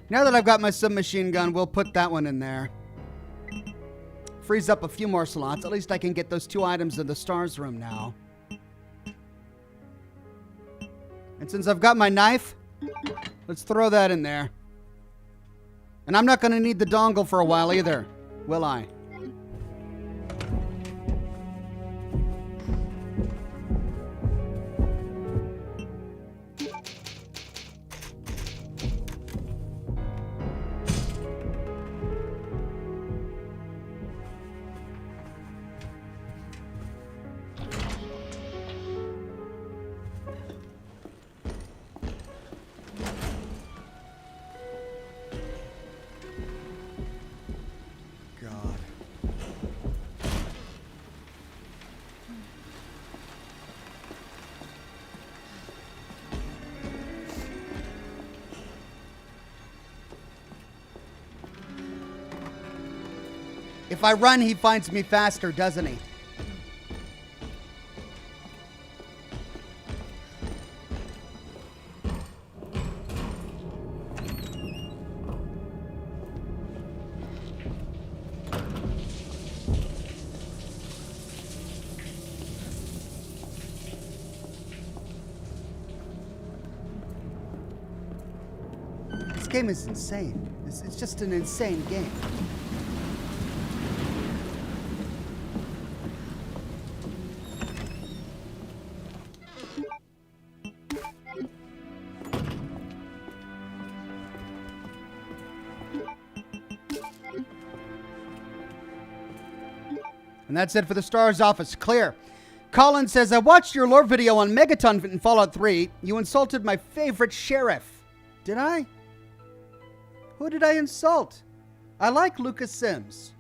Now that I've got my submachine gun, we'll put that one in there. Frees up a few more slots. At least I can get those 2 items in the stars room now. And since I've got my knife, let's throw that in there. And I'm not going to need the dongle for a while either, will I? If I run, he finds me faster, doesn't he? This game is insane. It's just an insane game. And that's it for the Stars office. Clear. Colin says, I watched your lore video on Megaton in Fallout 3. You insulted my favorite sheriff. Did I? Who did I insult? I like Lucas Sims.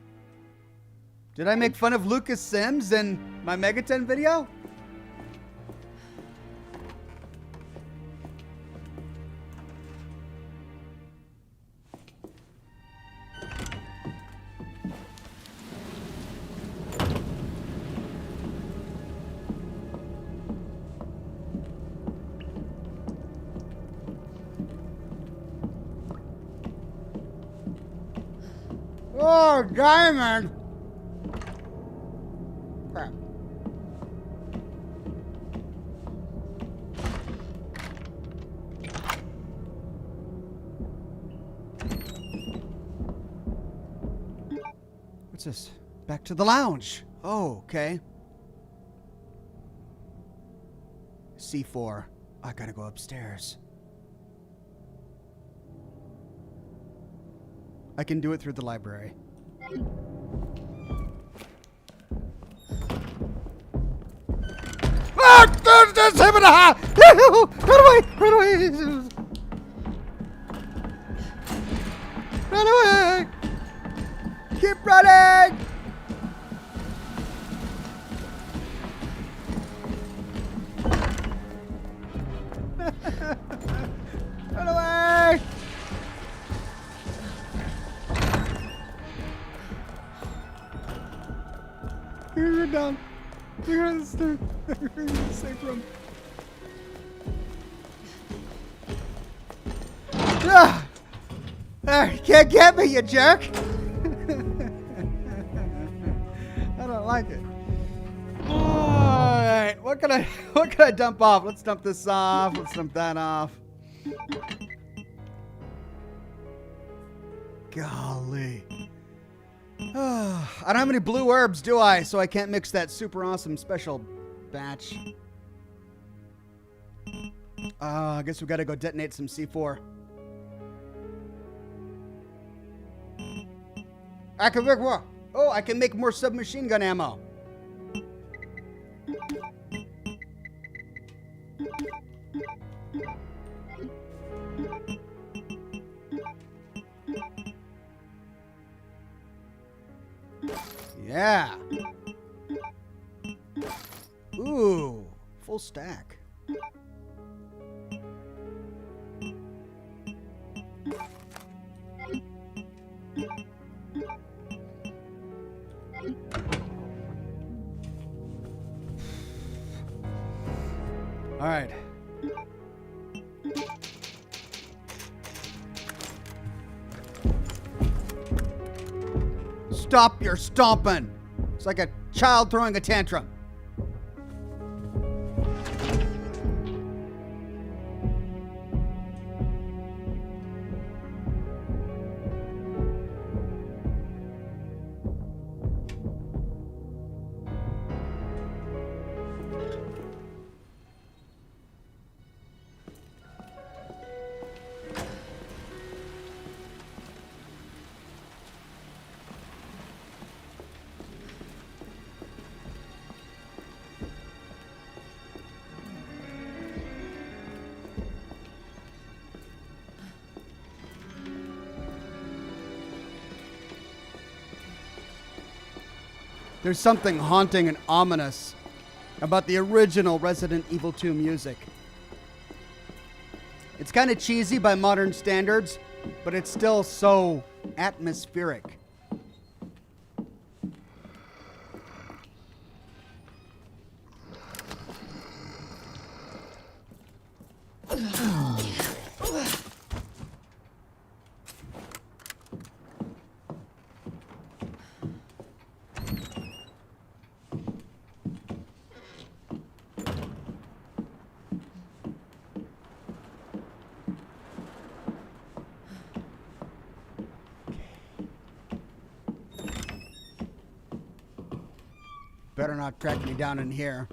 Did I make fun of Lucas Sims in my Megaton video? Oh, diamond! Crap. What's this? Back to the lounge. Oh, okay. C4. I gotta go upstairs. I can do it through the library. Ah! There's him and a half! Run away! Run away! Run away! Keep running! Run away! You're down. You're on the stairs. You're in the safe room. Ah! There, you can't get me, you jerk! I don't like it. Alright, what can I dump off? Let's dump this off. Let's dump that off. Golly. I don't have any blue herbs, do I? So I can't mix that super awesome special batch. I guess we gotta go detonate some C4. I can make more. Oh, I can make more submachine gun ammo. Yeah. Ooh, full stack. All right. Stop your stomping. It's like a child throwing a tantrum. There's something haunting and ominous about the original Resident Evil 2 music. It's kind of cheesy by modern standards, but it's still so atmospheric. Better not track me down in here.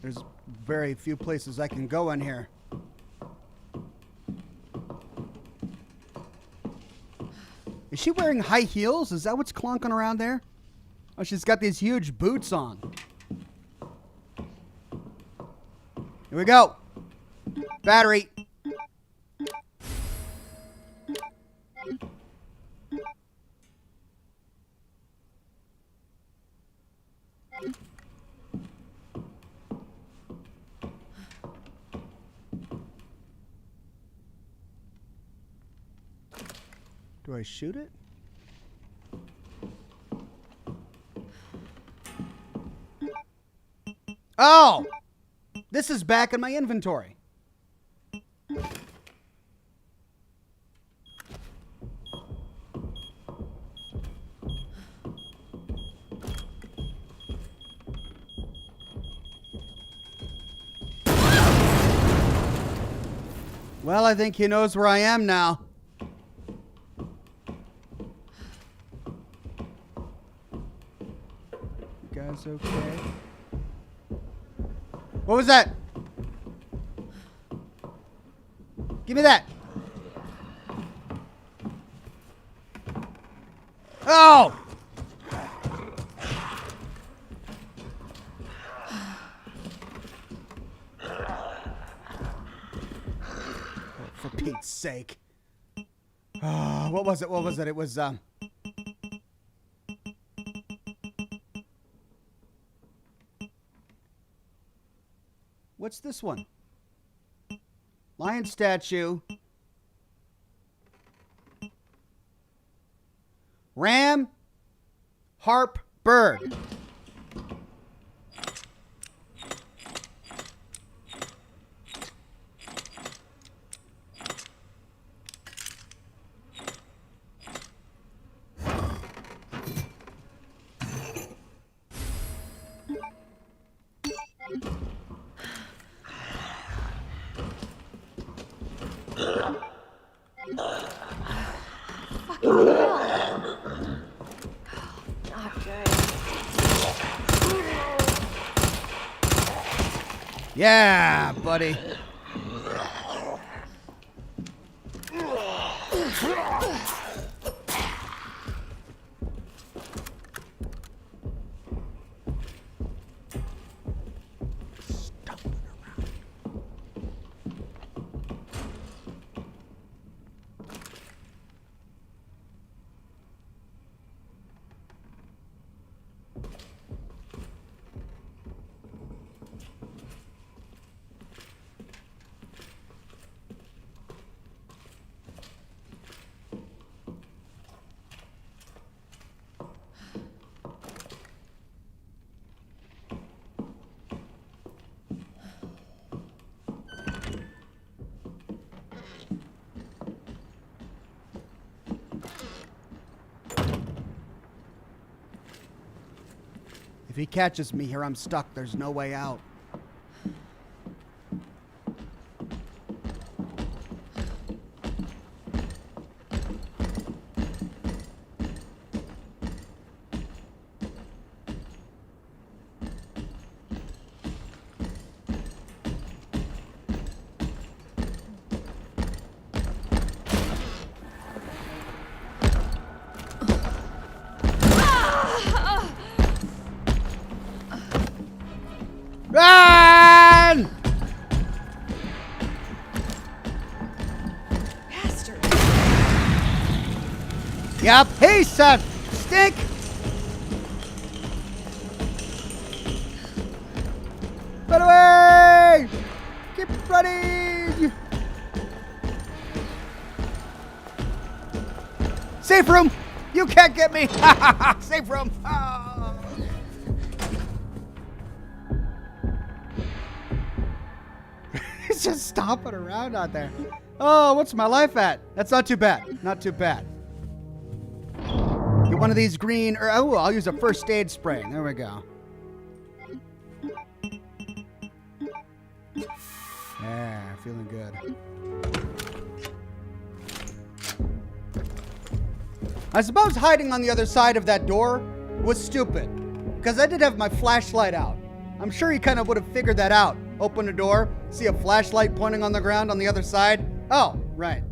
There's very few places I can go in here. Is she wearing high heels? Is that what's clonking around there? Oh, she's got these huge boots on. Here we go. Battery. Do I shoot it? Oh! This is back in my inventory. Well, I think he knows where I am now. You guys okay? What was that? Give me that. Oh! For Pete's sake. What was it? What was it? It was, what's this one? Lion statue. Ram. Harp. Bird. Fucking hell. Not good. Yeah, buddy. If he catches me here, I'm stuck. There's no way out. Run! Bastard. Yep. Hey, son. Stink. Run away! Keep running! Safe room! You can't get me! Safe room! Oh. He's just stomping around out there. Oh, what's my life at? That's not too bad. Not too bad. Get one of these green... oh, I'll use a first aid spray. There we go. Yeah, feeling good. I suppose hiding on the other side of that door was stupid, because I did have my flashlight out. I'm sure he kind of would have figured that out. Open the door, see a flashlight pointing on the ground on the other side. Oh, right.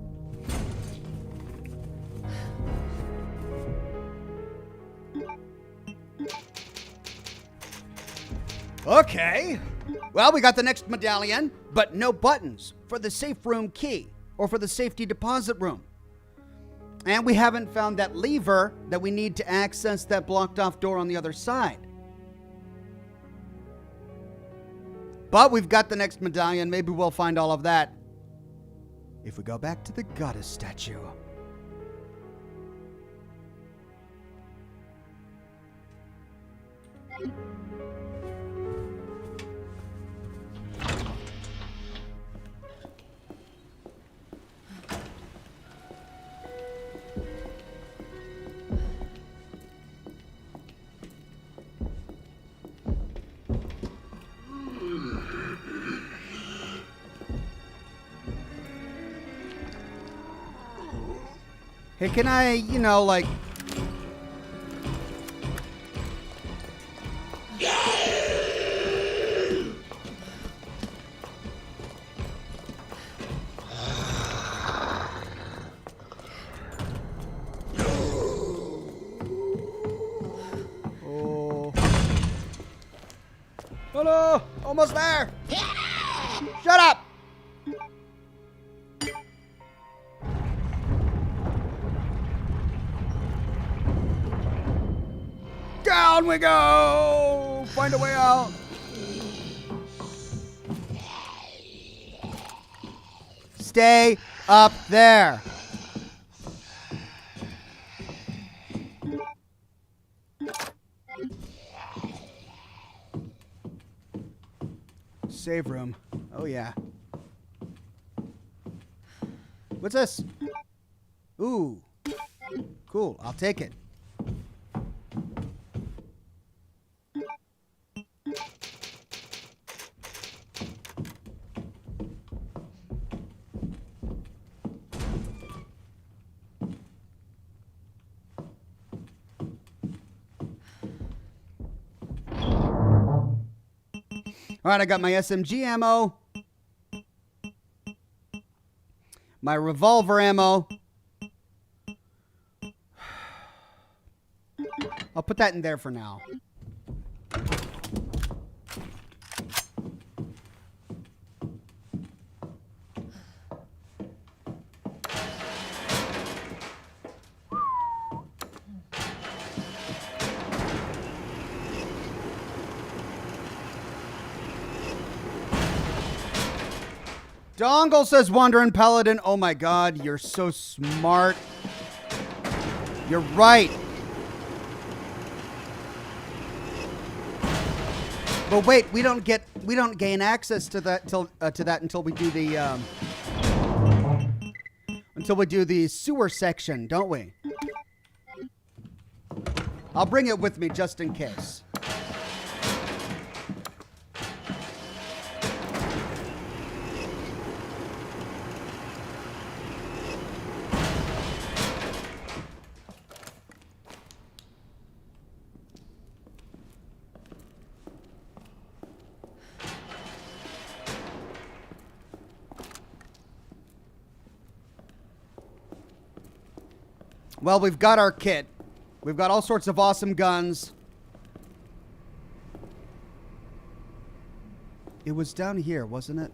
Okay. Well, we got the next medallion, but no buttons for the safe room key or for the safety deposit room. And we haven't found that lever that we need to access that blocked off door on the other side. But we've got the next medallion. Maybe we'll find all of that if we go back to the goddess statue. Hey, can I, you know, like... Oh. Hello! Almost there! Shut up! Down we go! Find a way out. Stay up there. Save room. Oh, yeah. What's this? Ooh. Cool. I'll take it. All right, I got my SMG ammo, my revolver ammo. I'll put that in there for now. Dongle says Wandering Paladin. Oh my god, you're so smart. You're right. But wait, we don't gain access to that until we do the sewer section, don't we? I'll bring it with me just in case. Well, we've got our kit. We've got all sorts of awesome guns. It was down here, wasn't it?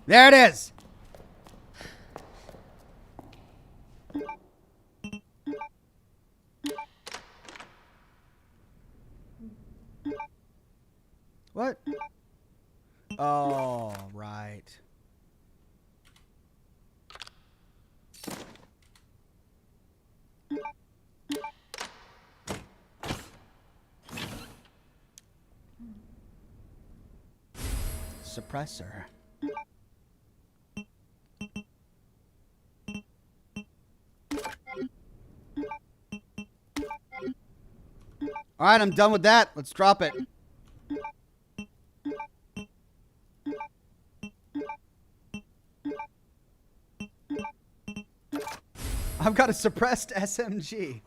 There it is. What? Oh, right. Suppressor. All right, I'm done with that. Let's drop it. I've got a suppressed SMG.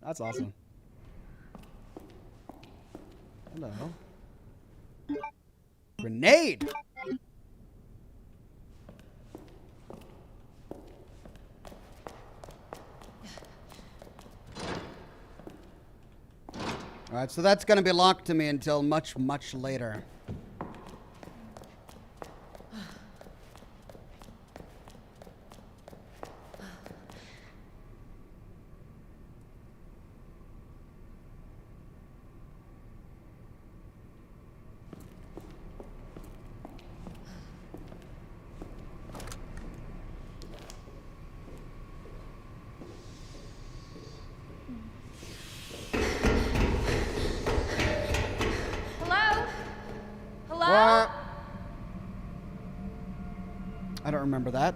That's awesome. Hello. Grenade! Alright, so that's going to be locked to me until much, much later. What? I don't remember that.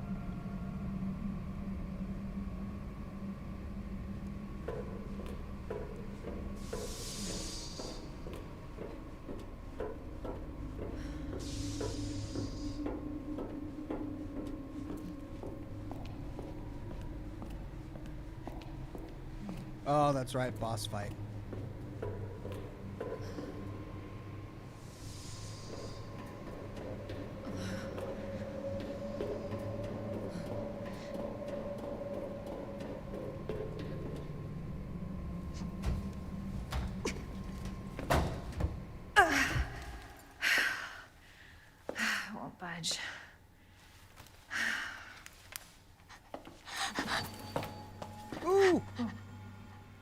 Oh, that's right. Boss fight. I won't budge. Ooh!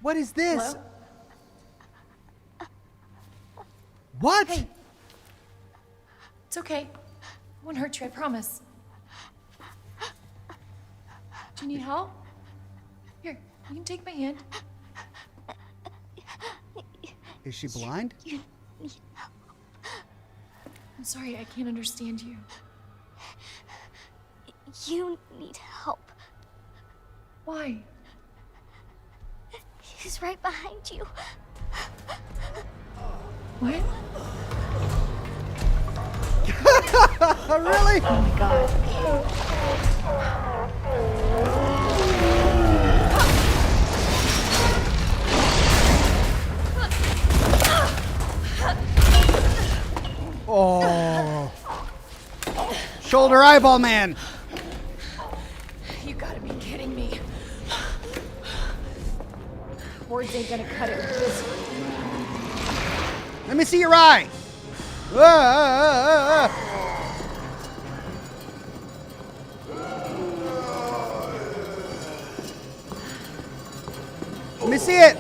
What is this? Hello? What? Hey. It's okay. I won't hurt you, I promise. Do you need help? Here, you can take my hand. Is she blind? You need help. I'm sorry, I can't understand you. You need help. Why? He's right behind you. What? Really? Oh my god. Oh. Shoulder eyeball man. You gotta be kidding me. Words ain't gonna cut it with this. Let me see your eye. Ah. Let me see it.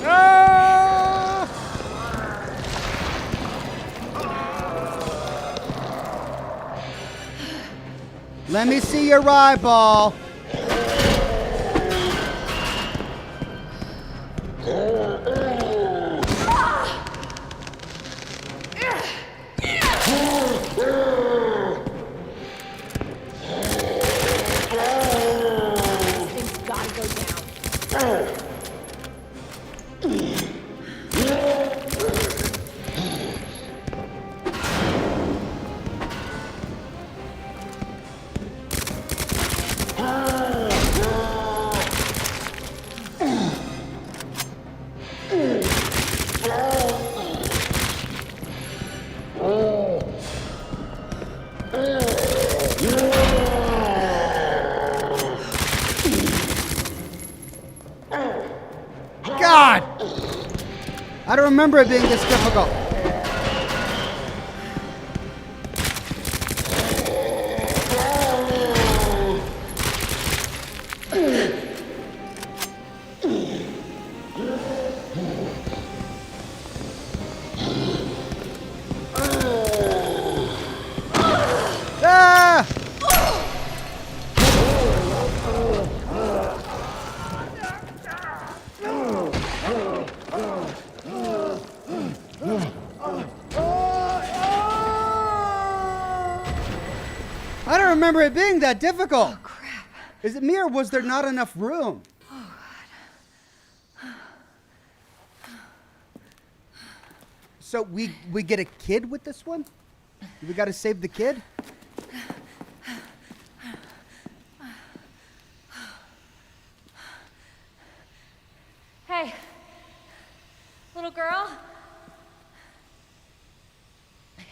Ah! Let me see your eyeball. This thing's gotta go down. God! I don't remember it being this difficult. Ah! I don't remember it being that difficult. Oh crap. Is it me or was there not enough room? So we get a kid with this one? We got to save the kid? Hey, little girl.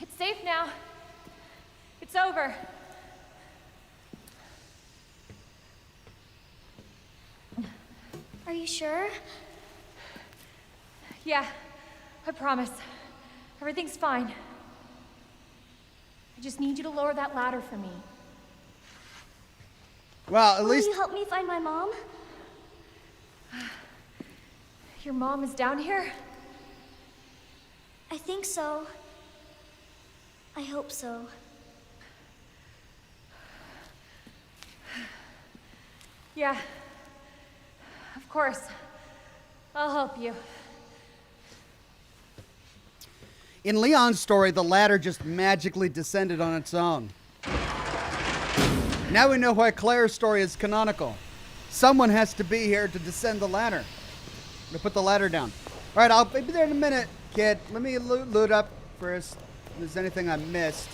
It's safe now. It's over. Are you sure? Yeah, I promise. Everything's fine. I just need you to lower that ladder for me. Well, at Will least you help me find my mom? Your mom is down here? I think so. I hope so. Yeah. Of course. I'll help you. in Leon's story, the ladder just magically descended on its own. Now we know why Claire's story is canonical. Someone has to be here to descend the ladder. To put the ladder down. All right, I'll be there in a minute, kid. Let me loot up first. If there's anything I missed.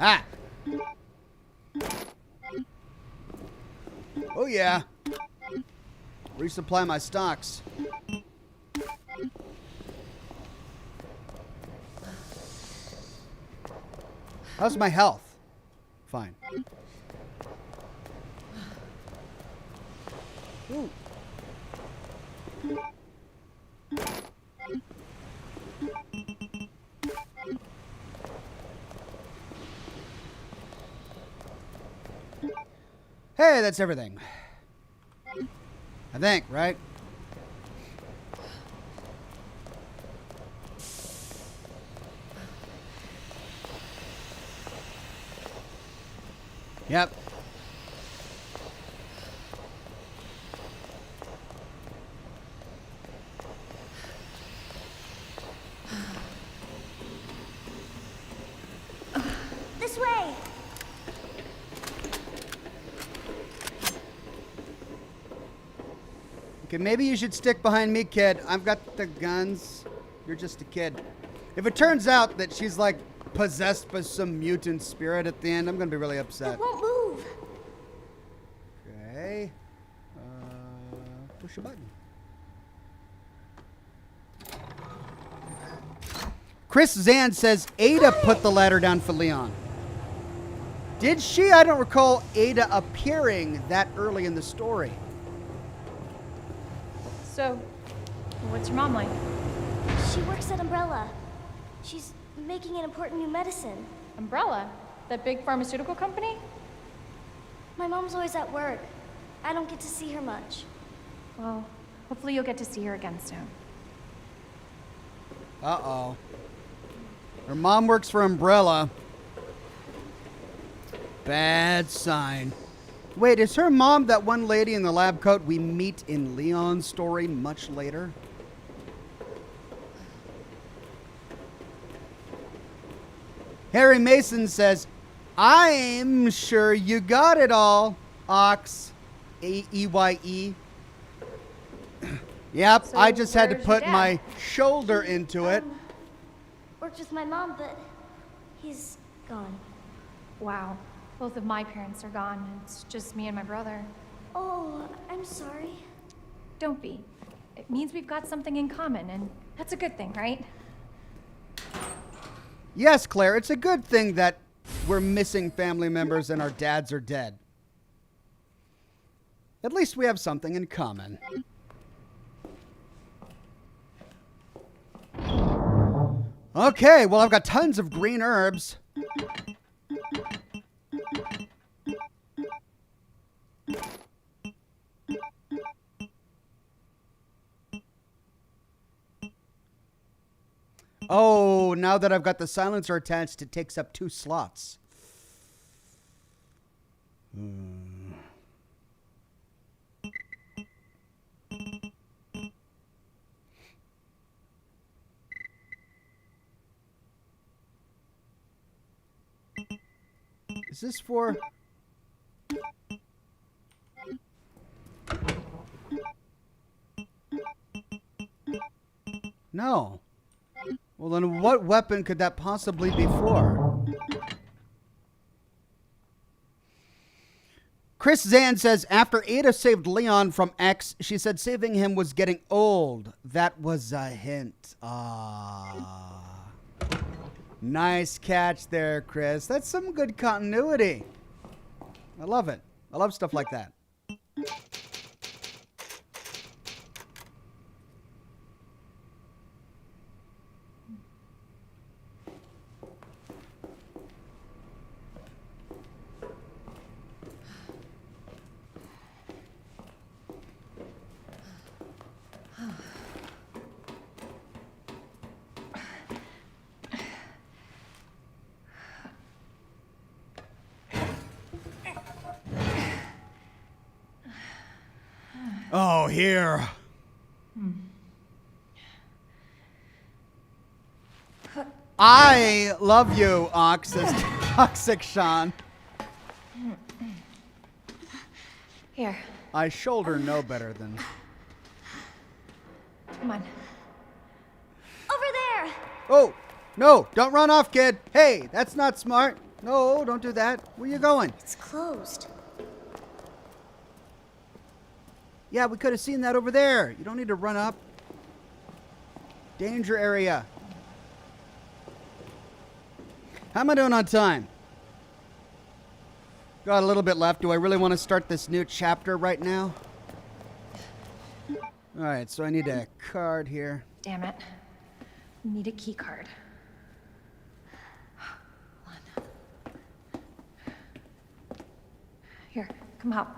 Ah! Oh yeah. Resupply my stocks. How's my health? Fine. Ooh. Hey, that's everything. I think, right? Yep. This way! Okay, maybe you should stick behind me, kid. I've got the guns. You're just a kid. If it turns out that she's like possessed by some mutant spirit at the end, I'm gonna be really upset. It won't move. Okay. Push a button. Chris Zan says Ada put the ladder down for Leon. Did she? I don't recall Ada appearing that early in the story. So, what's your mom like? She works at Umbrella. She's making an important new medicine. Umbrella? That big pharmaceutical company? My mom's always at work. I don't get to see her much. Well, hopefully you'll get to see her again soon. Uh-oh. Her mom works for Umbrella. Bad sign. Wait, is her mom that one lady in the lab coat we meet in Leon's story much later? Harry Mason says, I'm sure you got it all, Ox. A-E-Y-E. Yep, So I just had to where's your put dad? my shoulder into it. Worked with my mom, but he's gone. Wow. Both of my parents are gone. It's just me and my brother. Oh, I'm sorry. Don't be. It means we've got something in common, and that's a good thing, right? Yes, Claire, it's a good thing that we're missing family members and our dads are dead. At least we have something in common. Okay, well, I've got tons of green herbs. Oh, now that I've got the silencer attached, it takes up 2 slots. Is this for... No. Well, then what weapon could that possibly be for? Chris Zan says, after Ada saved Leon from X, she said saving him was getting old. That was a hint. Ah. Nice catch there, Chris. That's some good continuity. I love it. I love stuff like that. here. I love you, Ox, says Toxic Sean. Here, I shoulder no better than... come on. Over there! Oh, no, don't run off, kid. Hey, that's not smart. No, don't do that. Where you going? It's closed. Yeah, we could have seen that over there. You don't need to run up. Danger area. How am I doing on time? Got a little bit left. Do I really want to start this new chapter right now? All right, so I need a card here. Damn it. Need a key card. Hold on. Here, come out.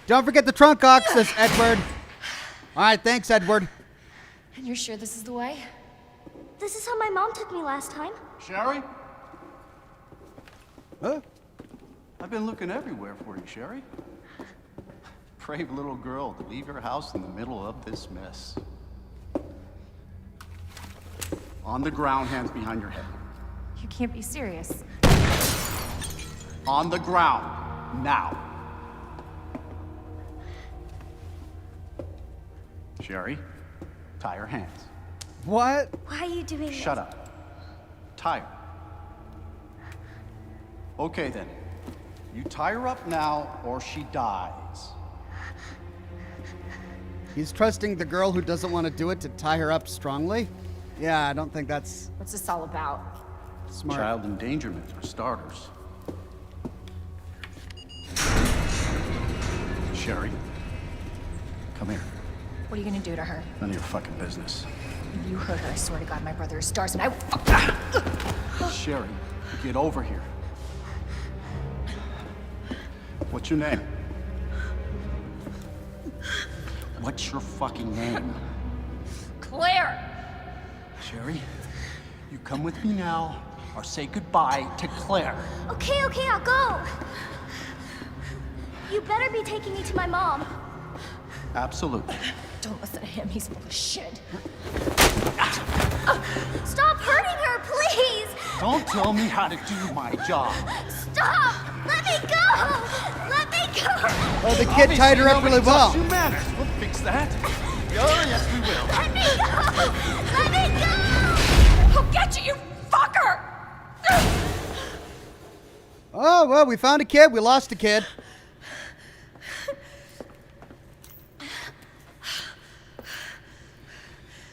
Don't forget the trunk, Ox, says Edward. All right, thanks, Edward. And you're sure this is the way? This is how my mom took me last time. Sherry? Huh? I've been looking everywhere for you, Sherry. Brave little girl to leave your house in the middle of this mess. On the ground, hands behind your head. You can't be serious. On the ground, now. Sherry, tie her hands. What? Why are you doing this? Shut up. Tie her. Okay then. You tie her up now or she dies. He's trusting the girl who doesn't want to do it to tie her up strongly? Yeah, I don't think that's What's this all about? smart. Child endangerment for starters. Sherry, come here. What are you gonna do to her? None of your fucking business. If you hurt her, I swear to God, my brother is stars and I will Sherry, get over here. What's your name? What's your fucking name? Claire! Sherry, you come with me now or say goodbye to Claire. Okay, I'll go. You better be taking me to my mom. Absolutely. Don't listen to him, he's full of shit. Stop hurting her, please! Don't tell me how to do my job. Stop! Let me go! Let me go! Oh, the kid tied her up really well. You manners. We'll fix that. Oh, yes, we will. Let me go! Let me go! I'll get you, you fucker! Oh, well, we found a kid. We lost a kid.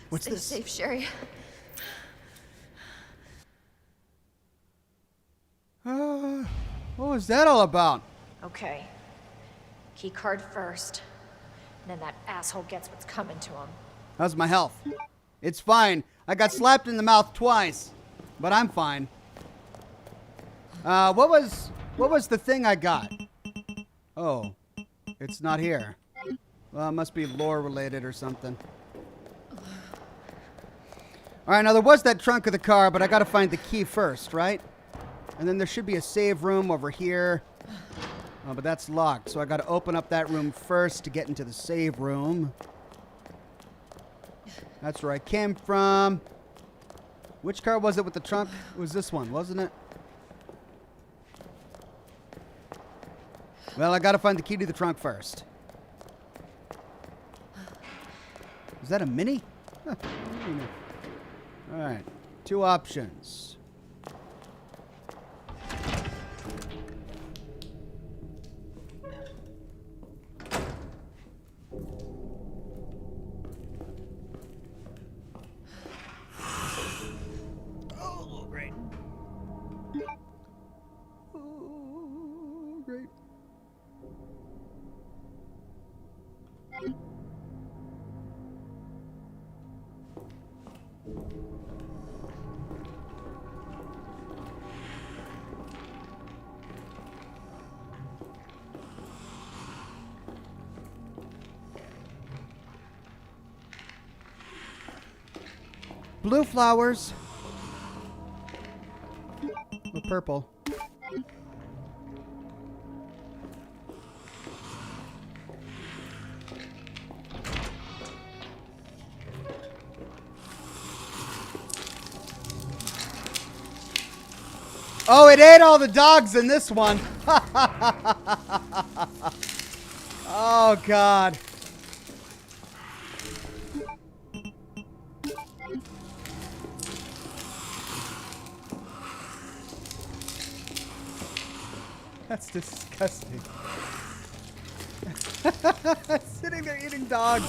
What's Stay this? safe, Sherry. What was that all about? Okay. Key card first. Then that asshole gets what's coming to him. How's my health? It's fine. I got slapped in the mouth twice, but I'm fine. What was the thing I got? Oh, it's not here. Well, it must be lore related or something. All right, now there was that trunk of the car, but I got to find the key first, right? And then there should be a save room over here. Oh, but that's locked, so I got to open up that room first to get into the save room. That's where I came from. Which car was it with the trunk? It was this one, wasn't it? Well, I got to find the key to the trunk first. Is that a Mini? Huh, I don't know. All right, two options. Oh, great. Oh, great. Blue flowers. Oh, purple. Oh, it ate all the dogs in this one. Oh, God. That's disgusting. Sitting there eating dogs.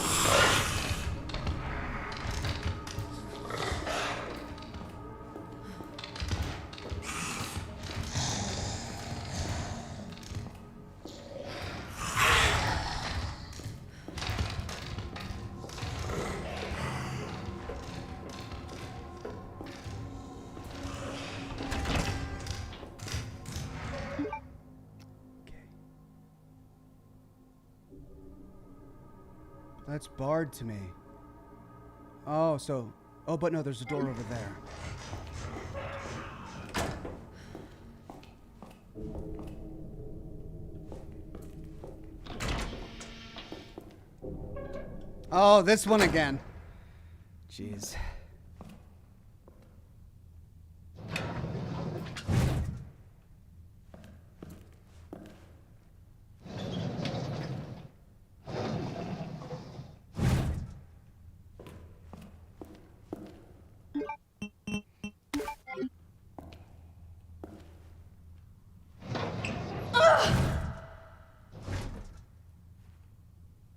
That's barred to me. Oh, so... Oh, but no, there's a door over there. Oh, this one again. Jeez.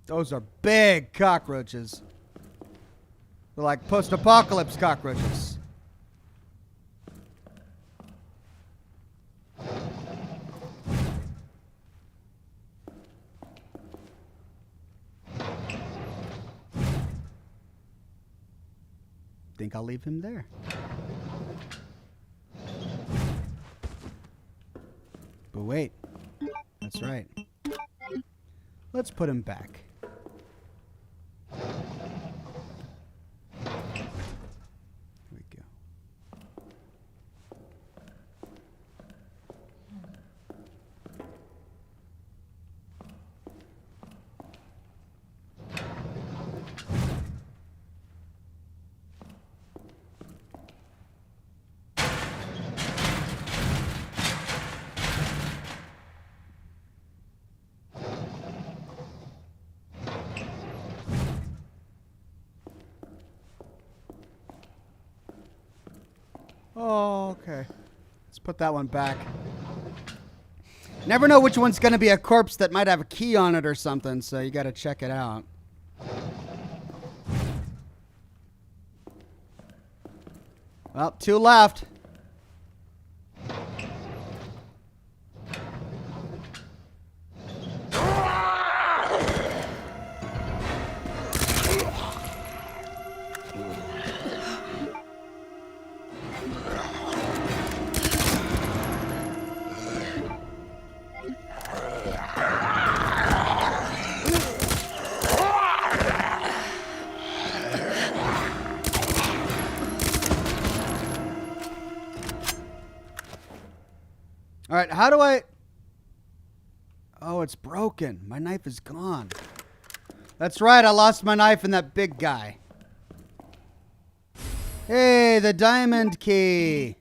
Those are big cockroaches. They're like post-apocalypse cockroaches. Think I'll leave him there. But wait. That's right. Let's put him back. Oh, okay. Let's put that one back. Never know which one's going to be a corpse that might have a key on it or something, so you got to check it out. Well, 2 left. All right, how do I... Oh, it's broken. My knife is gone. That's right, I lost my knife in that big guy. Hey, the diamond key.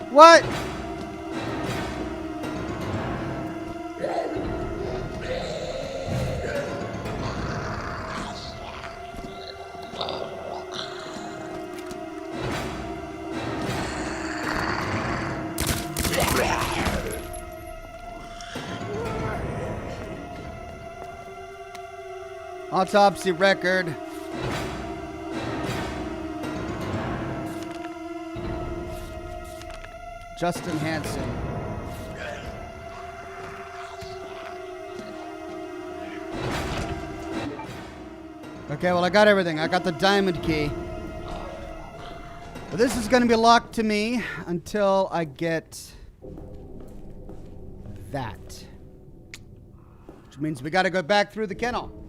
What? Autopsy record. Justin Hansen. Okay, well, I got everything. I got the diamond key. But this is going to be locked to me until I get that. Which means we got to go back through the kennel.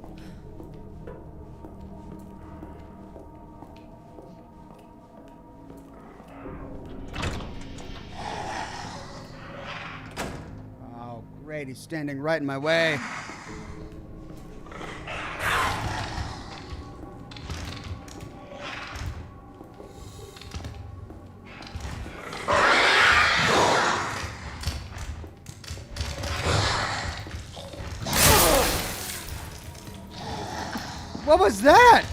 Oh, great. He's standing right in my way. What was that?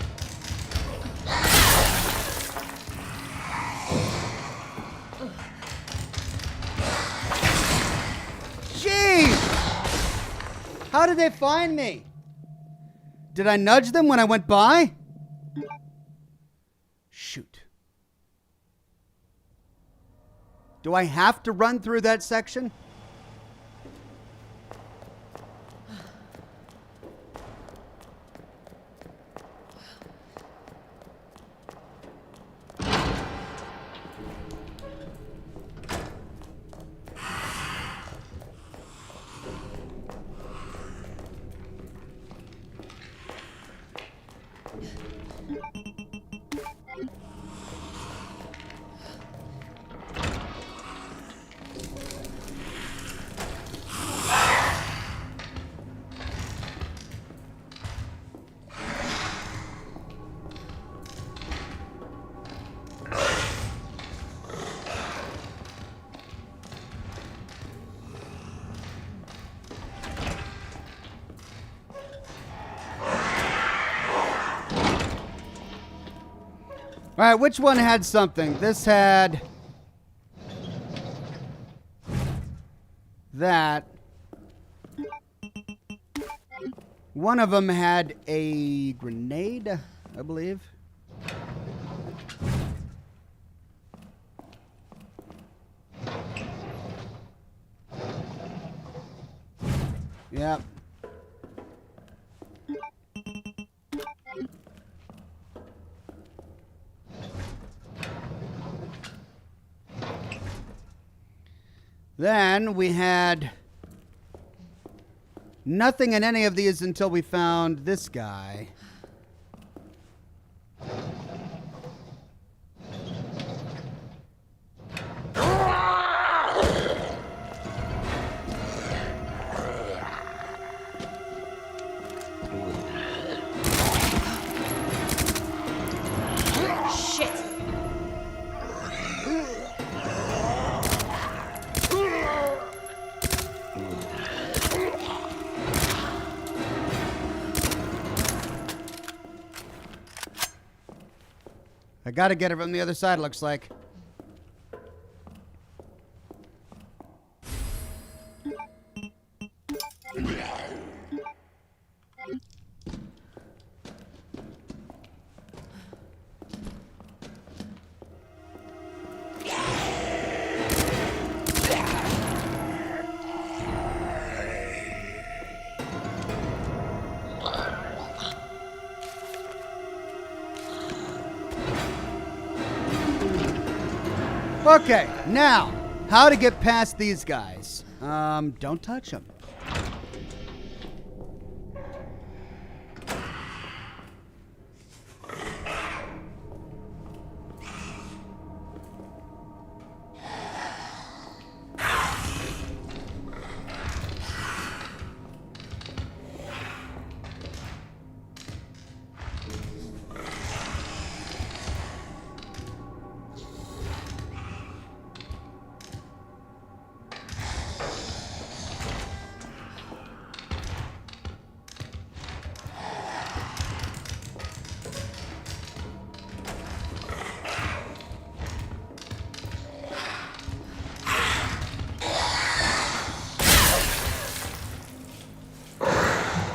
Jeez! How did they find me? Did I nudge them when I went by? Shoot. Do I have to run through that section? All right, which one had something? This had that. One of them had a grenade, I believe. Yep. Then we had nothing in any of these until we found this guy. Shit! I gotta get it from the other side, looks like. Okay, now, how to get past these guys. Don't touch them.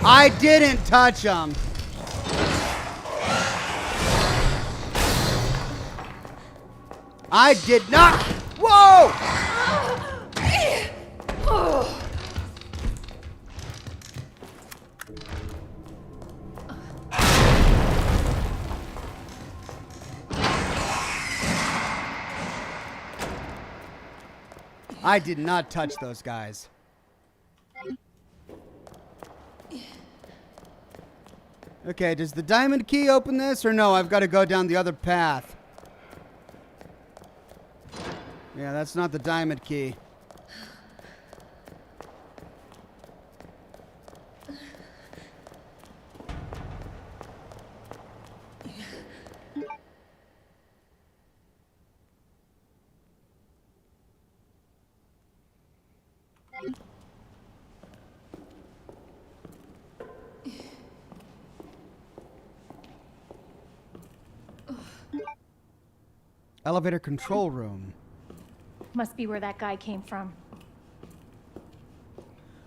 I didn't touch him. I did not. Whoa! I did not touch those guys. Okay, does the diamond key open this or no? I've got to go down the other path. Yeah, that's not the diamond key. Elevator control room. Must be where that guy came from.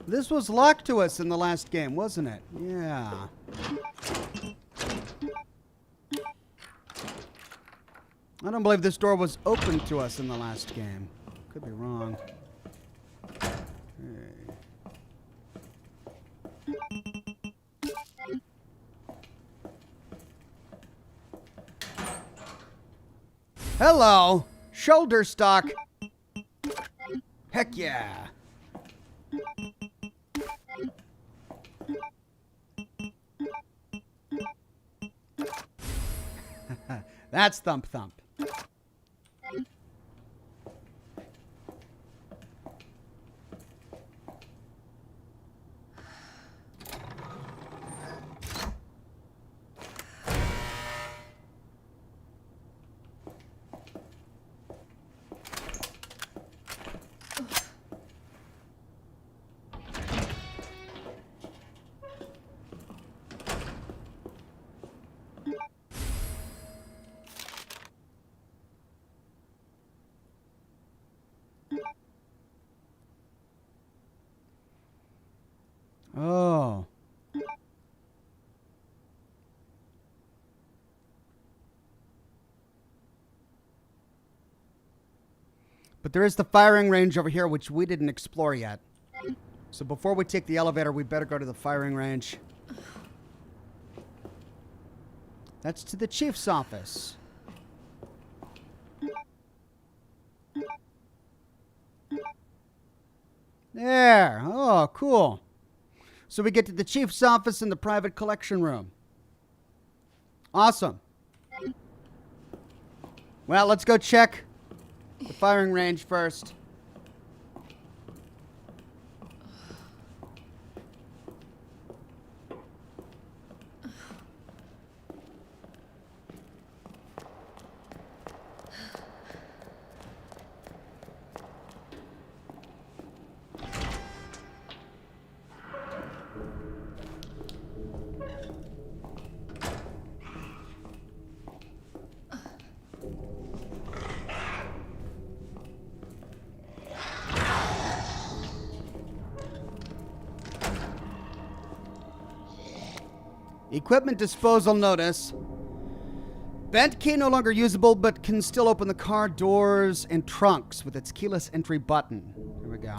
This was locked to us in the last game, wasn't it? Yeah. I don't believe this door was open to us in the last game. Could be wrong. Hey. Hello! Shoulder stock! Heck yeah! That's thump thump. Oh. But there is the firing range over here, which we didn't explore yet. So before we take the elevator, we better go to the firing range. That's to the chief's office. There. Oh, cool. So we get to the chief's office in the private collection room. Awesome. Well, let's go check the firing range first. Equipment disposal notice. Bent key no longer usable, but can still open the car doors and trunks with its keyless entry button. Here we go.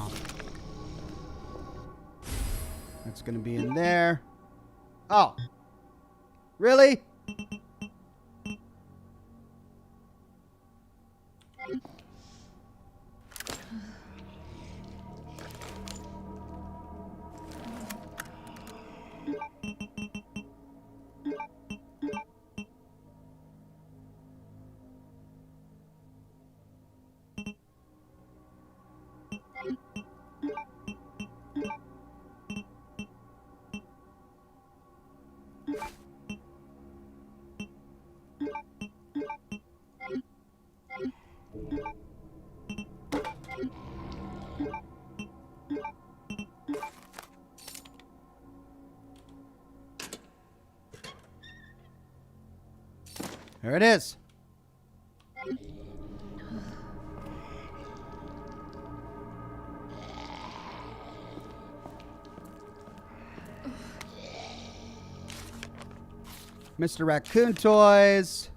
That's going to be in there. Oh. Really? There it is. Mr. Raccoon Toys.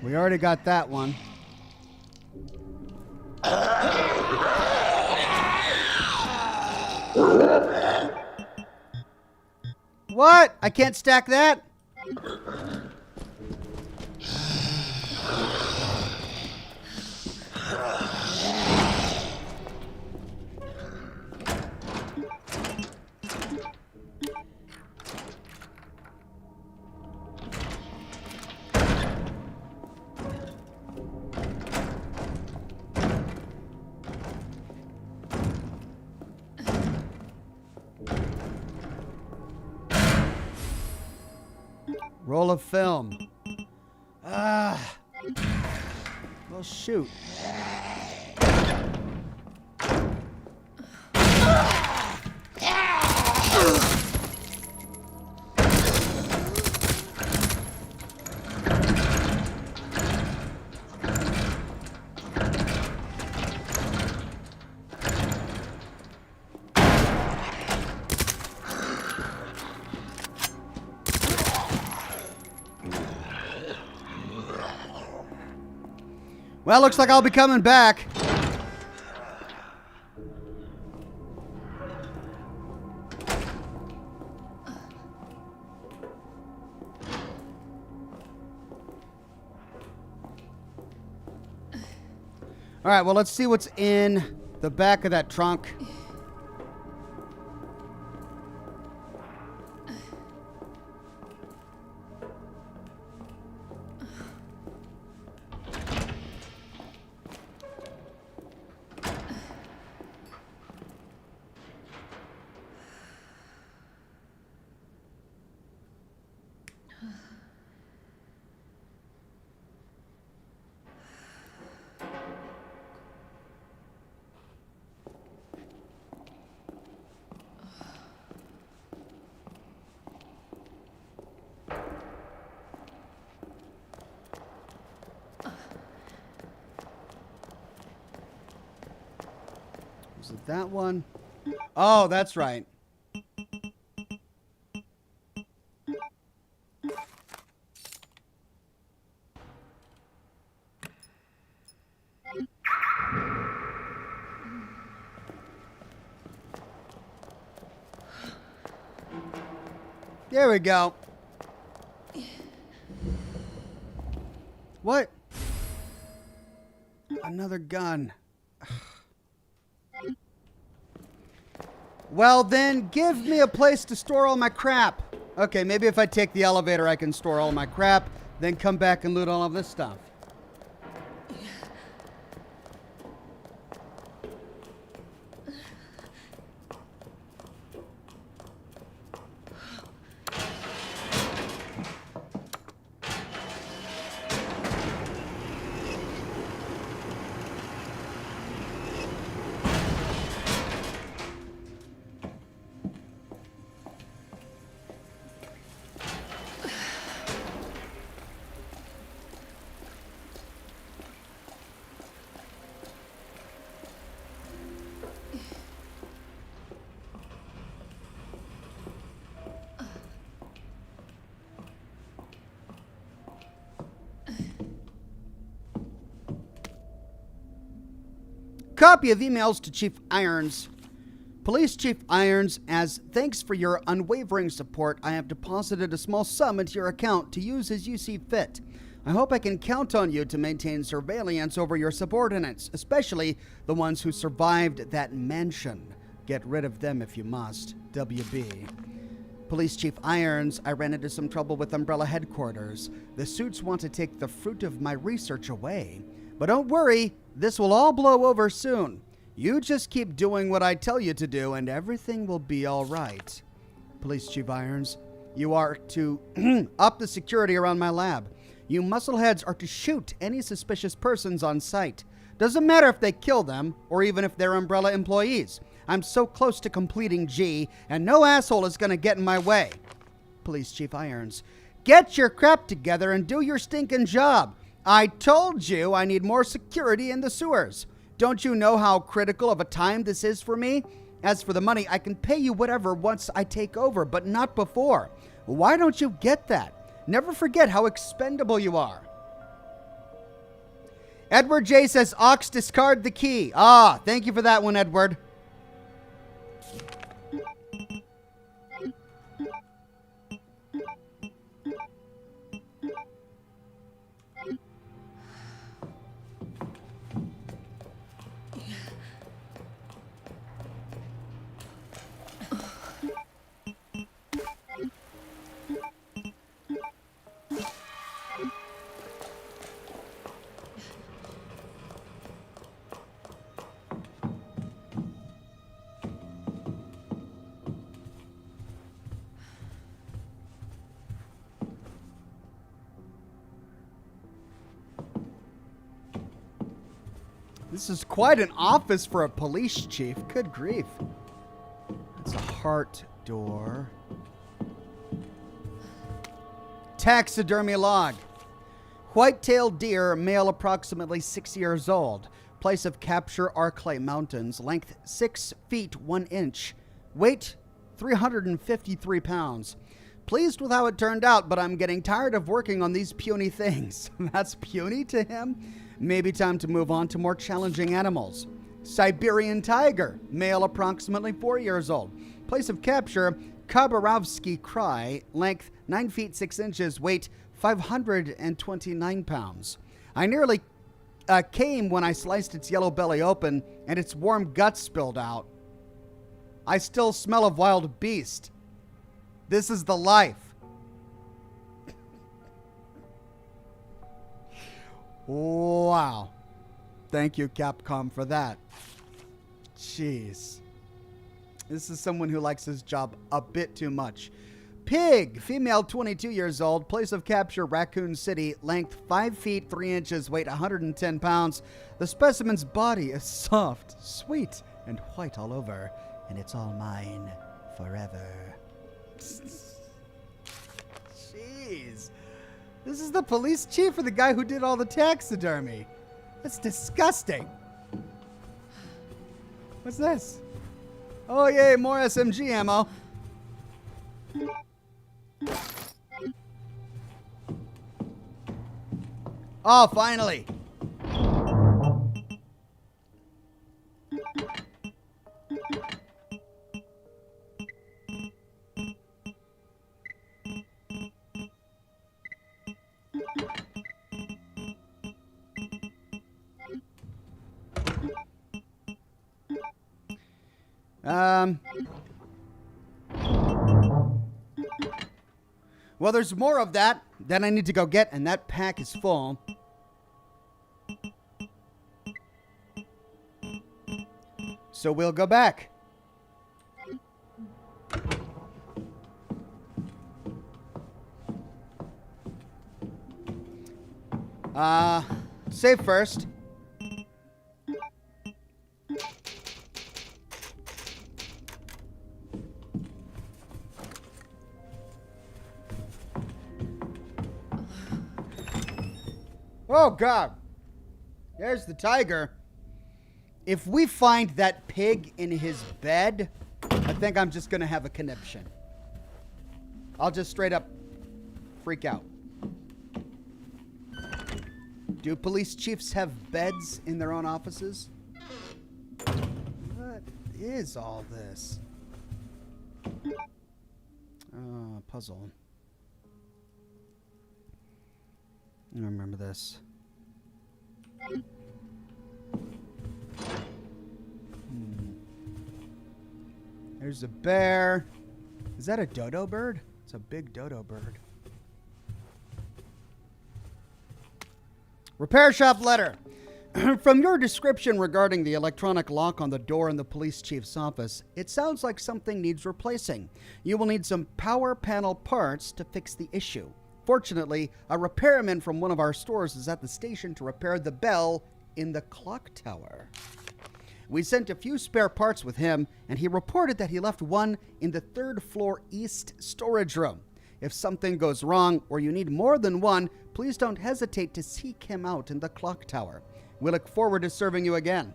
We already got that one. What? I can't stack that? Roll of film. Ah. Well, shoot. Well, looks like I'll be coming back. All right, well, let's see what's in the back of that trunk. Is it that one? Oh, that's right. There we go. What? Another gun. Well, then, give me a place to store all my crap. Okay, maybe if I take the elevator, I can store all my crap, then come back and loot all of this stuff. Copy of emails to Chief Irons. Police Chief Irons, as thanks for your unwavering support, I have deposited a small sum into your account to use as you see fit. I hope I can count on you to maintain surveillance over your subordinates, especially the ones who survived that mansion. Get rid of them if you must. WB. Police Chief Irons, I ran into some trouble with Umbrella headquarters. The suits want to take the fruit of my research away. But don't worry, this will all blow over soon. You just keep doing what I tell you to do and everything will be all right. Police Chief Irons, you are to up the security around my lab. You muscleheads are to shoot any suspicious persons on sight. Doesn't matter if they kill them or even if they're Umbrella employees. I'm so close to completing G and no asshole is going to get in my way. Police Chief Irons, get your crap together and do your stinking job. I told you I need more security in the sewers. Don't you know how critical of a time this is for me? As for the money, I can pay you whatever once I take over, but not before. Why don't you get that? Never forget how expendable you are. Edward J. says, Ox, discard the key. Ah, thank you for that one, Edward. This is quite an office for a police chief. Good grief. That's a heart door. Taxidermy log. White-tailed deer, male approximately 6 years old. Place of capture, Arclay Mountains. Length 6 feet 1 inch. Weight 353 pounds. Pleased with how it turned out, but I'm getting tired of working on these puny things. That's puny to him? Maybe time to move on to more challenging animals. Siberian tiger, male approximately 4 years old. Place of capture, Khabarovsky Krai, length 9 feet 6 inches, weight 529 pounds. I nearly came when I sliced its yellow belly open and its warm guts spilled out. I still smell of wild beast. This is the life. Wow. Thank you, Capcom, for that. Jeez. This is someone who likes his job a bit too much. Pig, female, 22 years old, place of capture, Raccoon City, length 5 feet 3 inches, weight 110 pounds. The specimen's body is soft, sweet, and white all over, and it's all mine forever. Jeez. This is the police chief or the guy who did all the taxidermy? That's disgusting. What's this? Oh, yay, more SMG ammo. Oh, finally. Well, there's more of that I need to go get, and that pack is full. So we'll go back. Save first. Oh, God. There's the tiger. If we find that pig in his bed, I think I'm just going to have a conniption. I'll just straight up freak out. Do police chiefs have beds in their own offices? What is all this? Puzzle. I remember this. There's a bear. Is that a dodo bird? It's a big dodo bird. Repair shop letter. From your description regarding the electronic lock on the door in the police chief's office, it sounds like something needs replacing. You will need some power panel parts to fix the issue. Fortunately, a repairman from one of our stores is at the station to repair the bell in the clock tower. We sent a few spare parts with him, and he reported that he left one in the 3rd floor east storage room. If something goes wrong or you need more than one, please don't hesitate to seek him out in the clock tower. We look forward to serving you again.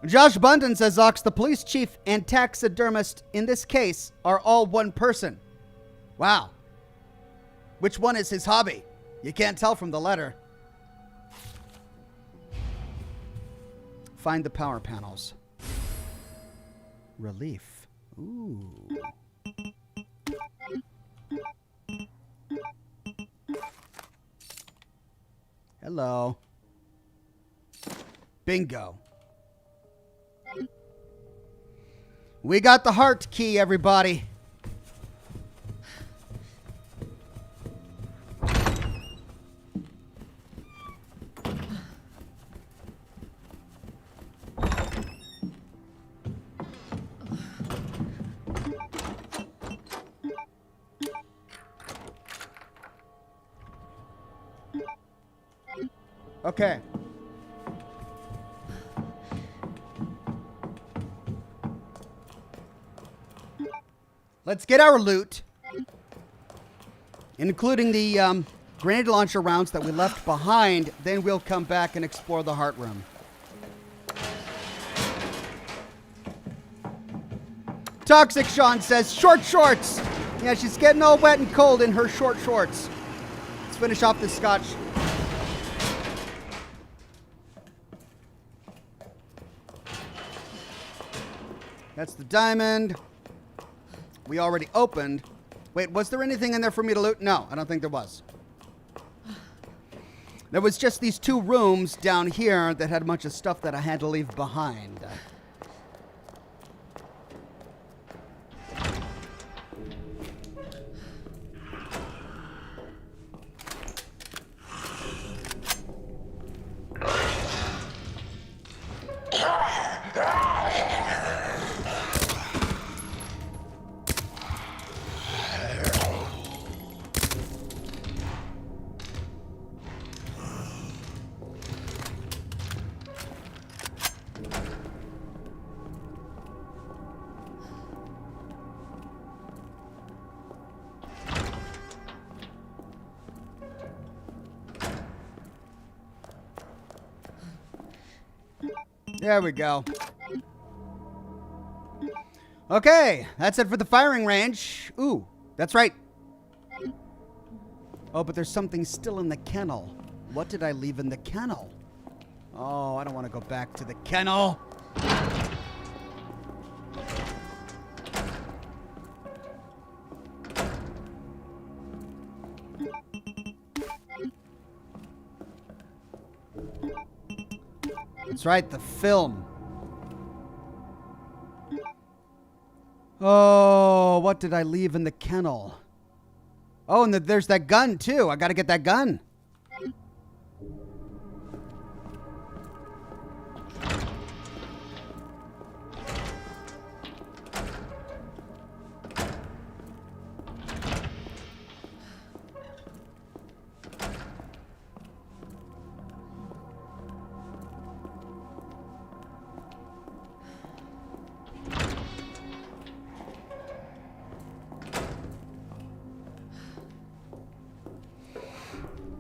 Josh Bunton says, Ox, the police chief and taxidermist in this case are all one person. Wow. Which one is his hobby? You can't tell from the letter. Find the power panels. Relief. Ooh. Hello. Bingo. We got the heart key, everybody. Okay. Let's get our loot, including the grenade launcher rounds that we left behind. Then we'll come back and explore the heart room. Toxic Sean says, short shorts. Yeah, she's getting all wet and cold in her short shorts. Let's finish off this scotch. That's the diamond. We already opened. Wait, was there anything in there for me to loot? No, I don't think there was. There was just these 2 rooms down here that had a bunch of stuff that I had to leave behind. There we go. Okay, that's it for the firing range. Ooh, that's right. Oh, but there's something still in the kennel. What did I leave in the kennel? Oh, I don't want to go back to the kennel. That's right, the film. Oh, what did I leave in the kennel? Oh, and there's that gun, too. I gotta get that gun.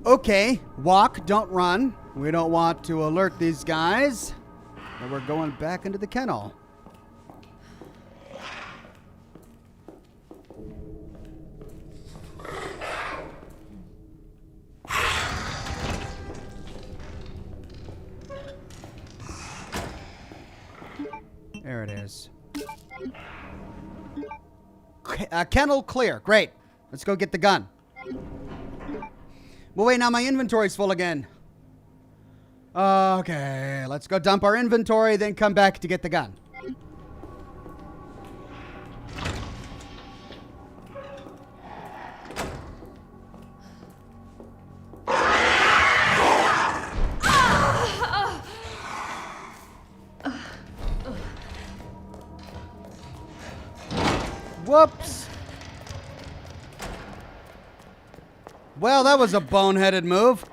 Okay, walk, don't run. We don't want to alert these guys. And we're going back into the kennel. There it is. Kennel clear. Great. Let's go get the gun. Well, wait, now my inventory's full again. Okay, let's go dump our inventory, then come back to get the gun. Whoops. Well, that was a boneheaded move.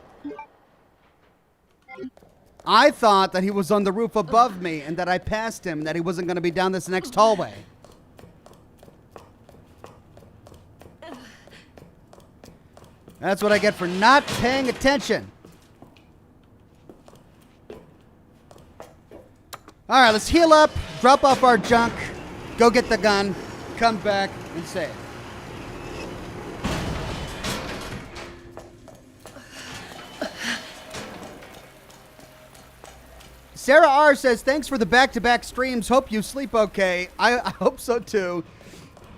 I thought that he was on the roof above me and that I passed him and that he wasn't going to be down this next hallway. That's what I get for not paying attention. All right, let's heal up, drop off our junk, go get the gun, come back and save. Sarah R. says, thanks for the back-to-back streams. Hope you sleep okay. I hope so, too.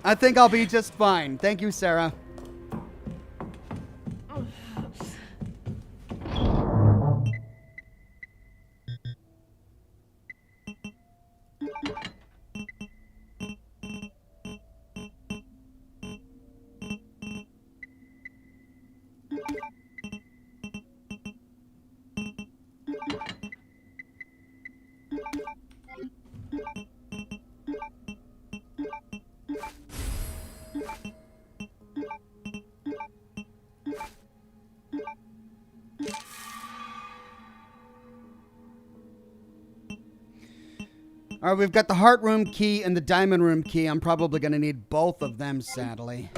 I think I'll be just fine. Thank you, Sarah. All right, we've got the heart room key and the diamond room key. I'm probably going to need both of them, sadly.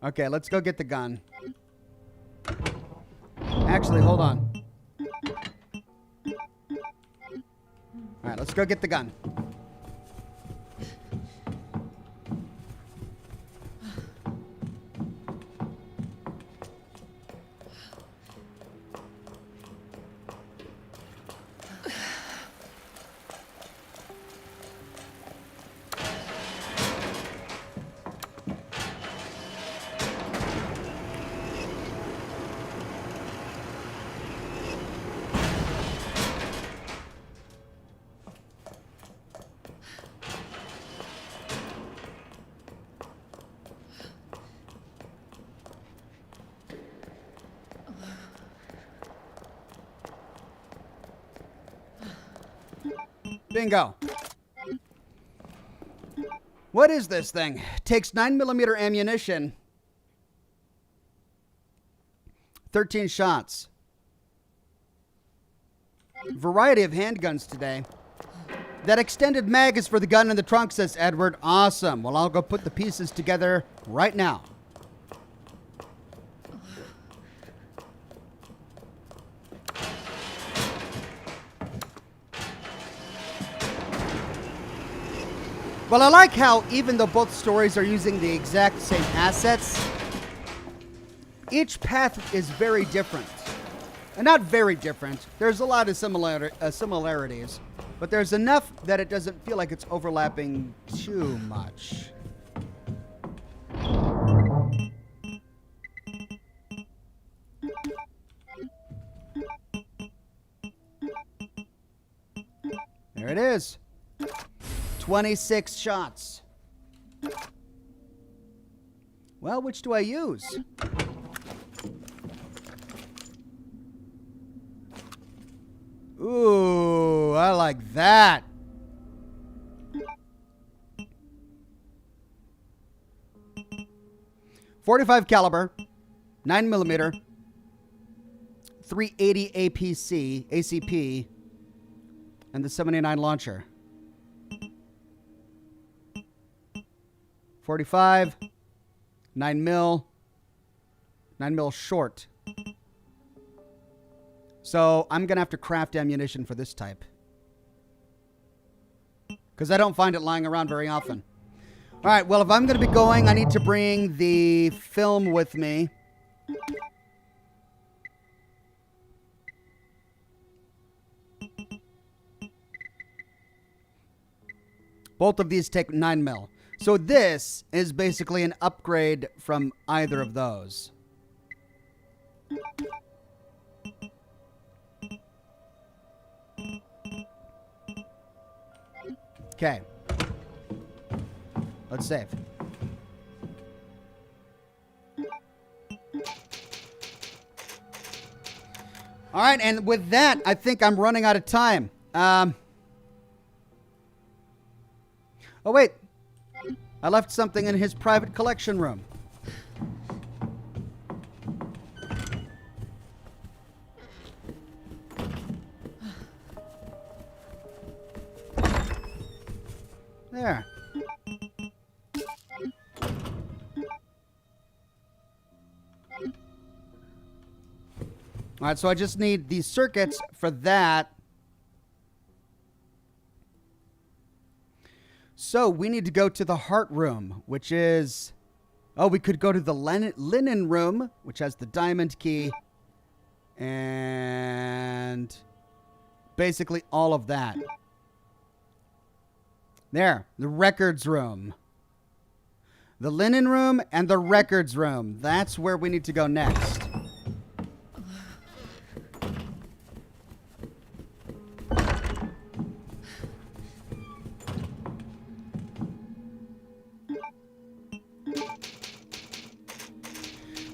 Okay, let's go get the gun. Actually, hold on. All right, let's go get the gun. Bingo. What is this thing? Takes 9mm ammunition. 13 shots. Variety of handguns today. That extended mag is for the gun in the trunk, says Edward. Awesome. Well, I'll go put the pieces together right now. Well, I like how even though both stories are using the exact same assets, each path is very different. And not very different. There's a lot of similarities. But there's enough that it doesn't feel like it's overlapping too much. There it is. 26 shots. Well, which do I use? Ooh, I like that. .45 caliber, 9mm, 380 ACP, and the 79 launcher. 45, 9mm short. So I'm going to have to craft ammunition for this type. Because I don't find it lying around very often. All right, well, if I'm going to be going, I need to bring the film with me. Both of these take 9mm. So this is basically an upgrade from either of those. Okay. Let's save. All right, and with that, I think I'm running out of time. Oh, wait. I left something in his private collection room. There. All right, so I just need these circuits for that. So we need to go to the heart room, which is... Oh, we could go to the linen room, which has the diamond key. And basically all of that. There, the records room. The linen room and the records room. That's where we need to go next.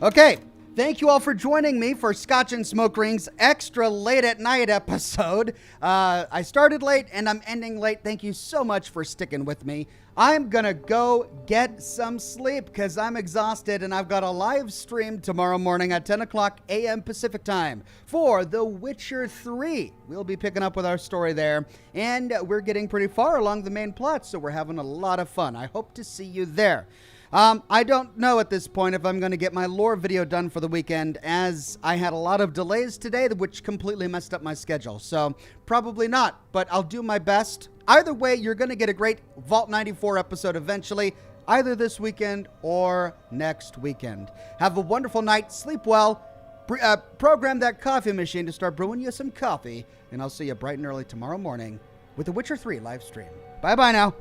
Okay, thank you all for joining me for Scotch and Smoke Rings extra late at night episode. I started late and I'm ending late. Thank you so much for sticking with me. I'm gonna go get some sleep because I'm exhausted and I've got a live stream tomorrow morning at 10 o'clock a.m. Pacific time for The Witcher 3. We'll be picking up with our story there, and we're getting pretty far along the main plot, so we're having a lot of fun. I hope to see you there. I don't know at this point if I'm going to get my lore video done for the weekend, as I had a lot of delays today, which completely messed up my schedule. So probably not, but I'll do my best. Either way, you're going to get a great Vault 94 episode eventually, either this weekend or next weekend. Have a wonderful night. Sleep well. Program that coffee machine to start brewing you some coffee, and I'll see you bright and early tomorrow morning with The Witcher 3 live stream. Bye-bye now.